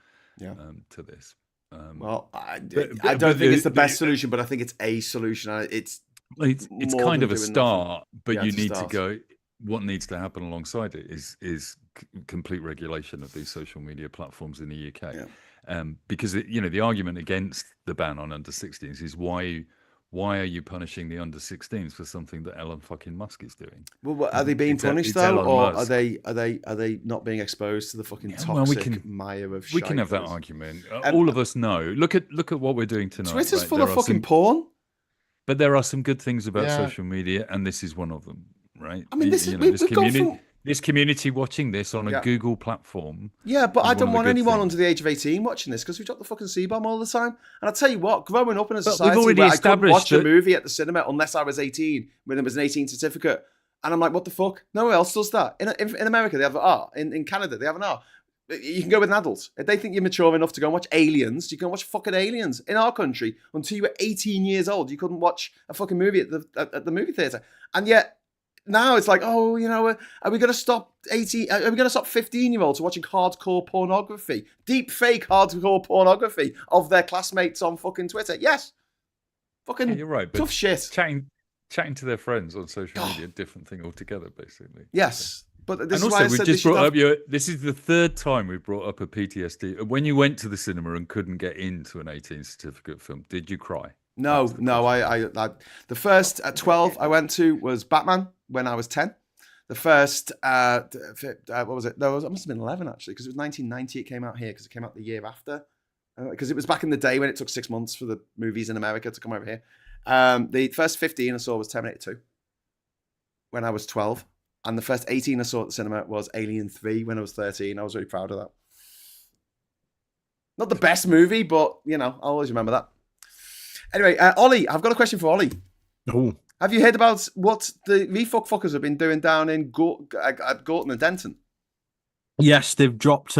To this. I don't think it's the best solution, but I think it's a solution. It's kind of a start, but you need to to go. What needs to happen alongside it is complete regulation of these social media platforms in the UK, because the argument against the ban on under 16s is why are you punishing the under 16s for something that Elon fucking Musk is doing? Well, are they being punished though, or are they not being exposed to the fucking toxic mire of shit? We can have that argument. All of us know. Look at what we're doing tonight. Twitter's full of fucking porn. But there are some good things about social media, and this is one of them, right? I mean, this community watching this on a Yeah. Google platform. Yeah, but is I don't one of the want good anyone things. under the age of 18 watching this because we drop the fucking C-bomb all the time. And I'll tell you what, growing up in a But we've society already where I couldn't established watch a that- movie at the cinema unless I was 18, when there was an 18 certificate. And I'm like, what the fuck? No one else does that. In America, they have an R. In Canada, they have an R. You can go with an adult. If they think you're mature enough to go and watch Aliens, you can watch fucking Aliens. In our country, until you were 18 years old, you couldn't watch a fucking movie at the movie theatre. And yet, now it's like, oh, you know, are we going to stop 18? Are we going to stop 15-year-olds watching hardcore pornography, deep fake hardcore pornography of their classmates on fucking Twitter? Yes, fucking Yeah, you're right. But tough shit. chatting to their friends on social media, different thing altogether, basically. Yes, but this And is why also, I we've said just brought up this is the third time we've brought up a PTSD. When you went to the cinema and couldn't get into an 18 certificate film, did you cry? No. The first 12 I went to was Batman when I was 10. The first, what was it? It must have been 11 actually, because it was 1990 it came out here, because it came out the year after. Because it was back in the day when it took 6 months for the movies in America to come over here. The first 15 I saw was Terminator 2 when I was 12. And the first 18 I saw at the cinema was Alien 3 when I was 13. I was really proud of that. Not the best movie, but, you know, I'll always remember that. Anyway, Ollie, I've got a question for Ollie. Oh. Have you heard about what the fuckers have been doing down in Gorton and Denton? Yes, they've dropped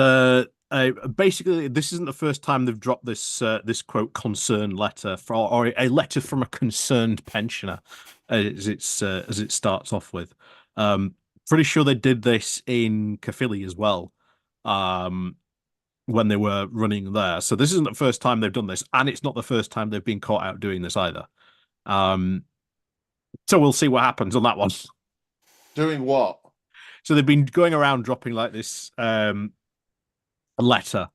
basically, this isn't the first time they've dropped this this quote concern letter or a letter from a concerned pensioner, as it starts off with. Pretty sure they did this in Confetti as well, when they were running there. So this isn't the first time they've done this, and it's not the first time they've been caught out doing this either. So we'll see what happens on that one. Doing what? So they've been going around dropping like this letter.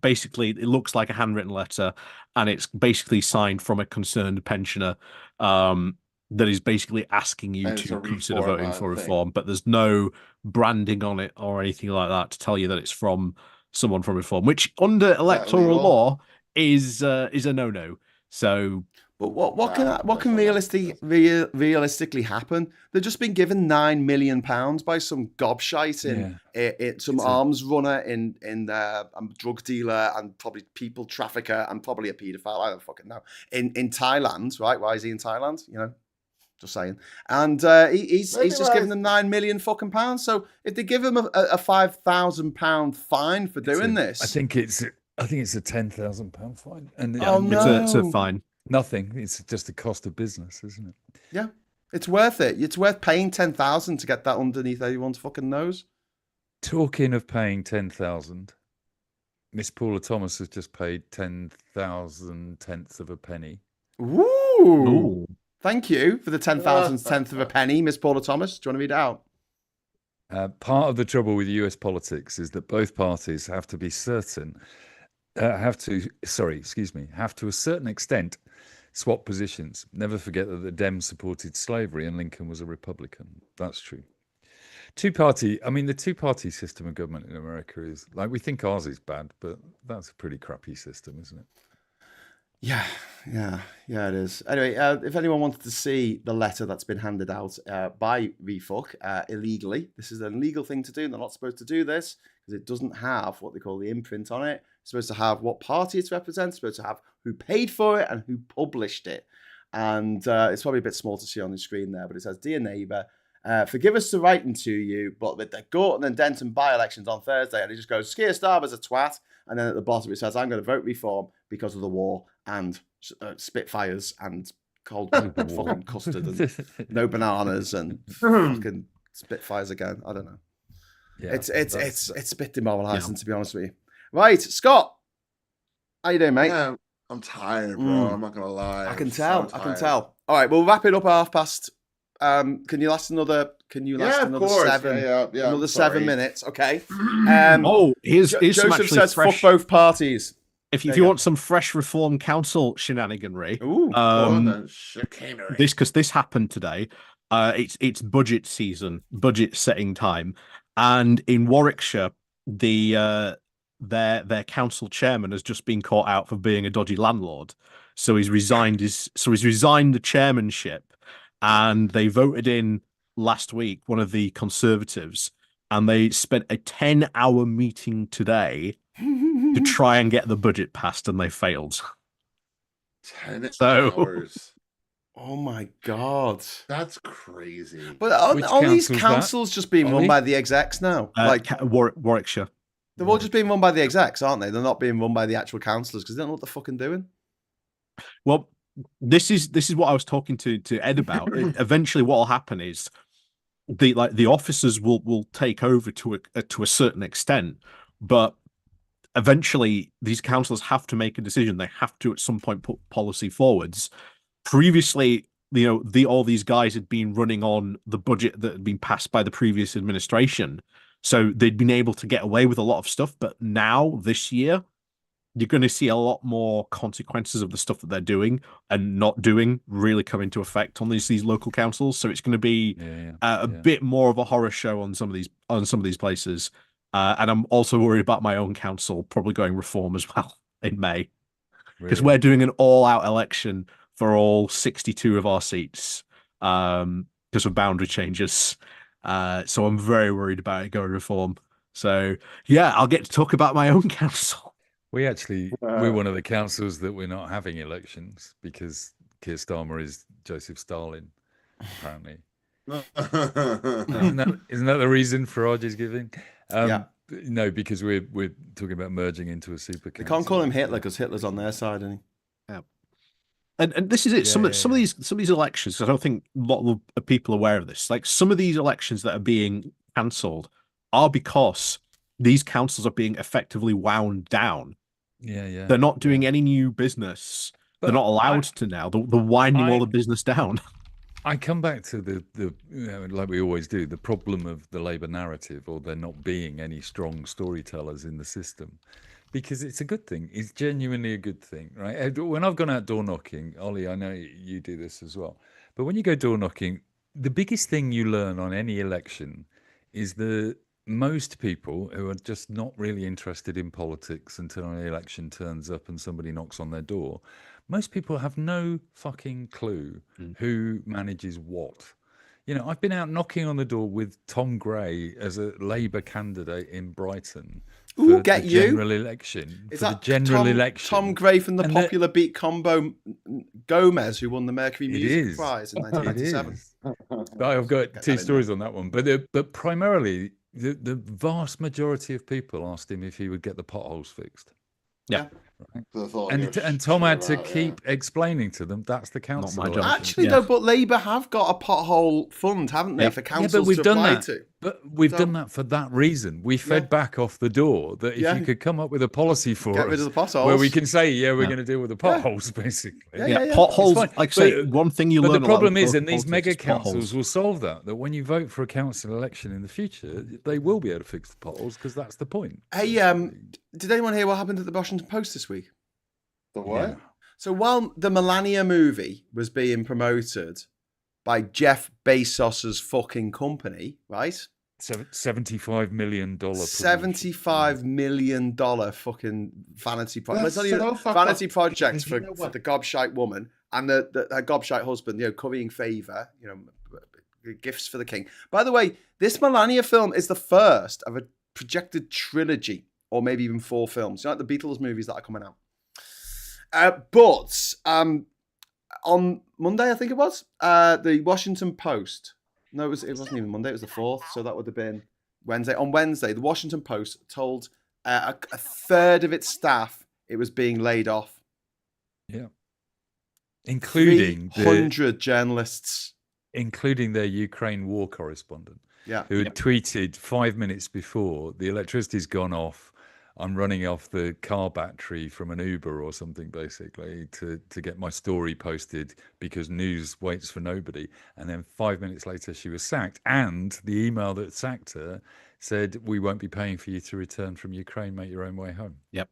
Basically, it looks like a handwritten letter, and it's basically signed from a concerned pensioner that is basically asking you And it's to a consider reform, voting for I think. reform. But there's no branding on it or anything like that to tell you that it's from someone from reform, which under electoral illegal? law is a no-no. So. But what can realistically happen? They've just been given £9 million by some gobshite in some arms runner, in a drug dealer, and probably people trafficker, and probably a paedophile. I don't fucking know. In Thailand, right? Why is he in Thailand? You know, just saying. And he's just given them £9 million fucking pounds. So if they give him a £5,000 fine for doing this, I think it's a £10,000 fine, and It's a fine. Nothing. It's just the cost of business, isn't it? Yeah, it's worth it. It's worth paying 10,000 to get that underneath everyone's fucking nose. Talking of paying 10,000, Miss Paula Thomas has just paid 10,000 tenths of a penny. Ooh. Thank you for the 10,000 tenth of a penny, Miss Paula Thomas. Do you want to read it out? Part of the trouble with US politics is that both parties have to be certain, have to a certain extent swap positions. Never forget that the Dems supported slavery and Lincoln was a Republican. That's true. The two-party system of government in America is, like, we think ours is bad, but that's a pretty crappy system, isn't it? Yeah, it is. Anyway, if anyone wanted to see the letter that's been handed out by VFuck illegally, this is an illegal thing to do. They're not supposed to do this because it doesn't have what they call the imprint on it. It's supposed to have what party it represents, it's supposed to have who paid for it and who published it. And it's probably a bit small to see on the screen there, but it says, "Dear neighbour, forgive us for writing to you, but with the Gorton and Denton by-elections on Thursday," and it just goes, "Skeer Starmer's a twat," and then at the bottom it says, "I'm going to vote reform because of the war and Spitfires and cold fucking custard and no bananas and fucking Spitfires again." I don't know. Yeah, it's a bit demoralising, to be honest with you. Right, Scott, how you doing, mate? Yeah, I'm tired, bro. I'm not gonna lie. I can tell. All right, we'll wrap it up at past. Can you last another? Another course. 7? Yeah, another sorry. 7 minutes, okay? Here's some Joseph actually says, fresh. "Fuck both parties." If you want some fresh Reform Council shenaniganry, chicanery. this happened today. It's budget season, budget setting time, and in Warwickshire, their council chairman has just been caught out for being a dodgy landlord. So he's resigned the chairmanship, and they voted in last week, one of the Conservatives, and they spent a 10-hour meeting today to try and get the budget passed, and they failed. 10 So- hours. Oh my god. That's crazy. But are these council's that, councils just being run Ollie? by the execs now? Like Warwickshire. they're all just being run by the execs, aren't they? They're not being run by the actual councillors because they don't know what they're fucking doing. Well, this is what I was talking to Ed about. Eventually, what will happen is the officers will take over to a certain extent, but eventually these councillors have to make a decision. They have to at some point put policy forwards. Previously, all these guys had been running on the budget that had been passed by the previous administration, so they'd been able to get away with a lot of stuff. But now, this year, you're going to see a lot more consequences of the stuff that they're doing and not doing really come into effect on these local councils. So it's going to be a bit more of a horror show on some of these places. And I'm also worried about my own council probably going reform as well in May, because we're doing an all-out election for all 62 of our seats because of boundary changes. So I'm very worried about it going reform. So yeah, I'll get to talk about my own council. We're one of the councils that we're not having elections because Keir Starmer is Joseph Stalin, apparently. Isn't that the reason Farage is giving? No, because we're talking about merging into a super council. They can't call him Hitler because Hitler's on their side, isn't he? Yeah. And this is it. Some of these elections, I don't think a lot of people are aware of this. Like some of these elections that are being cancelled are because these councils are being effectively wound down. Yeah. They're not doing any new business. But they're not allowed to now. They're winding all the business down. I come back to the like we always do, the problem of the Labour narrative, or there not being any strong storytellers in the system, because it's a good thing. It's genuinely a good thing, right? When I've gone out door knocking, Ollie, I know you do this as well, but when you go door knocking, the biggest thing you learn on any election is that most people who are just not really interested in politics until an election turns up and somebody knocks on their door, most people have no fucking clue who manages what. I've been out knocking on the door with Tom Gray as a Labour candidate in Brighton for the general election. Is that Tom Gray from the popular beat combo Gomez, who won the Mercury Music Prize in 1997? I've got two stories on that one, but primarily the vast majority of people asked him if he would get the potholes fixed. Yeah. Right. And Tom had to keep explaining to them that's the council. Not my job. Actually, though, but Labour have got a pothole fund, haven't they, for councils to apply to? But we've done that for that reason. We fed back off the door that if you could come up with a policy for get rid of the potholes, where we can say, we're going to deal with the potholes, basically. Potholes, like I say, one thing you learn. But the problem is, and these mega councils will solve that when you vote for a council election in the future, they will be able to fix the potholes because that's the point. Hey, did anyone hear what happened at the Washington Post this week? The what? So while the Melania movie was being promoted by Jeff Bezos's fucking company, right? $75 million. $75 million fucking vanity project. Vanity project for the gobshite woman and her gobshite husband, currying favour, gifts for the king. By the way, this Melania film is the first of a projected trilogy, or maybe even 4 films. Like the Beatles movies that are coming out. But on Monday, I think it was, the Washington Post. No, it wasn't even Monday. It was the 4th, so that would have been Wednesday. On Wednesday, the Washington Post told a third of its staff it was being laid off. Yeah, including 300 journalists, including their Ukraine war correspondent. Yeah, who had tweeted 5 minutes before, the electricity's gone off. I'm running off the car battery from an Uber or something, basically, to get my story posted because news waits for nobody. And then 5 minutes later, she was sacked. And the email that sacked her said, we won't be paying for you to return from Ukraine. Make your own way home. Yep.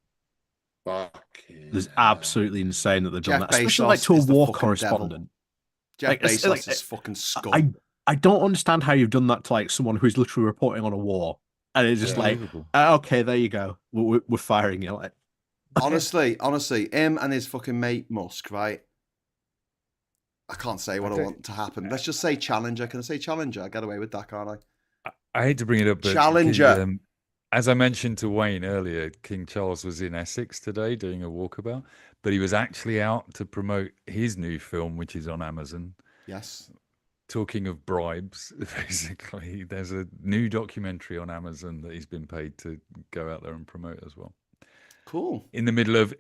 Fucking It's absolutely insane that they've done Jeff that. Especially Bezos like to a is the war fucking correspondent. Jeff Bezos is fucking scum. I don't understand how you've done that to like someone who's literally reporting on a war. And it's just like, okay, there you go. We're firing you. Like, honestly, him and his fucking mate Musk, right? I can't say what I want to happen. Let's just say Challenger. Can I say Challenger? I get away with that, can't I? I hate to bring it up, but Challenger. As I mentioned to Wayne earlier, King Charles was in Essex today doing a walkabout, but he was actually out to promote his new film, which is on Amazon. Yes. Talking of bribes, basically, there's a new documentary on Amazon that he's been paid to go out there and promote as well. Cool. In the middle of,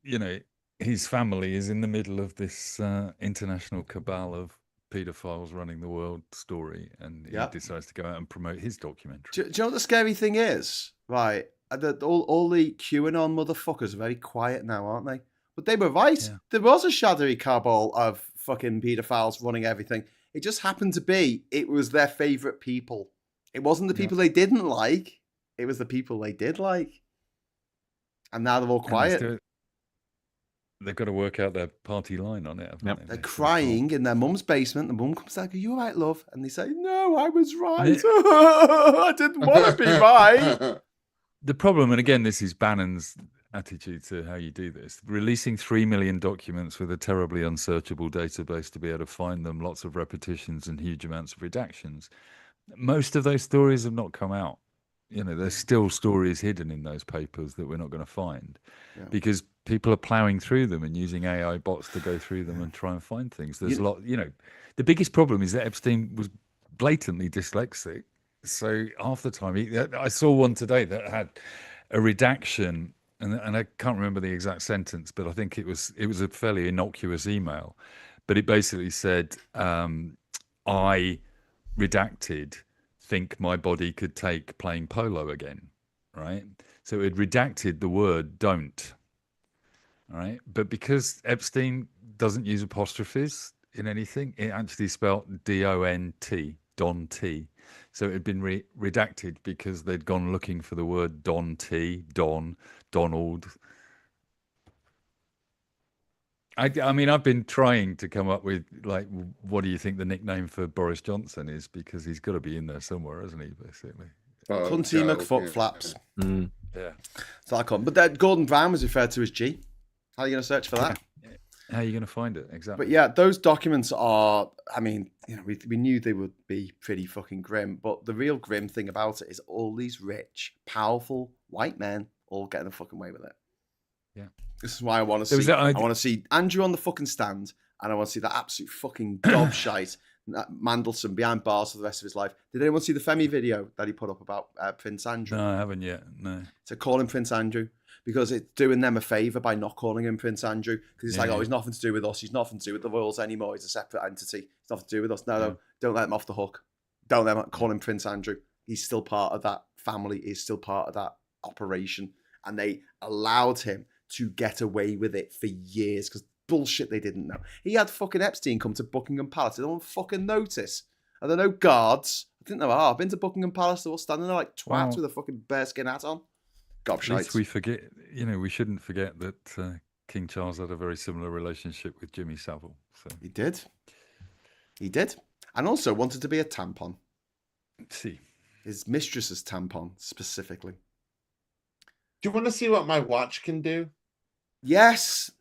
you know, his family is in the middle of this international cabal of paedophiles running the world story, and he decides to go out and promote his documentary. Do you know what the scary thing is? Right, all the QAnon motherfuckers are very quiet now, aren't they? But they were right. Yeah. There was a shadowy cabal of fucking paedophiles running everything. It just happened to be it was their favorite people. It wasn't the people they didn't like. It was the people they did like. And now they're all quiet. They've got to work out their party line on it. Yep. They're crying in their mum's basement. The mum comes like, "Are you all right, love?" And they say, "No, I was right. I didn't want to be right." The problem, and again, this is Bannon's attitude to how you do this, releasing 3 million documents with a terribly unsearchable database to be able to find them, lots of repetitions and huge amounts of redactions. Most of those stories have not come out. You know, there's still stories hidden in those papers that we're not going to find because people are plowing through them and using AI bots to go through them and try and find things. There's a lot, you know, the biggest problem is that Epstein was blatantly dyslexic. So half the time, I saw one today that had a redaction, and I can't remember the exact sentence, but I think it was a fairly innocuous email, but it basically said, I redacted, think my body could take playing polo again, right? So it redacted the word don't, right? But because Epstein doesn't use apostrophes in anything, it actually spelled D-O-N-T, Don T. So it had been redacted because they'd gone looking for the word Don T, Don, Donald. I mean, I've been trying to come up with, like, what do you think the nickname for Boris Johnson is? Because he's got to be in there somewhere, hasn't he, basically? Cunty McFuck flaps. Yeah. So I can't. But that Gordon Brown was referred to as G. How are you going to search for that? How are you going to find it? Exactly. But yeah, those documents are, I mean, you know, we knew they would be pretty fucking grim. But the real grim thing about it is all these rich, powerful white men all getting the fucking away with it. Yeah. This is why I want to see. I want to see Andrew on the fucking stand, and I want to see that absolute fucking gobshite Mandelson behind bars for the rest of his life. Did anyone see the Femi video that he put up about Prince Andrew? No, I haven't yet. No. So call him Prince Andrew because it's doing them a favour by not calling him Prince Andrew because it's like, oh, he's nothing to do with us. He's nothing to do with the royals anymore. He's a separate entity. He's nothing to do with us. No, don't let him off the hook. Don't let him call him Prince Andrew. He's still part of that family. He's still part of that operation, and they allowed him to get away with it for years because bullshit they didn't know. He had fucking Epstein come to Buckingham Palace. They don't fucking notice. Are there no guards? I didn't know. I've been to Buckingham Palace. They're all standing there like twats with a fucking bearskin hat on. Gobshites. At least we forget, you know, we shouldn't forget that King Charles had a very similar relationship with Jimmy Savile. So. He did. He did. And also wanted to be a tampon. See. His mistress's tampon, specifically. Do you want to see what my watch can do? Yes.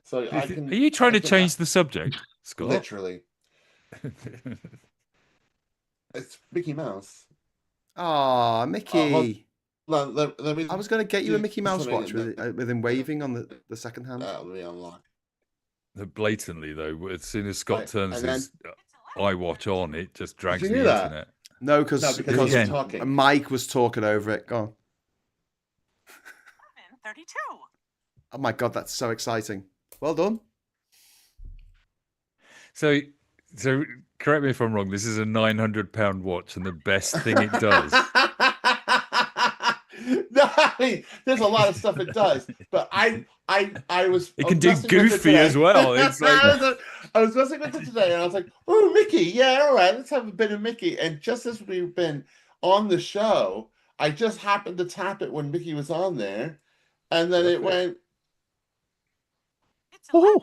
So are you trying to change the subject, Scott? Literally. It's Mickey Mouse. Oh, Mickey. Let me, I was going to get you a Mickey Mouse watch with him waving on the second hand. Let me unlock. Blatantly, though, as soon as Scott turns his iWatch on, it just drags the internet. No, because Mike was talking over it. Go on. 32. Oh my God, that's so exciting. Well done. So correct me if I'm wrong, this is a £900 watch and the best thing it does. No, I mean, there's a lot of stuff it does, but I was. It can do goofy as well. It's like I was messing with it today, and I was like, "Oh, Mickey, yeah, all right, let's have a bit of Mickey." And just as we've been on the show, I just happened to tap it when Mickey was on there, and then it went. It's 11:33.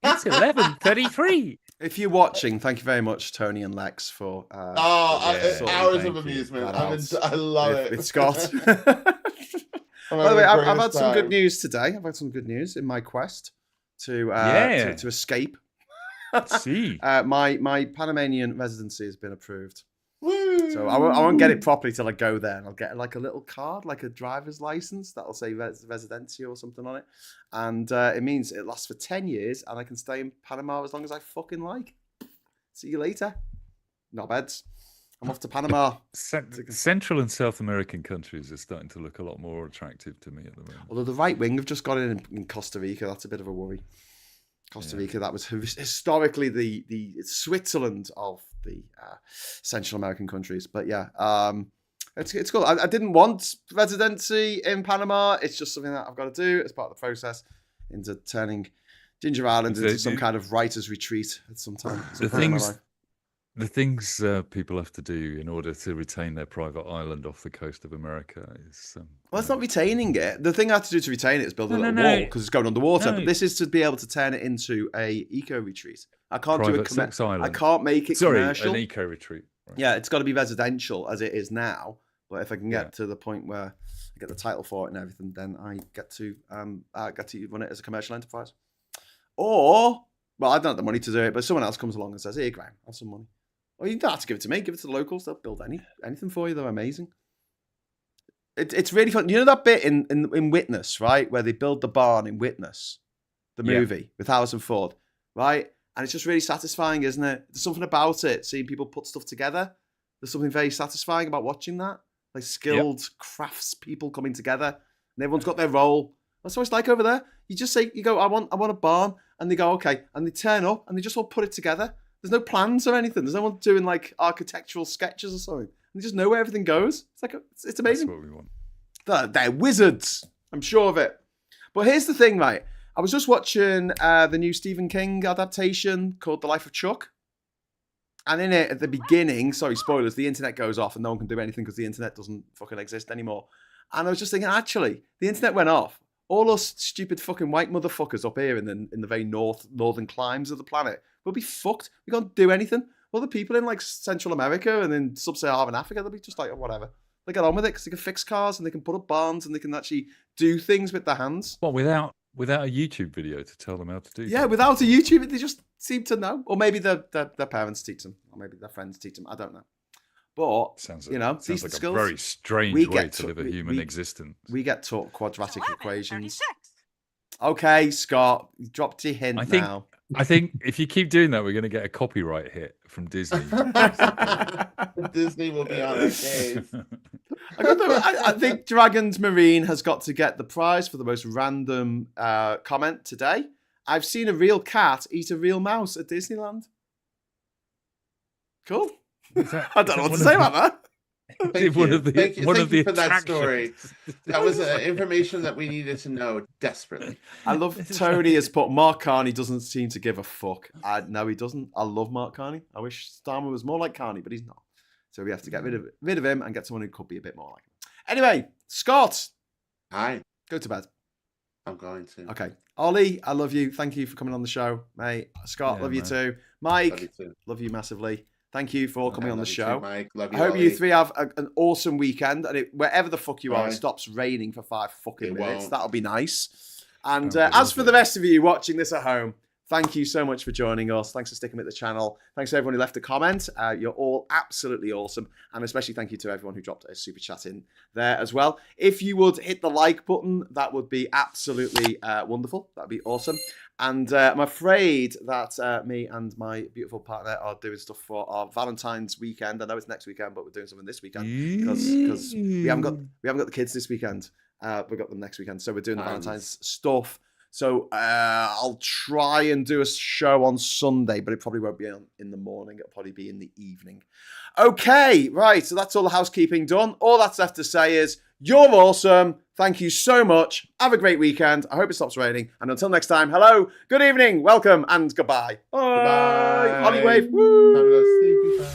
It's 11:33. If you're watching, thank you very much, Tony and Lex, for hours of amusement. I love it. It's Scott. By the way, I've had some good news today. I've had some good news in my quest to escape. See, My Panamanian residency has been approved. Woo! So I won't get it properly till I go there, and I'll get like a little card, like a driver's license that'll say residencia or something on it, and it means it lasts for 10 years, and I can stay in Panama as long as I fucking like. See you later, knobheads. I'm off to Panama. Central and South American countries are starting to look a lot more attractive to me at the moment. Although the right wing have just got in Costa Rica, that's a bit of a worry. Costa Rica, that was historically the Switzerland of the Central American countries. But yeah, it's cool. I didn't want residency in Panama. It's just something that I've got to do as part of the process into turning Ginger Island into some kind of writer's retreat at some time. The things people have to do in order to retain their private island off the coast of America is... well, it's not retaining it. The thing I have to do to retain it is build a little wall because it's going underwater. But this is to be able to turn it into a eco-retreat. I can't do it... I can't make it commercial. An eco-retreat. Right. Yeah, it's got to be residential as it is now. But if I can get to the point where I get the title for it and everything, then I get to run it as a commercial enterprise. Or, well, I don't have the money to do it, but someone else comes along and says, "Here, Graham, have some money." Well, you don't have to give it to me. Give it to the locals. They'll build anything for you. They're amazing. It's really fun. You know that bit in Witness, right? Where they build the barn in Witness, the movie with Harrison Ford, right? And it's just really satisfying, isn't it? There's something about it, seeing people put stuff together. There's something very satisfying about watching that. Like skilled crafts people coming together. And everyone's got their role. That's what it's like over there. You just say, you go, I want a barn. And they go, okay. And they turn up and they just all put it together. There's no plans or anything. There's no one doing like architectural sketches or something. They just know where everything goes. It's like it's amazing. That's what we want. They're wizards. I'm sure of it. But here's the thing, right? I was just watching the new Stephen King adaptation called The Life of Chuck. And in it, at the beginning, sorry, spoilers, the internet goes off and no one can do anything because the internet doesn't fucking exist anymore. And I was just thinking, actually, the internet went off. All us stupid fucking white motherfuckers up here in the very northern climes of the planet will be fucked. We can't do anything. Well, the people in like Central America and in sub-Saharan Africa, they'll be just like, oh, whatever. They get on with it because they can fix cars and they can put up barns and they can actually do things with their hands. Well, without a YouTube video to tell them how to do. Yeah, without a YouTube, they just seem to know, or maybe their parents teach them, or maybe their friends teach them. I don't know. But sounds decent like skills. A very strange way to live a human existence. We get taught quadratic equations. Okay, Scott, you dropped your hint now. I think if you keep doing that, we're going to get a copyright hit from Disney. Disney will be on our case. I think Dragons Marine has got to get the prize for the most random comment today. I've seen a real cat eat a real mouse at Disneyland. Cool. I don't know what to say about that. Thank you for that story. That was information that we needed to know desperately. I love Tony has put Mark Carney doesn't seem to give a fuck. No, he doesn't. I love Mark Carney. I wish Starmer was more like Carney, but he's not. So we have to get rid of him and get someone who could be a bit more like him. Anyway, Scott. Hi. Go to bed. I'm going to. Okay. Ollie, I love you. Thank you for coming on the show, mate. Scott, love you too. Mike, love you massively. Thank you for coming on the show. Too, Mike. Love you, I hope Ollie. you three have an awesome weekend. And wherever the fuck you are, it stops raining for 5 fucking minutes. That'll be nice. And as for the rest of you watching this at home, thank you so much for joining us. Thanks for sticking with the channel. Thanks to everyone who left a comment. You're all absolutely awesome. And especially thank you to everyone who dropped a super chat in there as well. If you would hit the like button, that would be absolutely wonderful. That'd be awesome. And I'm afraid that me and my beautiful partner are doing stuff for our Valentine's weekend. I know it's next weekend, but we're doing something this weekend because we haven't got the kids this weekend. We've got them next weekend, so we're doing the Valentine's stuff. So I'll try and do a show on Sunday, but it probably won't be in the morning. It'll probably be in the evening. Okay, right. So that's all the housekeeping done. All that's left to say is you're awesome. Thank you so much. Have a great weekend. I hope it stops raining. And until next time, hello, good evening, welcome, and goodbye. Bye. Goodbye. Ollie wave. Woo.